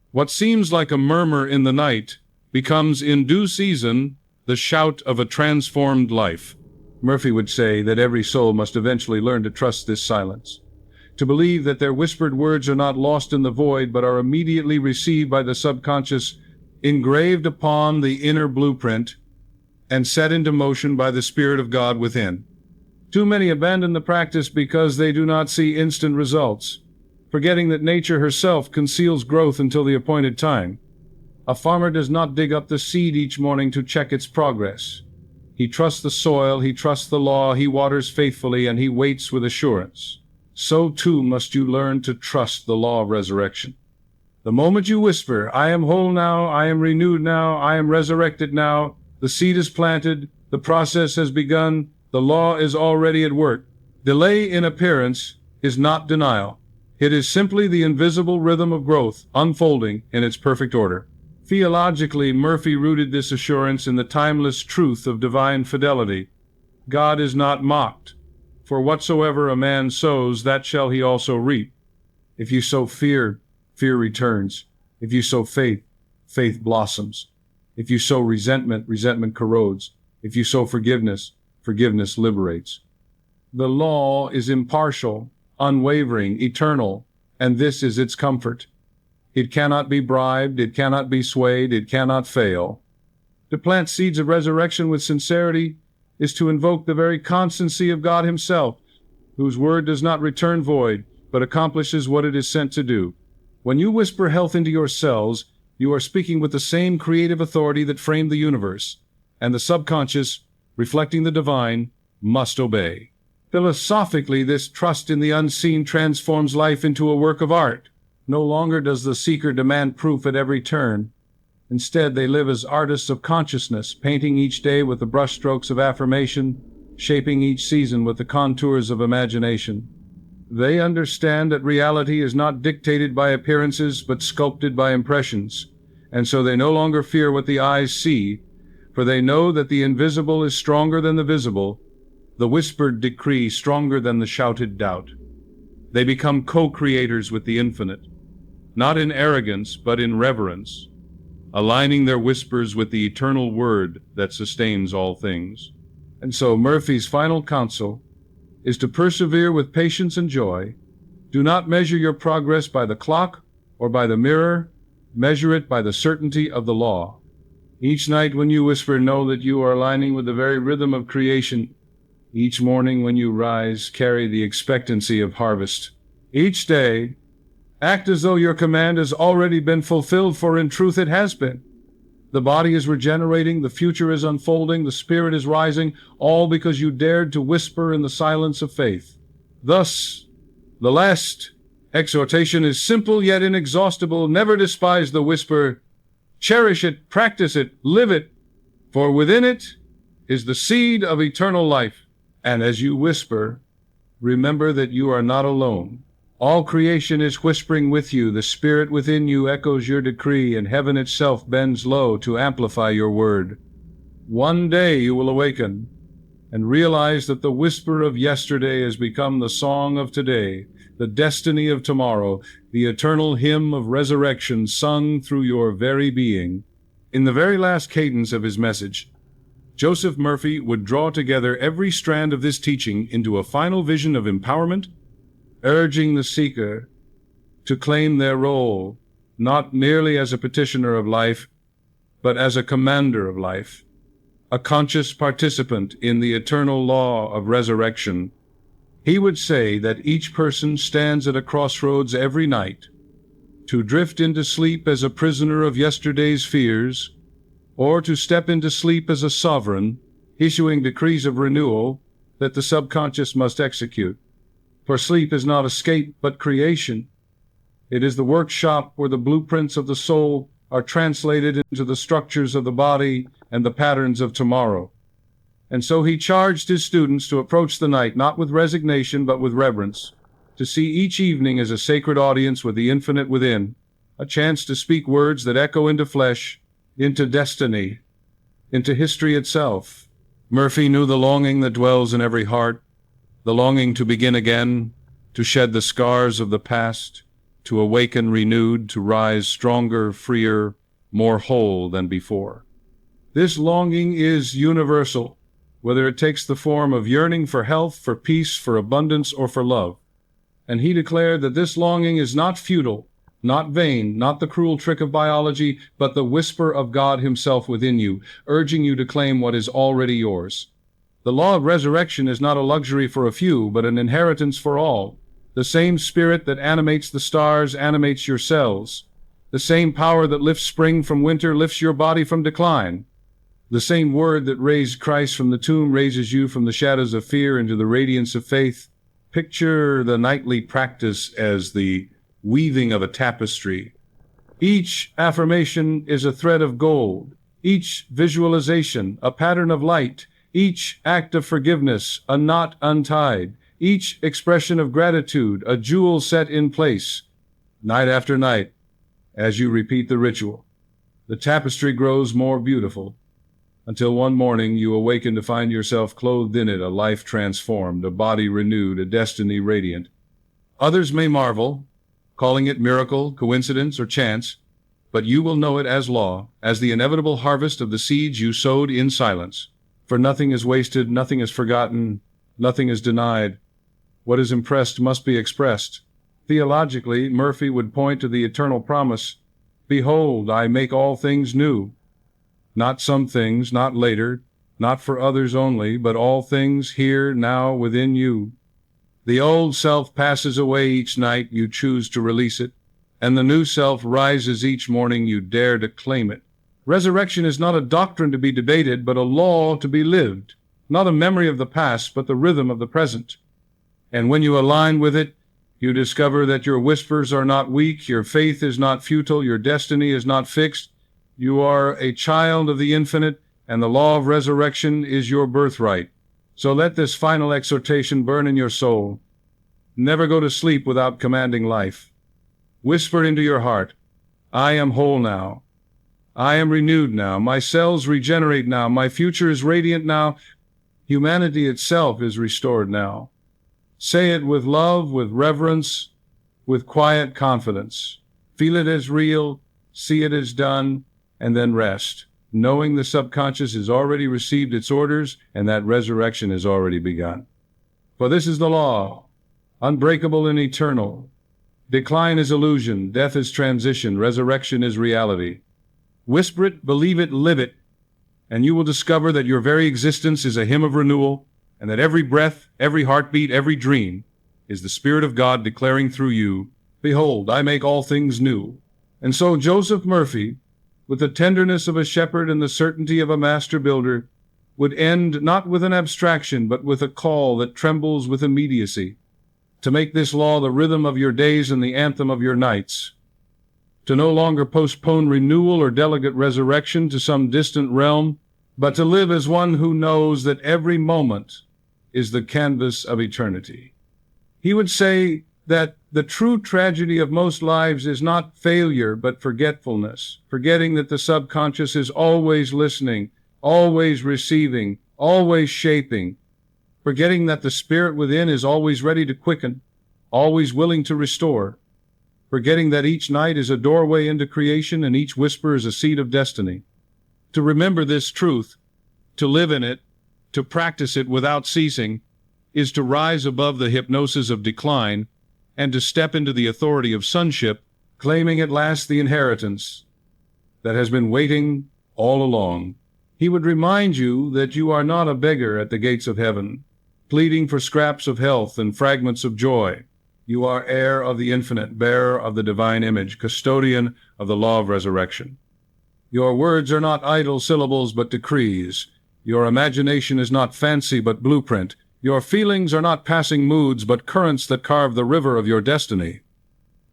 What seems like a murmur in the night becomes in due season the shout of a transformed life. Murphy would say that every soul must eventually learn to trust this silence, to believe that their whispered words are not lost in the void but are immediately received by the subconscious, engraved upon the inner blueprint, and set into motion by the Spirit of God within. Too many abandon the practice because they do not see instant results, forgetting that nature herself conceals growth until the appointed time. A farmer does not dig up the seed each morning to check its progress. He trusts the soil, he trusts the law, he waters faithfully, and he waits with assurance. So too must you learn to trust the law of resurrection. The moment you whisper, I am whole now, I am renewed now, I am resurrected now, the seed is planted, the process has begun, the law is already at work. Delay in appearance is not denial. It is simply the invisible rhythm of growth unfolding in its perfect order. Theologically, Murphy rooted this assurance in the timeless truth of divine fidelity. God is not mocked. For whatsoever a man sows, that shall he also reap. If you sow fear, fear returns. If you sow faith, faith blossoms. If you sow resentment, resentment corrodes. If you sow forgiveness, forgiveness liberates. The law is impartial, unwavering, eternal, and this is its comfort. It cannot be bribed, it cannot be swayed, it cannot fail. To plant seeds of resurrection with sincerity is to invoke the very constancy of God Himself, whose word does not return void, but accomplishes what it is sent to do. When you whisper health into your cells, you are speaking with the same creative authority that framed the universe, and the subconscious, reflecting the divine, must obey. Philosophically, this trust in the unseen transforms life into a work of art. No longer does the seeker demand proof at every turn. Instead, they live as artists of consciousness, painting each day with the brushstrokes of affirmation, shaping each season with the contours of imagination. They understand that reality is not dictated by appearances, but sculpted by impressions, and so they no longer fear what the eyes see, for they know that the invisible is stronger than the visible, the whispered decree stronger than the shouted doubt. They become co-creators with the infinite, not in arrogance, but in reverence, aligning their whispers with the eternal word that sustains all things. And so Murphy's final counsel is to persevere with patience and joy. Do not measure your progress by the clock or by the mirror. Measure it by the certainty of the law. Each night when you whisper, know that you are aligning with the very rhythm of creation. Each morning when you rise, carry the expectancy of harvest. Each day, act as though your command has already been fulfilled, for in truth it has been. The body is regenerating, the future is unfolding, the spirit is rising, all because you dared to whisper in the silence of faith. Thus, the last exhortation is simple yet inexhaustible. Never despise the whisper. Cherish it, practice it, live it, for within it is the seed of eternal life. And as you whisper, remember that you are not alone. All creation is whispering with you. The spirit within you echoes your decree, and heaven itself bends low to amplify your word. One day you will awaken and realize that the whisper of yesterday has become the song of today, the destiny of tomorrow, the eternal hymn of resurrection sung through your very being. In the very last cadence of his message, Joseph Murphy would draw together every strand of this teaching into a final vision of empowerment, urging the seeker to claim their role, not merely as a petitioner of life, but as a commander of life, a conscious participant in the eternal law of resurrection. He would say that each person stands at a crossroads every night, to drift into sleep as a prisoner of yesterday's fears, or to step into sleep as a sovereign, issuing decrees of renewal that the subconscious must execute. For sleep is not escape, but creation. It is the workshop where the blueprints of the soul are translated into the structures of the body and the patterns of tomorrow. And so he charged his students to approach the night not with resignation, but with reverence, to see each evening as a sacred audience with the infinite within, a chance to speak words that echo into flesh, into destiny, into history itself. Murphy knew the longing that dwells in every heart, the longing to begin again, to shed the scars of the past, to awaken renewed, to rise stronger, freer, more whole than before. This longing is universal, whether it takes the form of yearning for health, for peace, for abundance, or for love. And he declared that this longing is not futile, not vain, not the cruel trick of biology, but the whisper of God himself within you, urging you to claim what is already yours. The law of resurrection is not a luxury for a few, but an inheritance for all. The same spirit that animates the stars animates your cells. The same power that lifts spring from winter lifts your body from decline. The same word that raised Christ from the tomb raises you from the shadows of fear into the radiance of faith. Picture the nightly practice as the weaving of a tapestry. Each affirmation is a thread of gold. Each visualization, a pattern of light. Each act of forgiveness, a knot untied. Each expression of gratitude, a jewel set in place. Night after night, as you repeat the ritual, the tapestry grows more beautiful, until one morning you awaken to find yourself clothed in it, a life transformed, a body renewed, a destiny radiant. Others may marvel, calling it miracle, coincidence, or chance, but you will know it as law, as the inevitable harvest of the seeds you sowed in silence. For nothing is wasted, nothing is forgotten, nothing is denied. What is impressed must be expressed. Theologically, Murphy would point to the eternal promise, "Behold, I make all things new." Not some things, not later, not for others only, but all things here, now, within you. The old self passes away each night you choose to release it, and the new self rises each morning you dare to claim it. Resurrection is not a doctrine to be debated, but a law to be lived, not a memory of the past, but the rhythm of the present. And when you align with it, you discover that your whispers are not weak, your faith is not futile, your destiny is not fixed. You are a child of the infinite, and the law of resurrection is your birthright. So let this final exhortation burn in your soul. Never go to sleep without commanding life. Whisper into your heart, "I am whole now. I am renewed now. My cells regenerate now. My future is radiant now. Humanity itself is restored now." Say it with love, with reverence, with quiet confidence. Feel it as real, see it as done, and then rest, knowing the subconscious has already received its orders and that resurrection has already begun. For this is the law, unbreakable and eternal. Decline is illusion, death is transition, resurrection is reality. Whisper it, believe it, live it, and you will discover that your very existence is a hymn of renewal, and that every breath, every heartbeat, every dream is the Spirit of God declaring through you, "Behold, I make all things new." And so Joseph Murphy, with the tenderness of a shepherd and the certainty of a master builder, would end not with an abstraction, but with a call that trembles with immediacy, to make this law the rhythm of your days and the anthem of your nights, to no longer postpone renewal or delegate resurrection to some distant realm, but to live as one who knows that every moment is the canvas of eternity. He would say that the true tragedy of most lives is not failure, but forgetfulness, forgetting that the subconscious is always listening, always receiving, always shaping, forgetting that the spirit within is always ready to quicken, always willing to restore, forgetting that each night is a doorway into creation and each whisper is a seed of destiny. To remember this truth, to live in it, to practice it without ceasing, is to rise above the hypnosis of decline and to step into the authority of sonship, claiming at last the inheritance that has been waiting all along. He would remind you that you are not a beggar at the gates of heaven, pleading for scraps of health and fragments of joy. You are heir of the infinite, bearer of the divine image, custodian of the law of resurrection. Your words are not idle syllables, but decrees. Your imagination is not fancy, but blueprint. Your feelings are not passing moods, but currents that carve the river of your destiny.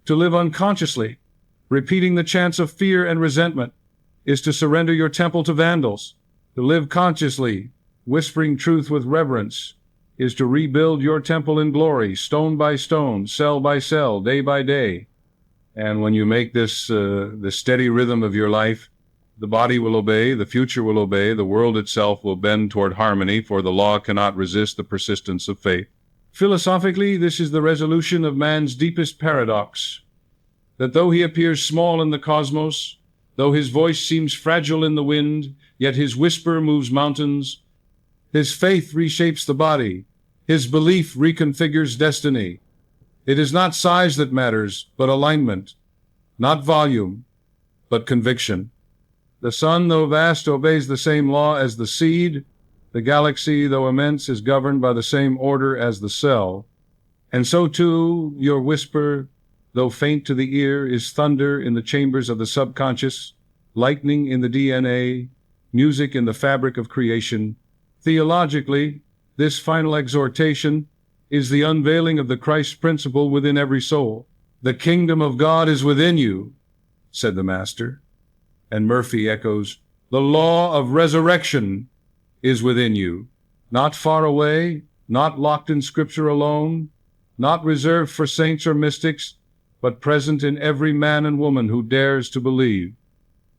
To live unconsciously, repeating the chants of fear and resentment, is to surrender your temple to vandals. To live consciously, whispering truth with reverence, is to rebuild your temple in glory, stone by stone, cell by cell, day by day. And when you make this the steady rhythm of your life, the body will obey, the future will obey, the world itself will bend toward harmony, for the law cannot resist the persistence of faith. Philosophically, this is the resolution of man's deepest paradox, that though he appears small in the cosmos, though his voice seems fragile in the wind, yet his whisper moves mountains. His faith reshapes the body. His belief reconfigures destiny. It is not size that matters, but alignment. Not volume, but conviction. The sun, though vast, obeys the same law as the seed. The galaxy, though immense, is governed by the same order as the cell. And so, too, your whisper, though faint to the ear, is thunder in the chambers of the subconscious, lightning in the DNA, music in the fabric of creation. Theologically, this final exhortation is the unveiling of the Christ principle within every soul. "The kingdom of God is within you," said the Master. And Murphy echoes, "The law of resurrection is within you, not far away, not locked in Scripture alone, not reserved for saints or mystics, but present in every man and woman who dares to believe."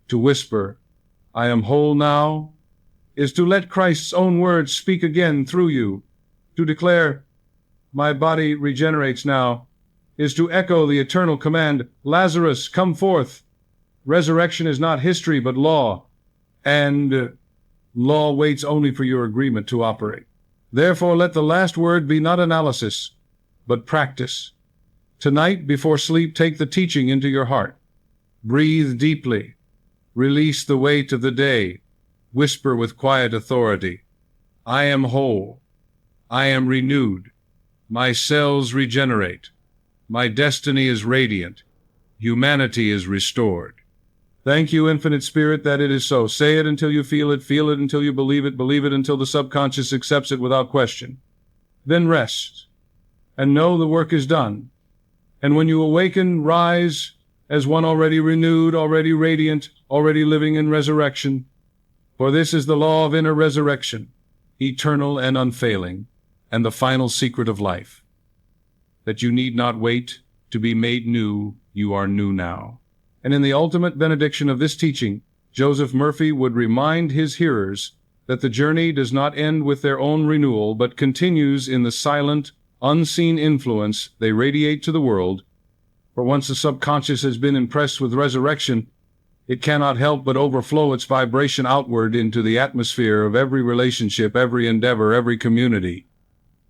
To whisper, "I am whole now," is to let Christ's own words speak again through you. To declare, "My body regenerates now," is to echo the eternal command, Lazarus, come forth. Resurrection is not history, but law, and law waits only for your agreement to operate. Therefore, let the last word be not analysis, but practice. Tonight, before sleep, take the teaching into your heart. Breathe deeply. Release the weight of the day. Whisper with quiet authority, I am whole. I am renewed. My cells regenerate. My destiny is radiant. Humanity is restored. Thank you, Infinite Spirit, that it is so. Say it until you feel it until you believe it until the subconscious accepts it without question. Then rest, and know the work is done. And when you awaken, rise as one already renewed, already radiant, already living in resurrection. For this is the law of inner resurrection, eternal and unfailing, and the final secret of life. That you need not wait to be made new, you are new now. And in the ultimate benediction of this teaching, Joseph Murphy would remind his hearers that the journey does not end with their own renewal, but continues in the silent, unseen influence they radiate to the world. For once the subconscious has been impressed with resurrection, it cannot help but overflow its vibration outward into the atmosphere of every relationship, every endeavor, every community.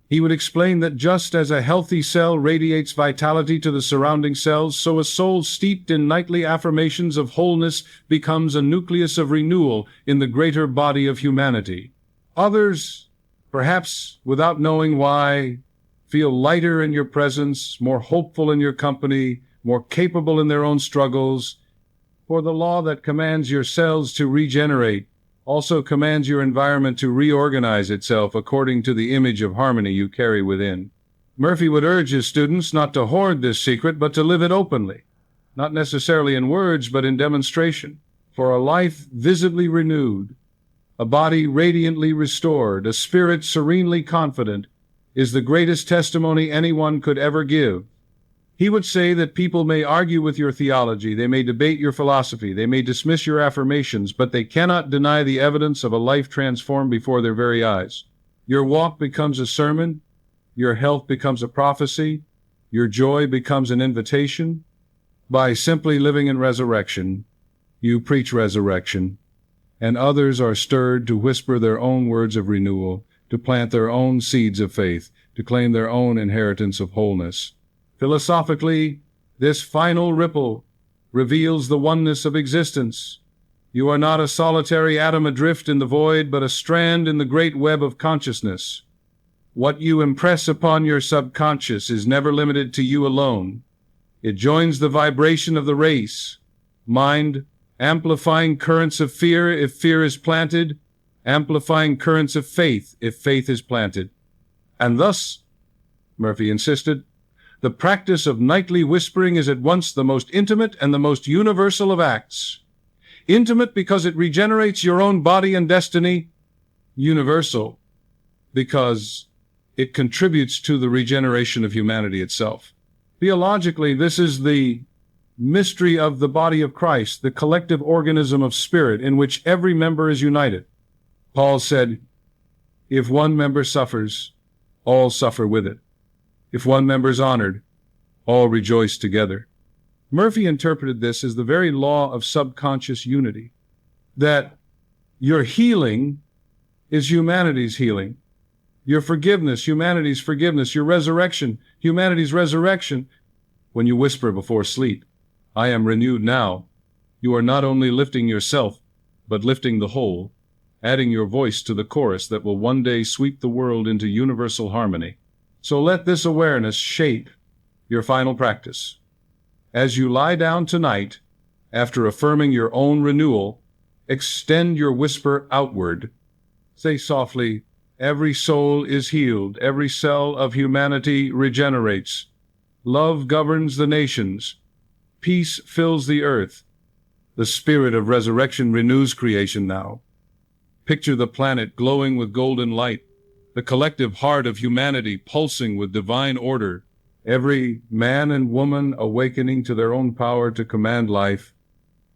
He would explain that just as a healthy cell radiates vitality to the surrounding cells, so a soul steeped in nightly affirmations of wholeness becomes a nucleus of renewal in the greater body of humanity. Others, perhaps without knowing why, feel lighter in your presence, more hopeful in your company, more capable in their own struggles. For the law that commands your cells to regenerate also commands your environment to reorganize itself according to the image of harmony you carry within. Murphy would urge his students not to hoard this secret, but to live it openly, not necessarily in words, but in demonstration. For a life visibly renewed, a body radiantly restored, a spirit serenely confident, is the greatest testimony anyone could ever give. He would say that people may argue with your theology, they may debate your philosophy, they may dismiss your affirmations, but they cannot deny the evidence of a life transformed before their very eyes. Your walk becomes a sermon, your health becomes a prophecy, your joy becomes an invitation. By simply living in resurrection, you preach resurrection, and others are stirred to whisper their own words of renewal, to plant their own seeds of faith, to claim their own inheritance of wholeness. Philosophically, this final ripple reveals the oneness of existence. You are not a solitary atom adrift in the void, but a strand in the great web of consciousness. What you impress upon your subconscious is never limited to you alone. It joins the vibration of the race, mind, amplifying currents of fear if fear is planted, amplifying currents of faith if faith is planted. And thus, Murphy insisted, the practice of nightly whispering is at once the most intimate and the most universal of acts. Intimate because it regenerates your own body and destiny. Universal because it contributes to the regeneration of humanity itself. Theologically, this is the mystery of the body of Christ, the collective organism of spirit in which every member is united. Paul said, if one member suffers, all suffer with it. If one member is honored, all rejoice together. Murphy interpreted this as the very law of subconscious unity, that your healing is humanity's healing, your forgiveness, humanity's forgiveness, your resurrection, humanity's resurrection. When you whisper before sleep, I am renewed now, you are not only lifting yourself, but lifting the whole, adding your voice to the chorus that will one day sweep the world into universal harmony. So let this awareness shape your final practice. As you lie down tonight, after affirming your own renewal, extend your whisper outward. Say softly, every soul is healed, every cell of humanity regenerates. Love governs the nations. Peace fills the earth. The spirit of resurrection renews creation now. Picture the planet glowing with golden light, the collective heart of humanity pulsing with divine order, every man and woman awakening to their own power to command life.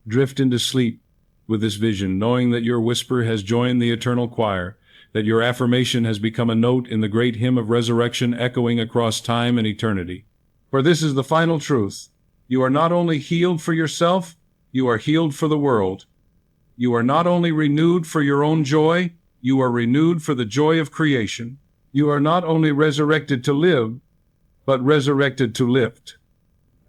Drift into sleep with this vision, knowing that your whisper has joined the eternal choir, that your affirmation has become a note in the great hymn of resurrection echoing across time and eternity. For this is the final truth. You are not only healed for yourself, you are healed for the world. You are not only renewed for your own joy, you are renewed for the joy of creation. You are not only resurrected to live, but resurrected to lift.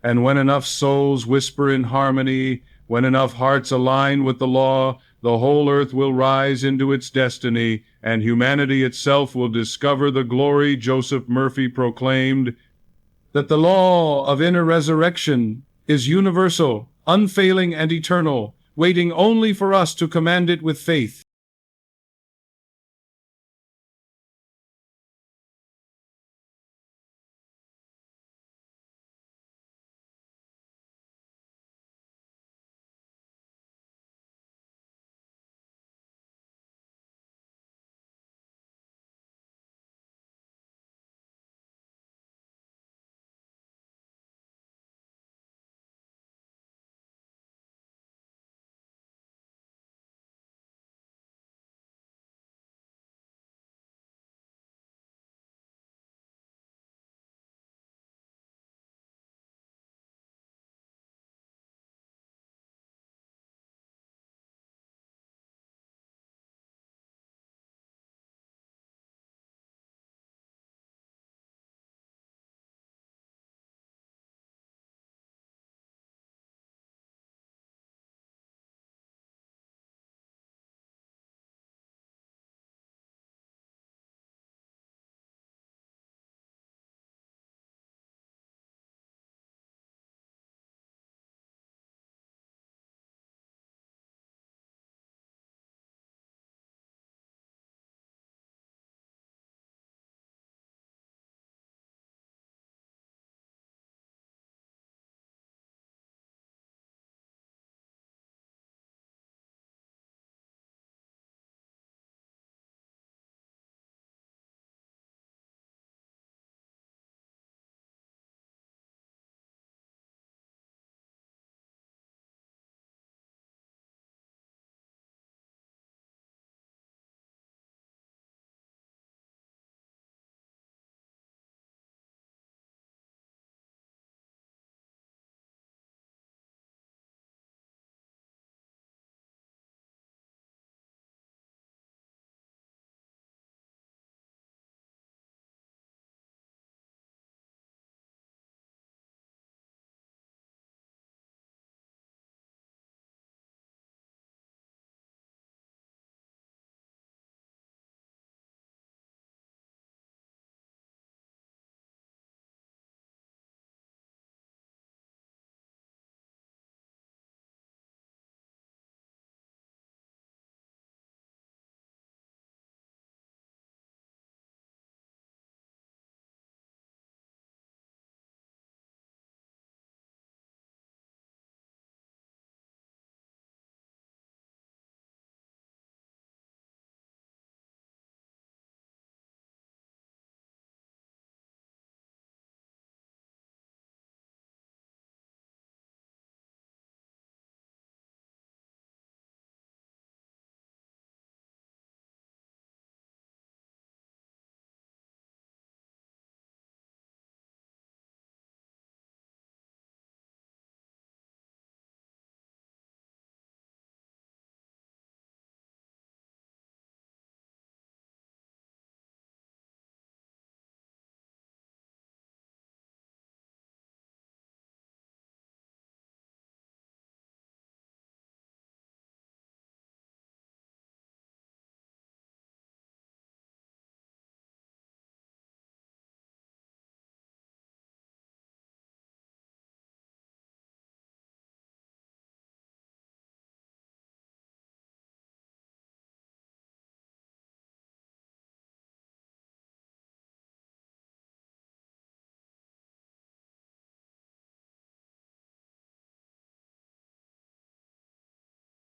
And when enough souls whisper in harmony, when enough hearts align with the law, the whole earth will rise into its destiny, and humanity itself will discover the glory Joseph Murphy proclaimed, that the law of inner resurrection is universal, unfailing, and eternal, waiting only for us to command it with faith.